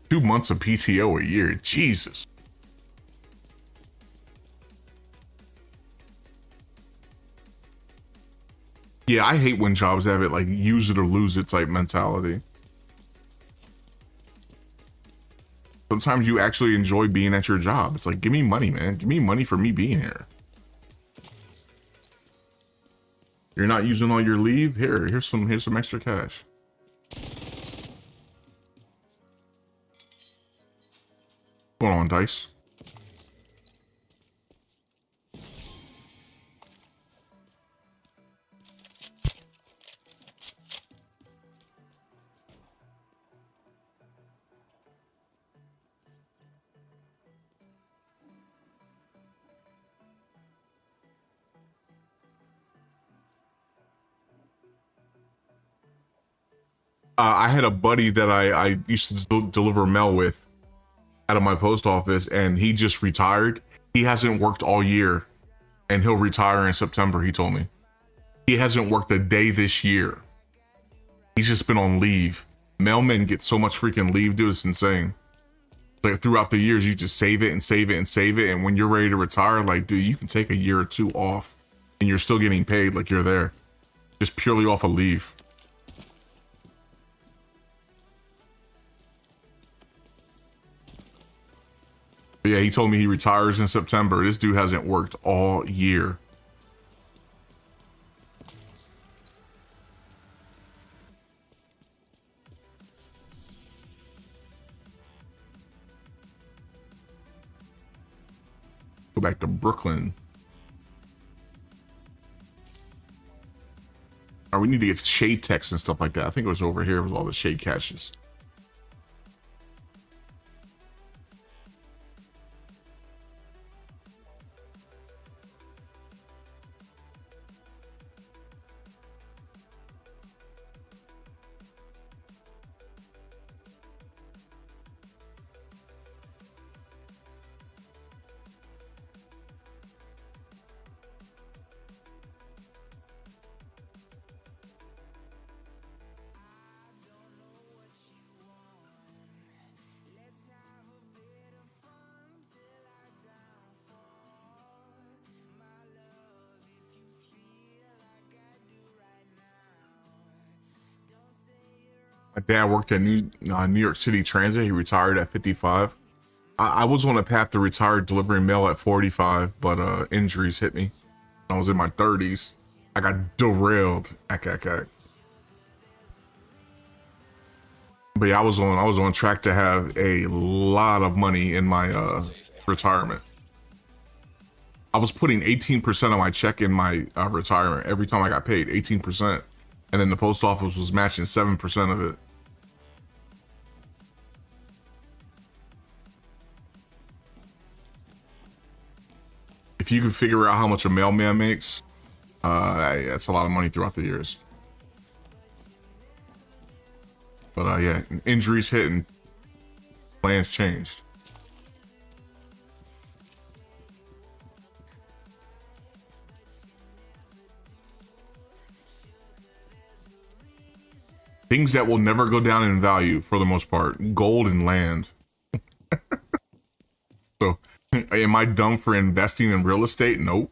Two months of PTO a year, Jesus. Yeah, I hate when jobs have it like use it or lose it type mentality. Sometimes you actually enjoy being at your job. It's like, give me money, man. Give me money for me being here. You're not using all your leave? Here's some extra cash. What's going on, Dice? I had a buddy that I used to deliver mail with out of my post office, and he just retired. He hasn't worked all year, and he'll retire in September, he told me. He hasn't worked a day this year. He's just been on leave. Mailmen get so much freaking leave, dude, it's insane. Like throughout the years, you just save it and save it and save it, and when you're ready to retire, like, dude, you can take a year or two off, and you're still getting paid like you're there. Just purely off of leave. But yeah, he told me he retires in September. This dude hasn't worked all year. Go back to Brooklyn. All right, we need to get shade text and stuff like that. I think it was over here with all the shade caches. My dad worked at New York City Transit. He retired at 55. I was on a path to retire delivering mail at 45, but injuries hit me. I was in my 30s. I got derailed. But yeah, I was on track to have a lot of money in my retirement. I was putting 18% of my check in my retirement every time I got paid, 18%. And then the post office was matching 7% of it. If you can figure out how much a mailman makes, that's a lot of money throughout the years. But yeah, injuries hit and plans changed. Things that will never go down in value for the most part, gold and land. So, am I dumb for investing in real estate? Nope.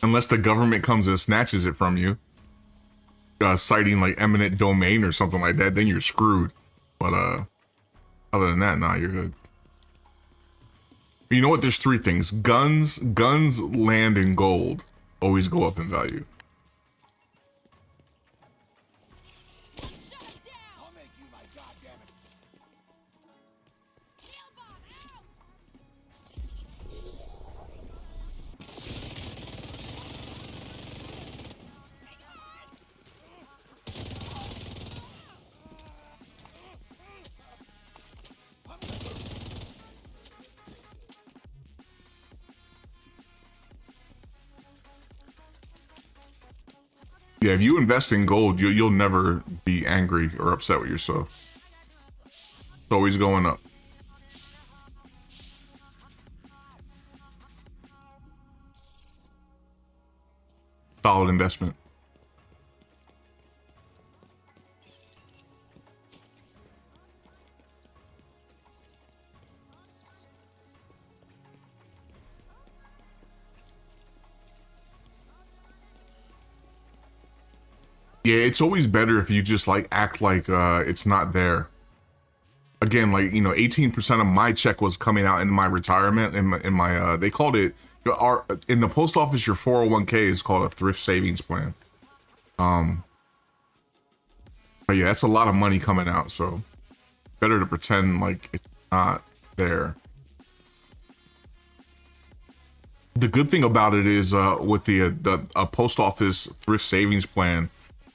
Unless the government comes and snatches it from you, citing like eminent domain or something like that, then you're screwed. But other than that, nah, you're good. You know what? There's three things: guns, land, and gold always go up in value. Yeah, if you invest in gold, you'll never be angry or upset with yourself. It's always going up. Solid investment. Yeah, it's always better if you just like act like it's not there. Again, like, you know, 18% of my check was coming out in my retirement. In my they called it in the post office. Your 401k is called a thrift savings plan. But yeah, that's a lot of money coming out. So better to pretend like it's not there. The good thing about it is with the post office thrift savings plan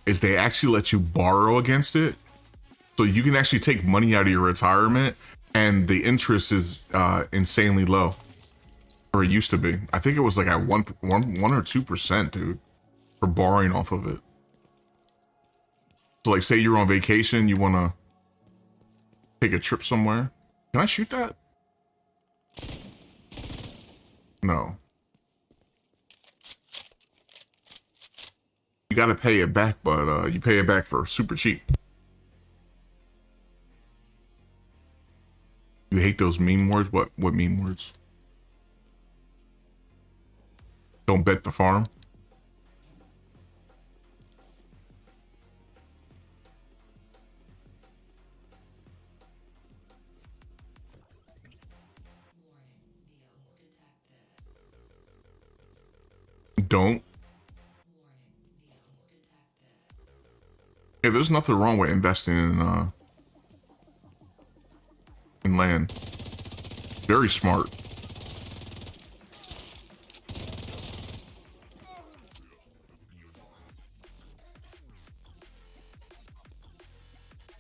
is they actually let you borrow against it. So you can actually take money out of your retirement and the interest is insanely low. Or it used to be. I think it was like at 1 or 2%, dude, for borrowing off of it. So like say you're on vacation, you want to take a trip somewhere. Can I shoot that? No. You got to pay it back, but you pay it back for super cheap. You hate those meme words? What meme words? Don't bet the farm. Don't. Yeah, there's nothing wrong with investing in land. Very smart.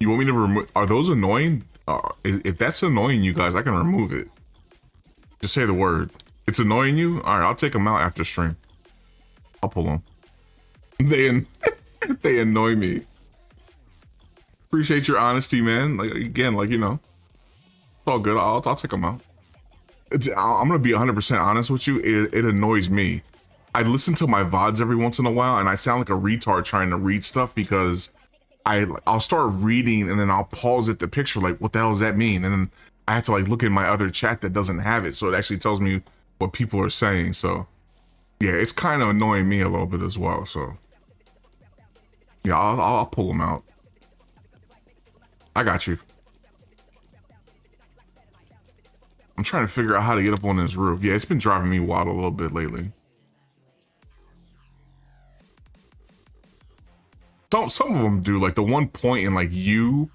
You want me to remove? Are those annoying? If that's annoying you guys, I can remove it. Just say the word. It's annoying you? All right, I'll take them out after stream. I'll pull them. They annoy me. Appreciate your honesty, man. Like again, like you know, it's all good. I'll take them out. I'm gonna be 100% honest with you. It annoys me. I listen to my VODs every once in a while, and I sound like a retard trying to read stuff because I'll start reading and then I'll pause at the picture like, what the hell does that mean? And then I have to like look in my other chat that doesn't have it, so it actually tells me what people are saying. So yeah, it's kind of annoying me a little bit as well. So yeah, I'll pull them out. I got you. I'm trying to figure out how to get up on this roof. Yeah, it's been driving me wild a little bit lately. Some of them do, like the one point in like you,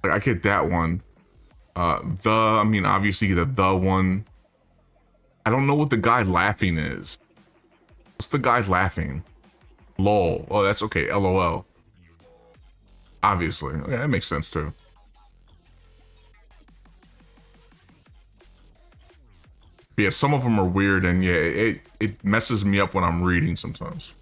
like I get that one. I mean, obviously the one. I don't know what the guy laughing is. What's the guy laughing? Lol. Oh, that's okay. LOL. Obviously. Okay, that makes sense too. Yeah, some of them are weird, and yeah, it messes me up when I'm reading sometimes.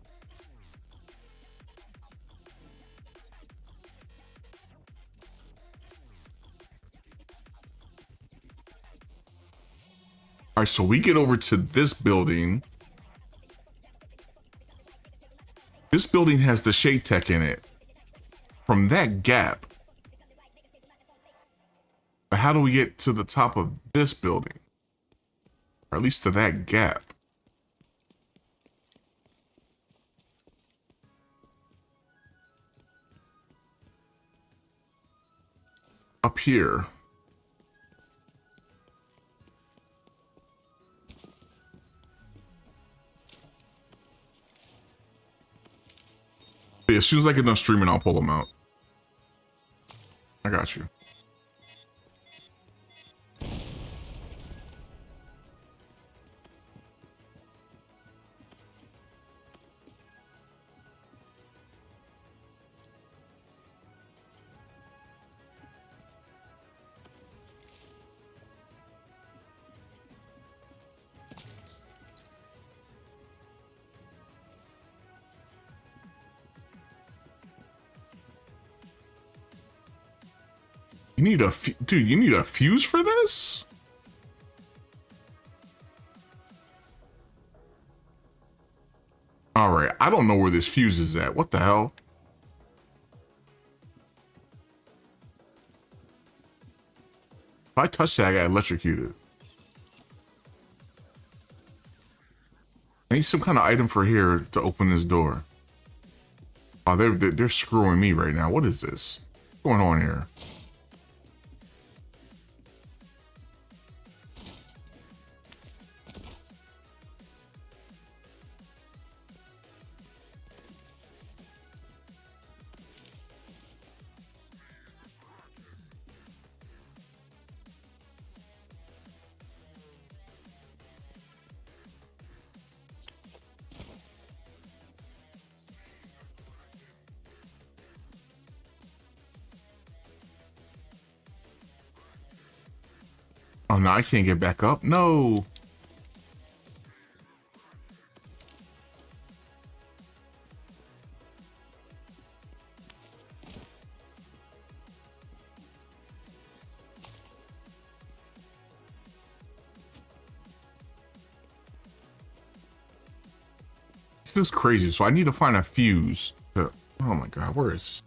All right, so we get over to this building. This building has the Shade Tech in it. From that gap. But how do we get to the top of this building? Or at least to that gap. Up here. Yeah, as soon as I get done streaming, I'll pull them out. I got you. You need a dude. You need a fuse for this? All right, I don't know where this fuse is at. What the hell? If I touch that, I got electrocuted. I need some kind of item for here to open this door. Oh, they're screwing me right now. What is this? What's going on here? Oh no, I can't get back up. No. This is crazy. So I need to find a fuse. Oh my god, where is this?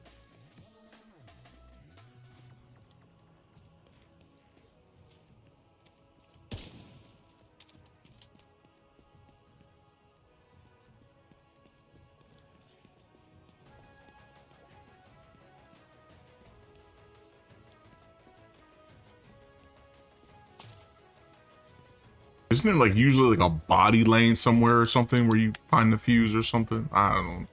Isn't it like usually like a body lane somewhere or something where you find the fuse or something? I don't know.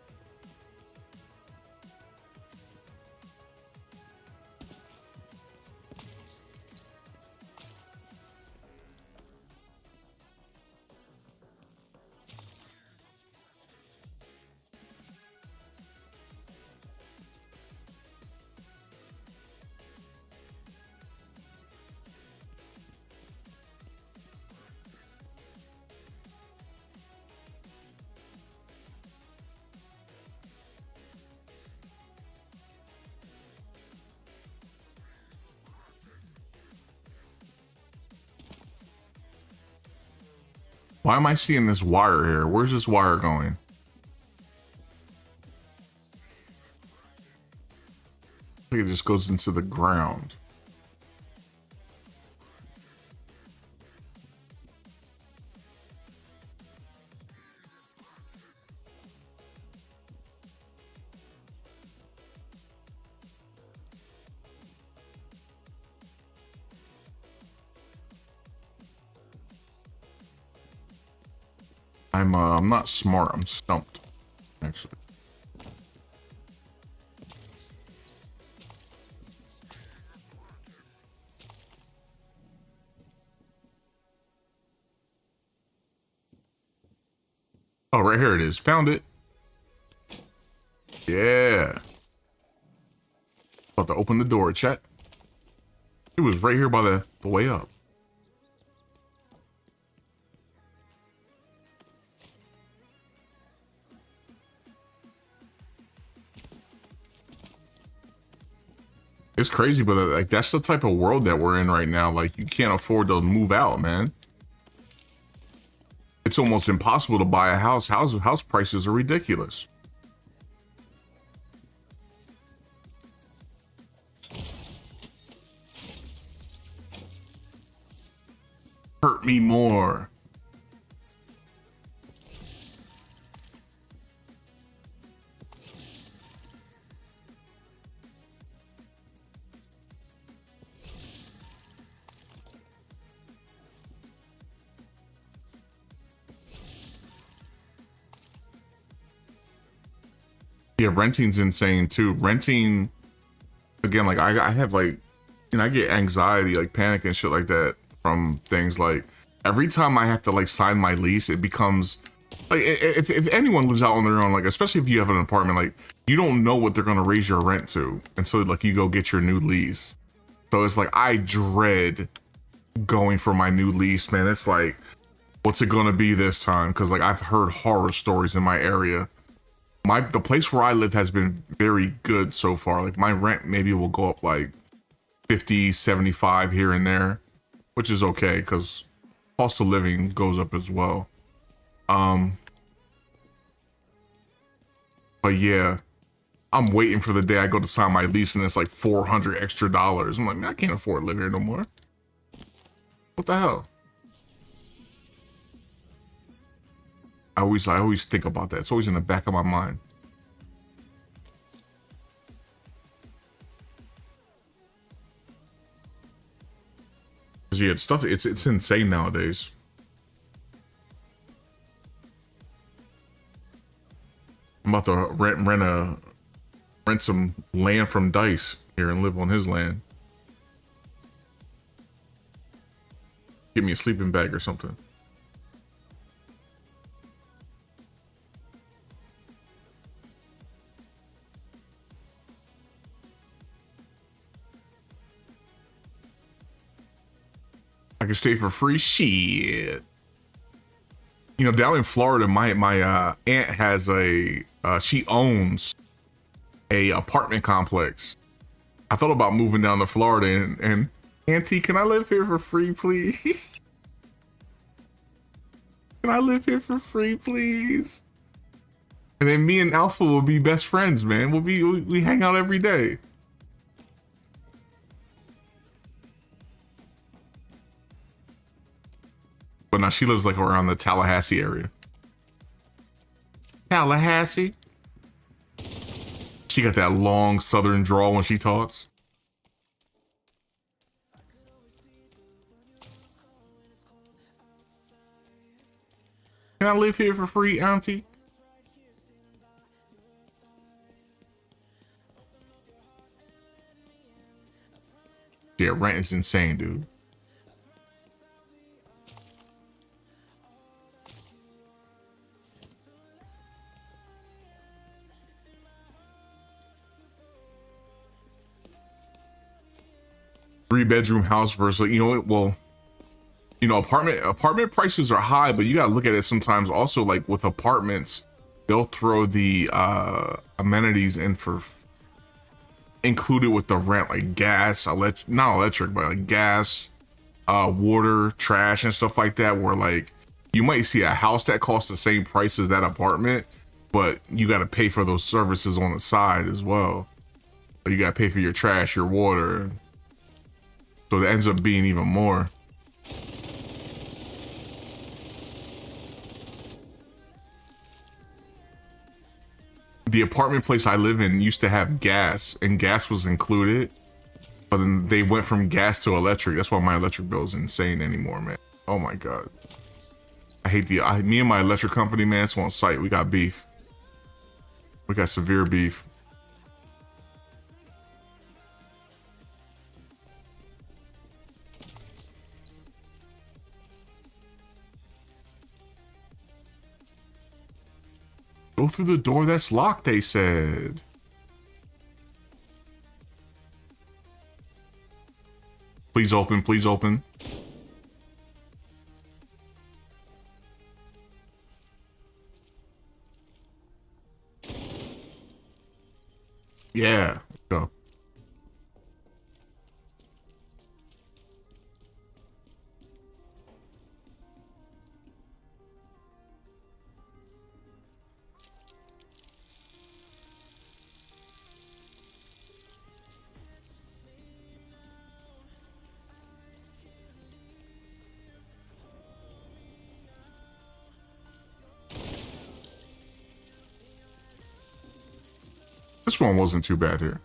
Why am I seeing this wire here? Where's this wire going? I think it just goes into the ground. I'm not smart. I'm stumped, actually. Oh, right here it is. Found it. Yeah. About to open the door, chat. It was right here by the way up. It's crazy, but like that's the type of world that we're in right now. Like you can't afford to move out, man. It's almost impossible to buy a house. House prices are ridiculous. Hurt me more. Yeah, renting's insane too. Renting, again, like I have like, you know, I get anxiety, like panic and shit like that from things like every time I have to like sign my lease, it becomes like if anyone lives out on their own, like especially if you have an apartment, like you don't know what they're gonna raise your rent to until like you go get your new lease. So it's like I dread going for my new lease, man. It's like, what's it gonna be this time? Because like I've heard horror stories in my area. The place where I live has been very good so far. Like my rent maybe will go up like 50, 75 here and there, which is okay because cost of living goes up as well. But yeah, I'm waiting for the day I go to sign my lease and it's like $400 extra. I'm like, man, I can't afford to live here no more. What the hell? I always think about that. It's always in the back of my mind. Cause yeah, stuff. It's insane nowadays. I'm about to rent some land from Dice here and live on his land. Get me a sleeping bag or something. I can stay for free. Shit. You know, down in Florida, my aunt has she owns a apartment complex. I thought about moving down to Florida and Auntie, can I live here for free, please? Can I live here for free, please? And then me and Alpha will be best friends, man. We hang out every day. But now she lives like around the Tallahassee area. Tallahassee. She got that long southern drawl when she talks. Can I live here for free, auntie? Yeah, rent is insane, dude. Three-bedroom house versus, you know, well, you know, apartment prices are high, but you gotta look at it sometimes also, like with apartments, they'll throw the amenities in for included with the rent, like gas, not electric, but like gas, water, trash, and stuff like that, where like you might see a house that costs the same price as that apartment, but you got to pay for those services on the side as well. You got to pay for your trash, your water. So it ends up being even more. The apartment place I live in used to have gas, and gas was included, but then they went from gas to electric. That's why my electric bill is insane anymore, man. Oh my God. I hate me and my electric company, man, it's on site. We got beef. We got severe beef. Go through the door that's locked, they said. Please open, please open. Yeah, go. This one wasn't too bad here.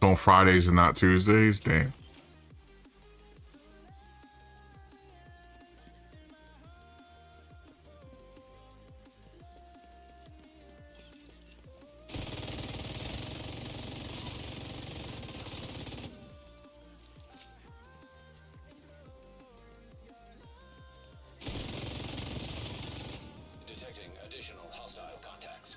On Fridays and not Tuesdays, damn. Detecting additional hostile contacts.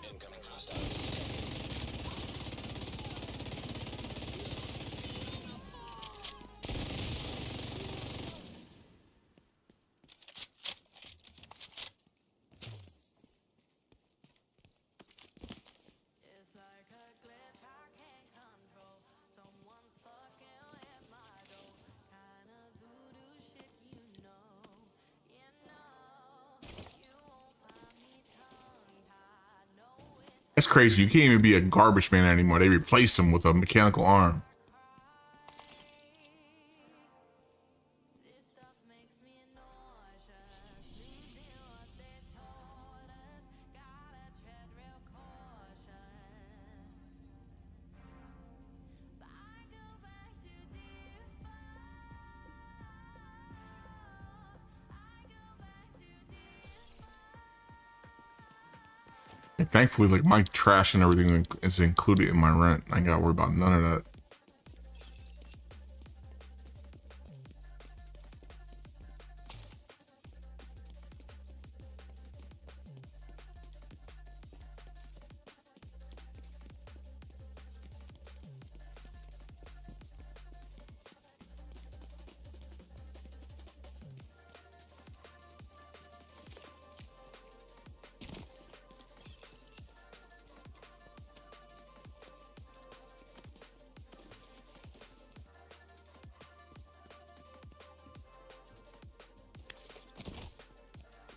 Incoming hostile. That's crazy. You can't even be a garbage man anymore. They replaced him with a mechanical arm. And thankfully, like my trash and everything is included in my rent. I ain't gotta worry about none of that.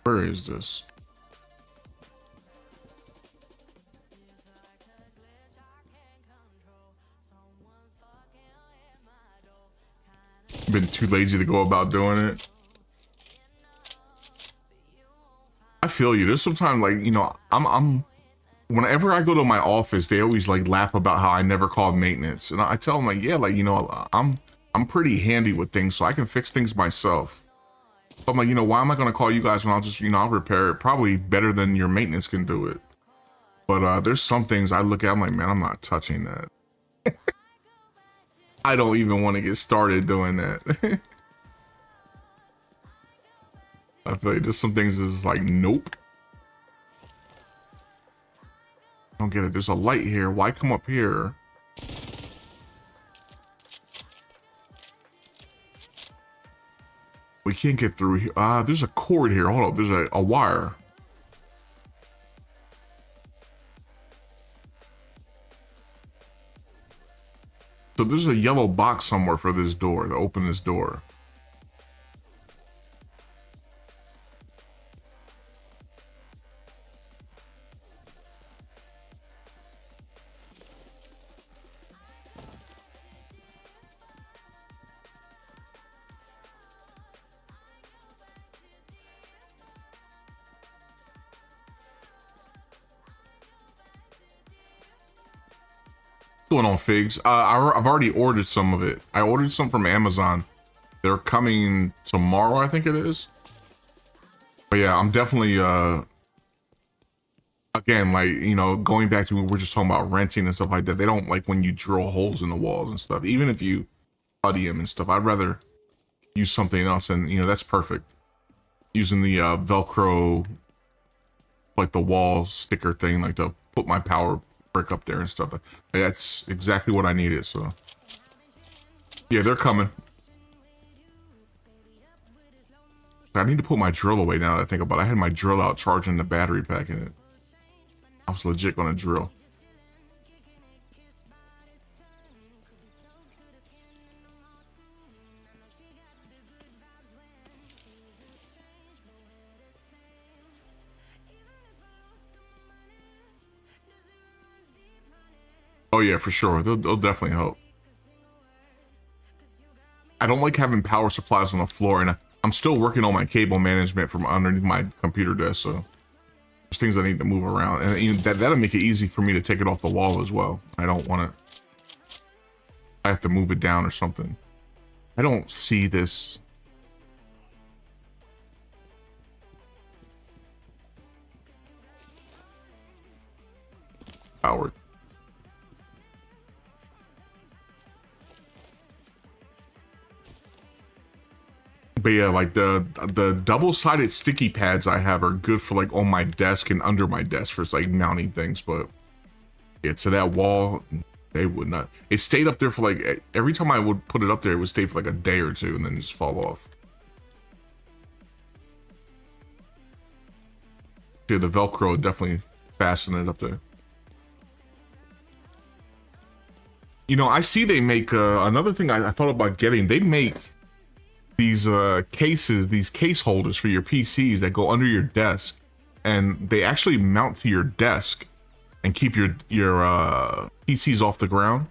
Where is this? Been too lazy to go about doing it. I feel you. There's sometimes like, you know, I'm whenever I go to my office, they always like laugh about how I never called maintenance. And I tell them like, yeah, like, you know, I'm pretty handy with things, so I can fix things myself. So I'm like, you know, why am I going to call you guys when I'll just, you know, I'll repair it probably better than your maintenance can do it. But there's some things I look at, I'm like, man, I'm not touching that. I don't even want to get started doing that. I feel like there's some things that's like, nope. I don't get it. There's a light here. Why come up here? We can't get through here. There's a cord here. Hold up. There's a wire. So there's a yellow box somewhere for this door, to open this door. Going on, Figs? I've already ordered some of it. I ordered some from Amazon. They're coming tomorrow, I think it is. But yeah, I'm definitely again, like, you know, going back to when we're just talking about renting and stuff like that. They don't like when you drill holes in the walls and stuff. Even if you putty them and stuff, I'd rather use something else, and you know, that's perfect. Using the Velcro, like the wall sticker thing, like to put my power brick up there and stuff. That's exactly what I needed. So yeah, they're coming. I need to put my drill away now that I think about it. I had my drill out charging the battery pack in it. I was legit gonna drill. Oh yeah, for sure. They'll definitely help. I don't like having power supplies on the floor, and I'm still working on my cable management from underneath my computer desk, so there's things I need to move around, and you know, that'll make it easy for me to take it off the wall as well. I don't want to. I have to move it down or something. I don't see this. Power. But yeah, like the double-sided sticky pads I have are good for like on my desk and under my desk for like mounting things. But yeah, to that wall, they would not. It stayed up there for like, every time I would put it up there, it would stay for like a day or two and then just fall off. Yeah, the Velcro would definitely fasten it up there. You know, I see they make another thing I thought about getting. They make these cases, these case holders for your PCs that go under your desk, and they actually mount to your desk and keep your PCs off the ground.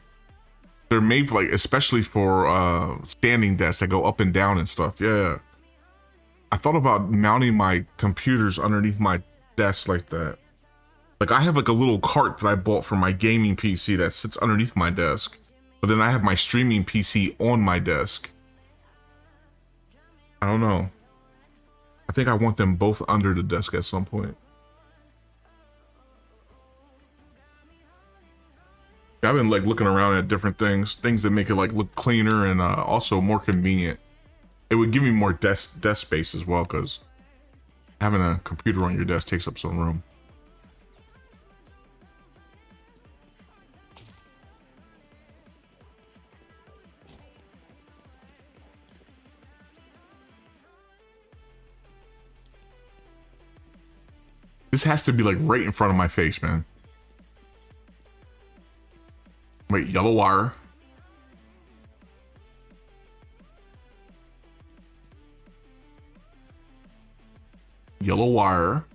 They're made for, like, especially for standing desks that go up and down and stuff. Yeah, I thought about mounting my computers underneath my desk like that. Like, I have like a little cart that I bought for my gaming PC that sits underneath my desk, but then I have my streaming PC on my desk. I don't know. I think I want them both under the desk at some point. I've been like looking around at different things that make it like look cleaner and also more convenient. It would give me more desk space as well, because having a computer on your desk takes up some room. This has to be like right in front of my face, man. Wait, yellow wire. yellow wire.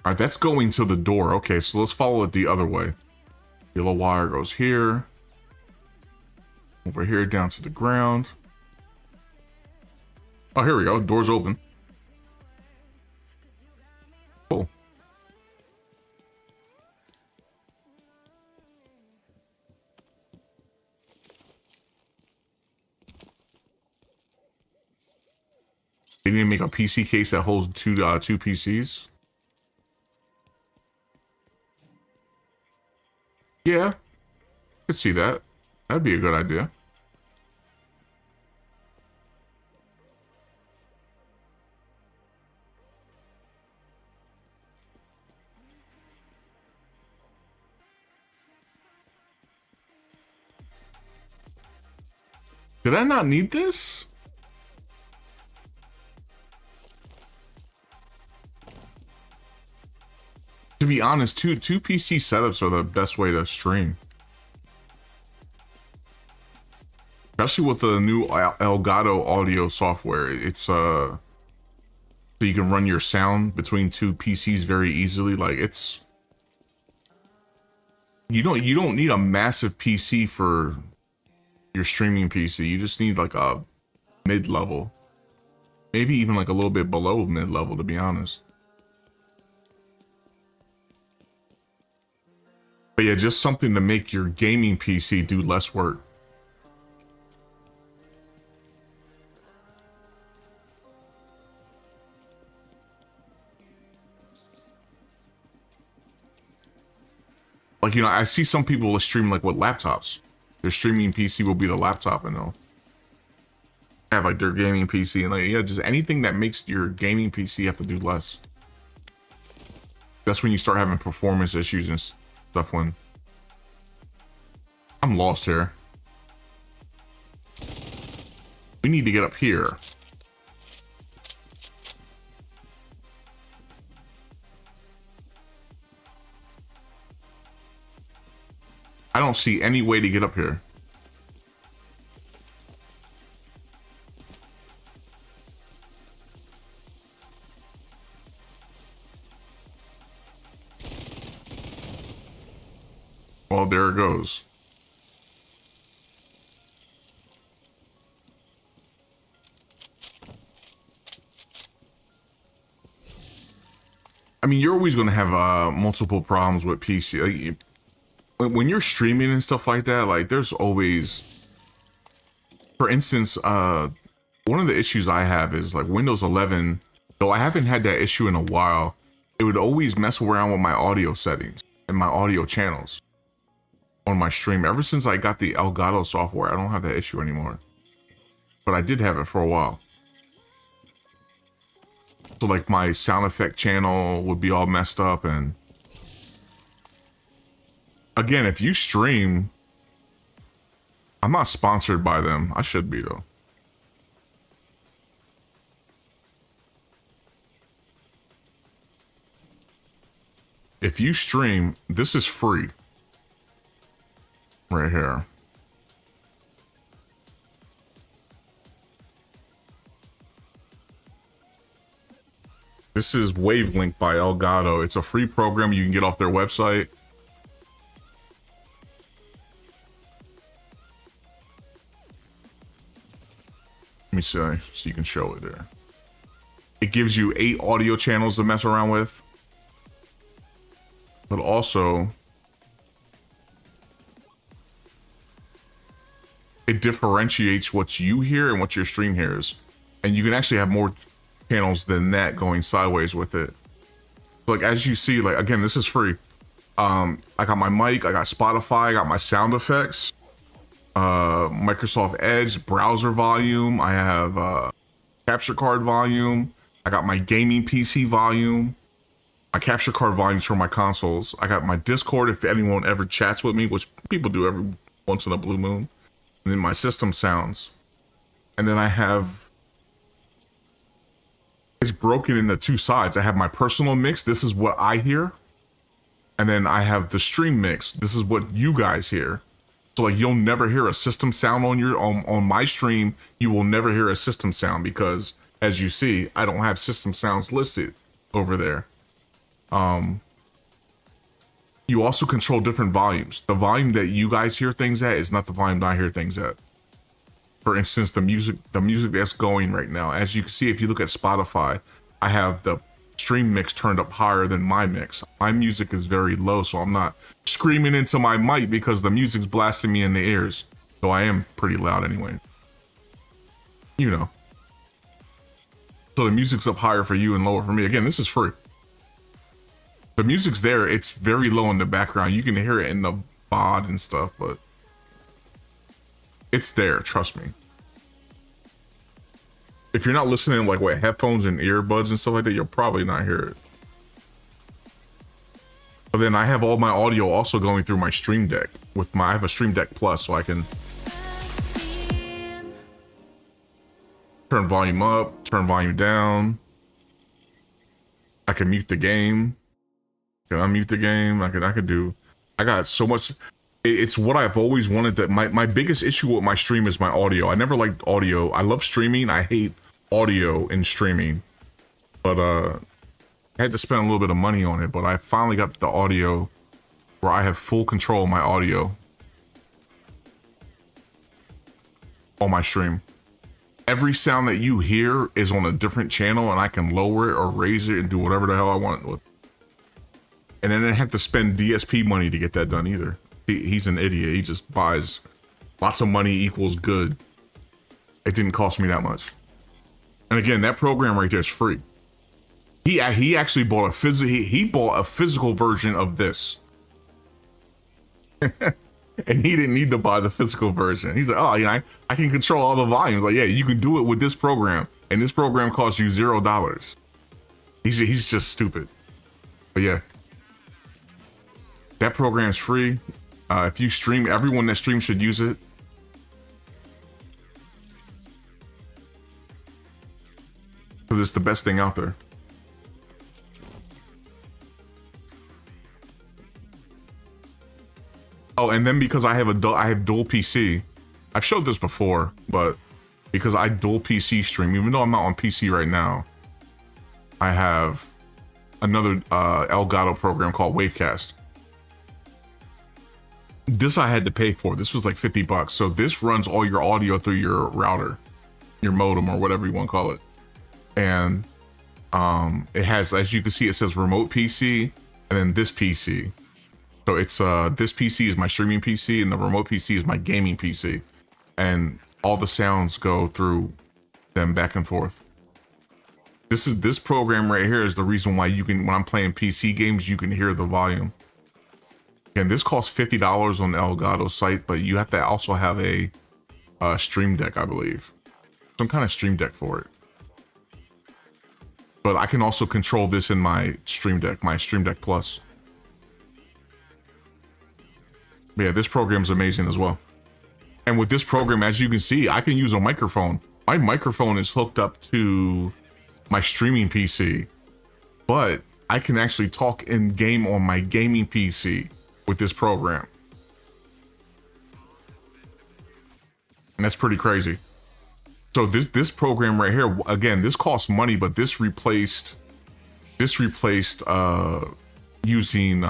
All right, that's going to the door. Okay, so let's follow it the other way. Yellow wire goes here. Over here, down to the ground. Oh, here we go. Door's open. Cool. They need to make a PC case that holds two PCs. Yeah, could see that. That'd be a good idea. Did I not need this? To be honest, two PC setups are the best way to stream. Especially with the new Elgato audio software. It's so you can run your sound between two PCs very easily. Like it's you don't need a massive PC for your streaming PC. You just need like a mid-level. Maybe even like a little bit below mid-level, to be honest. But yeah, just something to make your gaming PC do less work. Like, you know, I see some people stream like with laptops. Their streaming PC will be the laptop, and they'll have like their gaming PC, and like, yeah, just anything that makes your gaming PC have to do less. That's when you start having performance issues and stuff. When I'm lost here. We need to get up here. I don't see any way to get up here. Well, there it goes. I mean, you're always going to have multiple problems with PC. Like, when you're streaming and stuff like that, like there's always, for instance, one of the issues I have is like Windows 11, though I haven't had that issue in a while, it would always mess around with my audio settings and my audio channels on my stream. Ever since I got the Elgato software, I don't have that issue anymore, but I did have it for a while. So like my sound effect channel would be all messed up. And again, if you stream, I'm not sponsored by them. I should be though. If you stream, this is free. Right here. This is Wavelink by Elgato. It's a free program you can get off their website. Let me see, so you can show it there. It gives you 8 audio channels to mess around with. But also, it differentiates what you hear and what your stream hears. And you can actually have more channels than that going sideways with it. Like, as you see, like, again, this is free. I got my mic, I got Spotify, I got my sound effects, Microsoft Edge, browser volume, I have capture card volume, I got my gaming PC volume, my capture card volumes for my consoles, I got my Discord if anyone ever chats with me, which people do every once in a blue moon, and then my system sounds. And then I have, it's broken into 2 sides. I have my personal mix. This is what I hear. And then I have the stream mix. This is what you guys hear. So like you'll never hear a system sound on your on my stream. You will never hear a system sound because as you see, I don't have system sounds listed over there. You also control different volumes. The volume that you guys hear things at is not the volume that I hear things at. For instance, the music that's going right now. As you can see, if you look at Spotify, I have the stream mix turned up higher than my mix. My music is very low, so I'm not screaming into my mic because the music's blasting me in the ears. So I am pretty loud anyway. You know. So the music's up higher for you and lower for me. Again, this is free. The music's there. It's very low in the background. You can hear it in the VOD and stuff, but it's there, trust me. If you're not listening like with headphones and earbuds and stuff like that, you'll probably not hear it. But then I have all my audio also going through my Stream Deck. I have a Stream Deck Plus, so I can turn volume up, turn volume down. I can mute the game. Can unmute the game? I got so much. It's what I've always wanted. That my biggest issue with my stream is my audio. I never liked audio. I love streaming. I hate audio in streaming. But I had to spend a little bit of money on it. But I finally got the audio where I have full control of my audio on my stream. Every sound that you hear is on a different channel, and I can lower it or raise it and do whatever the hell I want with it. And then I didn't have to spend DSP money to get that done either. He's an idiot. He just buys lots of money equals good. It didn't cost me that much. And again, that program right there is free. He actually bought he bought a physical version of this. And he didn't need to buy the physical version. He's like, oh, you know, I can control all the volumes. Like, yeah, you can do it with this program. And this program costs you $0. He's just stupid. But yeah. That program's free. If you stream, everyone that streams should use it. Because it's the best thing out there. Oh, and then because I have dual PC. I've showed this before, but because I dual PC stream, even though I'm not on PC right now, I have another Elgato program called Wavecast. This I had to pay for. This was like $50. So this runs all your audio through your router, your modem, or whatever you want to call it. And it has, as you can see, it says remote PC and then this PC. So it's this PC is my streaming PC and the remote PC is my gaming PC. And all the sounds go through them back and forth. This program right here is the reason why you can, when I'm playing PC games, you can hear the volume. And this costs $50 on the Elgato site, but you have to also have a Stream Deck, I believe. Some kind of Stream Deck for it. But I can also control this in my Stream Deck Plus. But yeah, this program is amazing as well. And with this program, as you can see, I can use a microphone. My microphone is hooked up to my streaming PC, but I can actually talk in game on my gaming PC with this program. And that's pretty crazy. So this program right here, again, this costs money, but this replaced using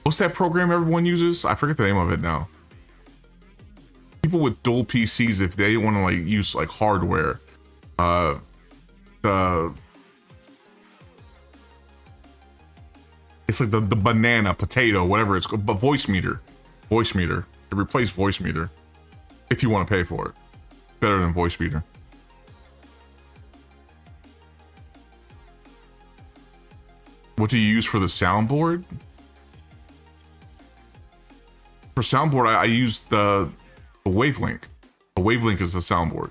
what's that program everyone uses? I forget the name of it now. People with dual PCs, if they want to like use like hardware, it's like the banana, potato, whatever it's called, but Voicemeeter. It replaced Voicemeeter. If you want to pay for it. Better than Voicemeeter. What do you use for the soundboard? For soundboard, I use the Wavelink. The Wavelink is the soundboard.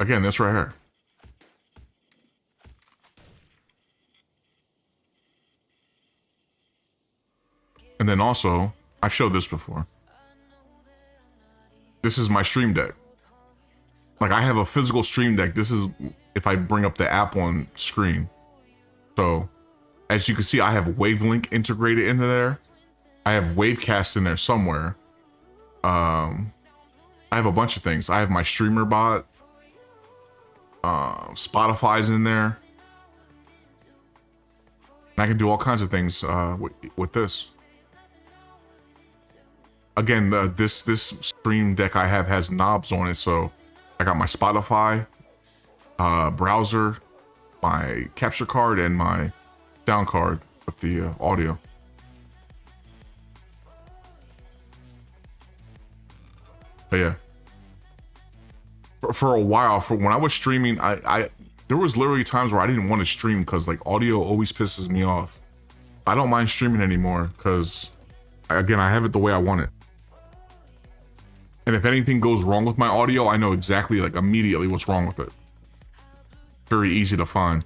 Again, this right here. And then also, I've showed this before. This is my Stream Deck. like I have a physical stream deck. This is if I bring up the app on screen. So as you can see, I have Wavelink integrated into there. I have Wavecast in there somewhere. I have a bunch of things. I have my streamer bot. Spotify's in there. And I can do all kinds of things with this. Again, this stream deck I have has knobs on it, so I got my Spotify browser, my capture card, and my sound card with the audio. But yeah, for a while, for when I was streaming, there was literally times where I didn't want to stream because like audio always pisses me off. I don't mind streaming anymore because, again, I have it the way I want it. And if anything goes wrong with my audio, I know exactly, like, immediately what's wrong with it. Very easy to find.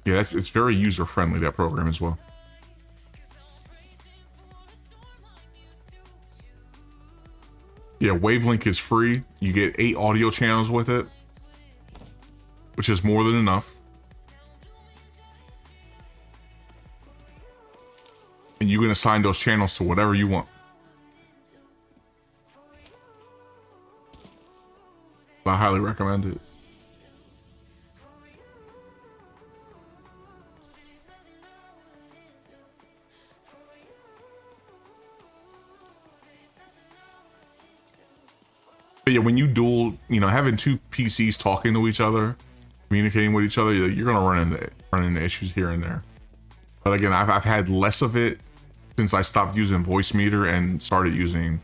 Yeah, it's very user-friendly, that program as well. Yeah, Wavelink is free. You get 8 audio channels with it, which is more than enough. And you can assign those channels to whatever you want. I highly recommend it. But yeah, when you dual, having 2 PCs talking to each other, communicating with each other, you're gonna run into issues here and there. But again, I've had less of it since I stopped using Voicemeeter and started using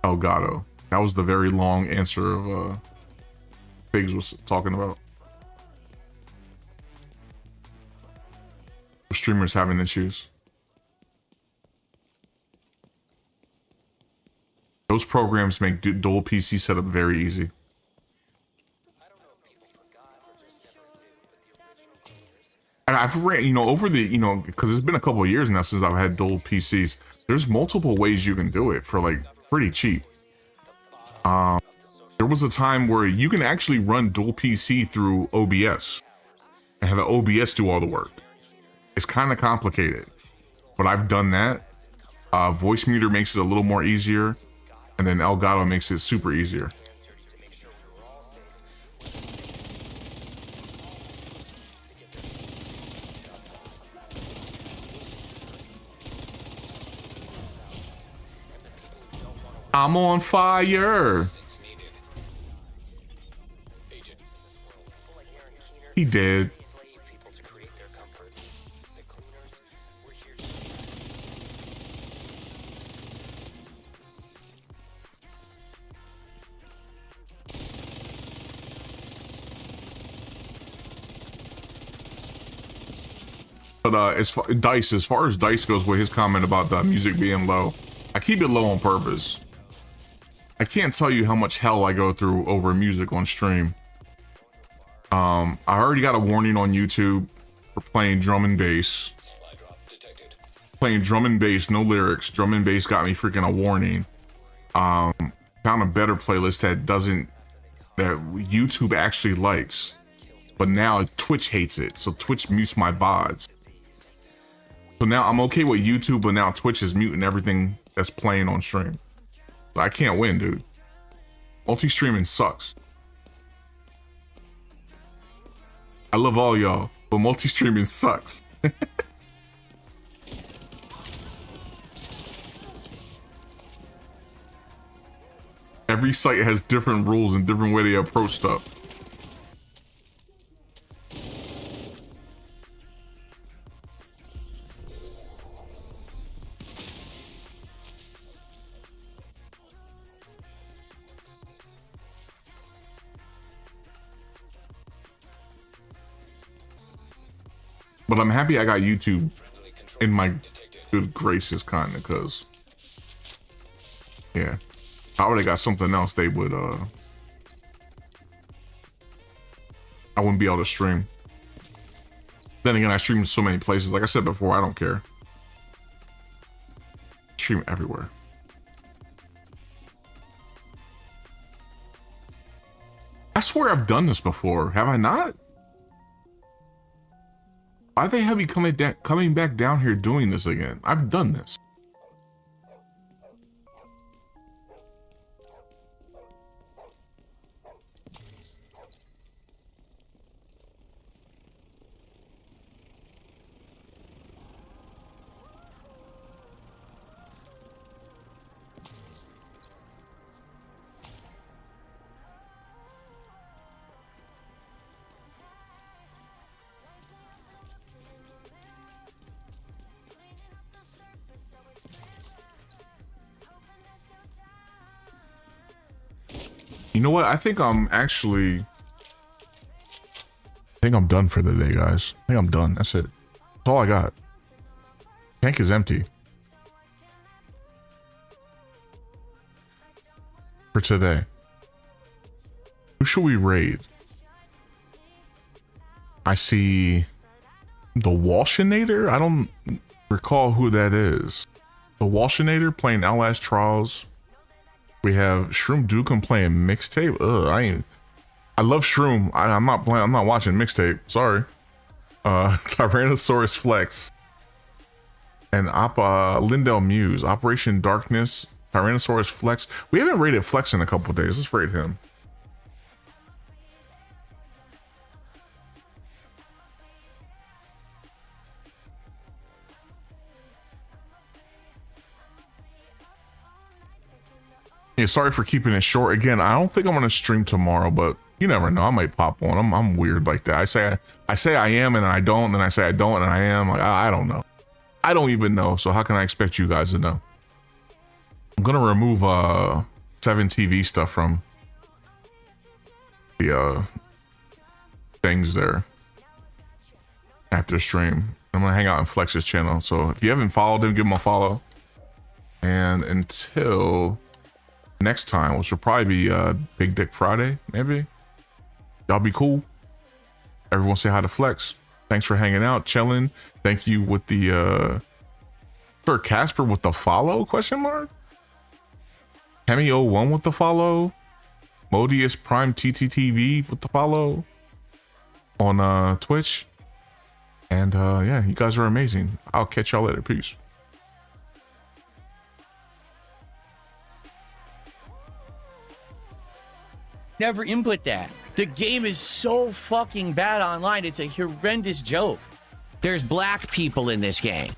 Elgato. That was the very long answer of Biggs was talking about. Streamers having issues. Those programs make dual PC setup very easy. And I've ran, over the, because it's been a couple of years now since I've had dual PCs. There's multiple ways you can do it for like pretty cheap. There was a time where you can actually run dual PC through OBS and have the OBS do all the work. It's kind of complicated, but I've done that. Voicemeeter makes it a little more easier, and then Elgato makes it super easier. I'm on fire. He did. But as far as Dice goes with his comment about the music being low, I keep it low on purpose. I can't tell you how much hell I go through over music on stream. I already got a warning on YouTube for playing drum and bass. Playing drum and bass, no lyrics. Drum and bass got me freaking a warning. Found a better playlist that YouTube actually likes, but now Twitch hates it, so Twitch mutes my VODs. So now I'm okay with YouTube, but now Twitch is muting everything that's playing on stream. I can't win, dude. Multi-streaming sucks. I love all y'all, but multi-streaming sucks. Every site has different rules and different way they approach stuff. But I'm happy I got YouTube in my good graces, kind of, because, yeah, if I would have got something else, they would, I wouldn't be able to stream. Then again, I stream in so many places. Like I said before, I don't care. Stream everywhere. swear I've done this before. Have I not? Why they have me coming back down here doing this again? I've done this. You know what? I think I'm done for the day, guys. I think I'm done. That's it. That's all I got. Tank is empty. For today. Who should we raid? I see the Walshinator. I don't recall who that is. The Walshinator playing Outlast Trials. We have Shroom Dukin playing Mixtape. Ugh, I love Shroom. I'm not watching Mixtape. Sorry. Tyrannosaurus Flex. And Lindell Muse. Operation Darkness. Tyrannosaurus Flex. We haven't raided Flex in a couple of days. Let's raid him. Yeah, sorry for keeping it short. Again, I don't think I'm gonna stream tomorrow, but you never know. I might pop on. I'm weird like that. I say I am and I don't, and I say I don't and I am. Like, I don't know. I don't even know. So how can I expect you guys to know? I'm gonna remove 7TV stuff from the things there after stream. I'm gonna hang out on Flex's channel. So if you haven't followed him, give him a follow. And until next time, which will probably be Big Dick Friday, maybe. Y'all be cool. Everyone say hi to Flex. Thanks for hanging out, chilling. Thank you with the Sir Casper with the follow, question mark. Hemi01 with the follow. Modius Prime TTTV with the follow on Twitch. And yeah, you guys are amazing. I'll catch y'all later. Peace. Never input that. The game is so fucking bad online. It's a horrendous joke. There's black people in this game.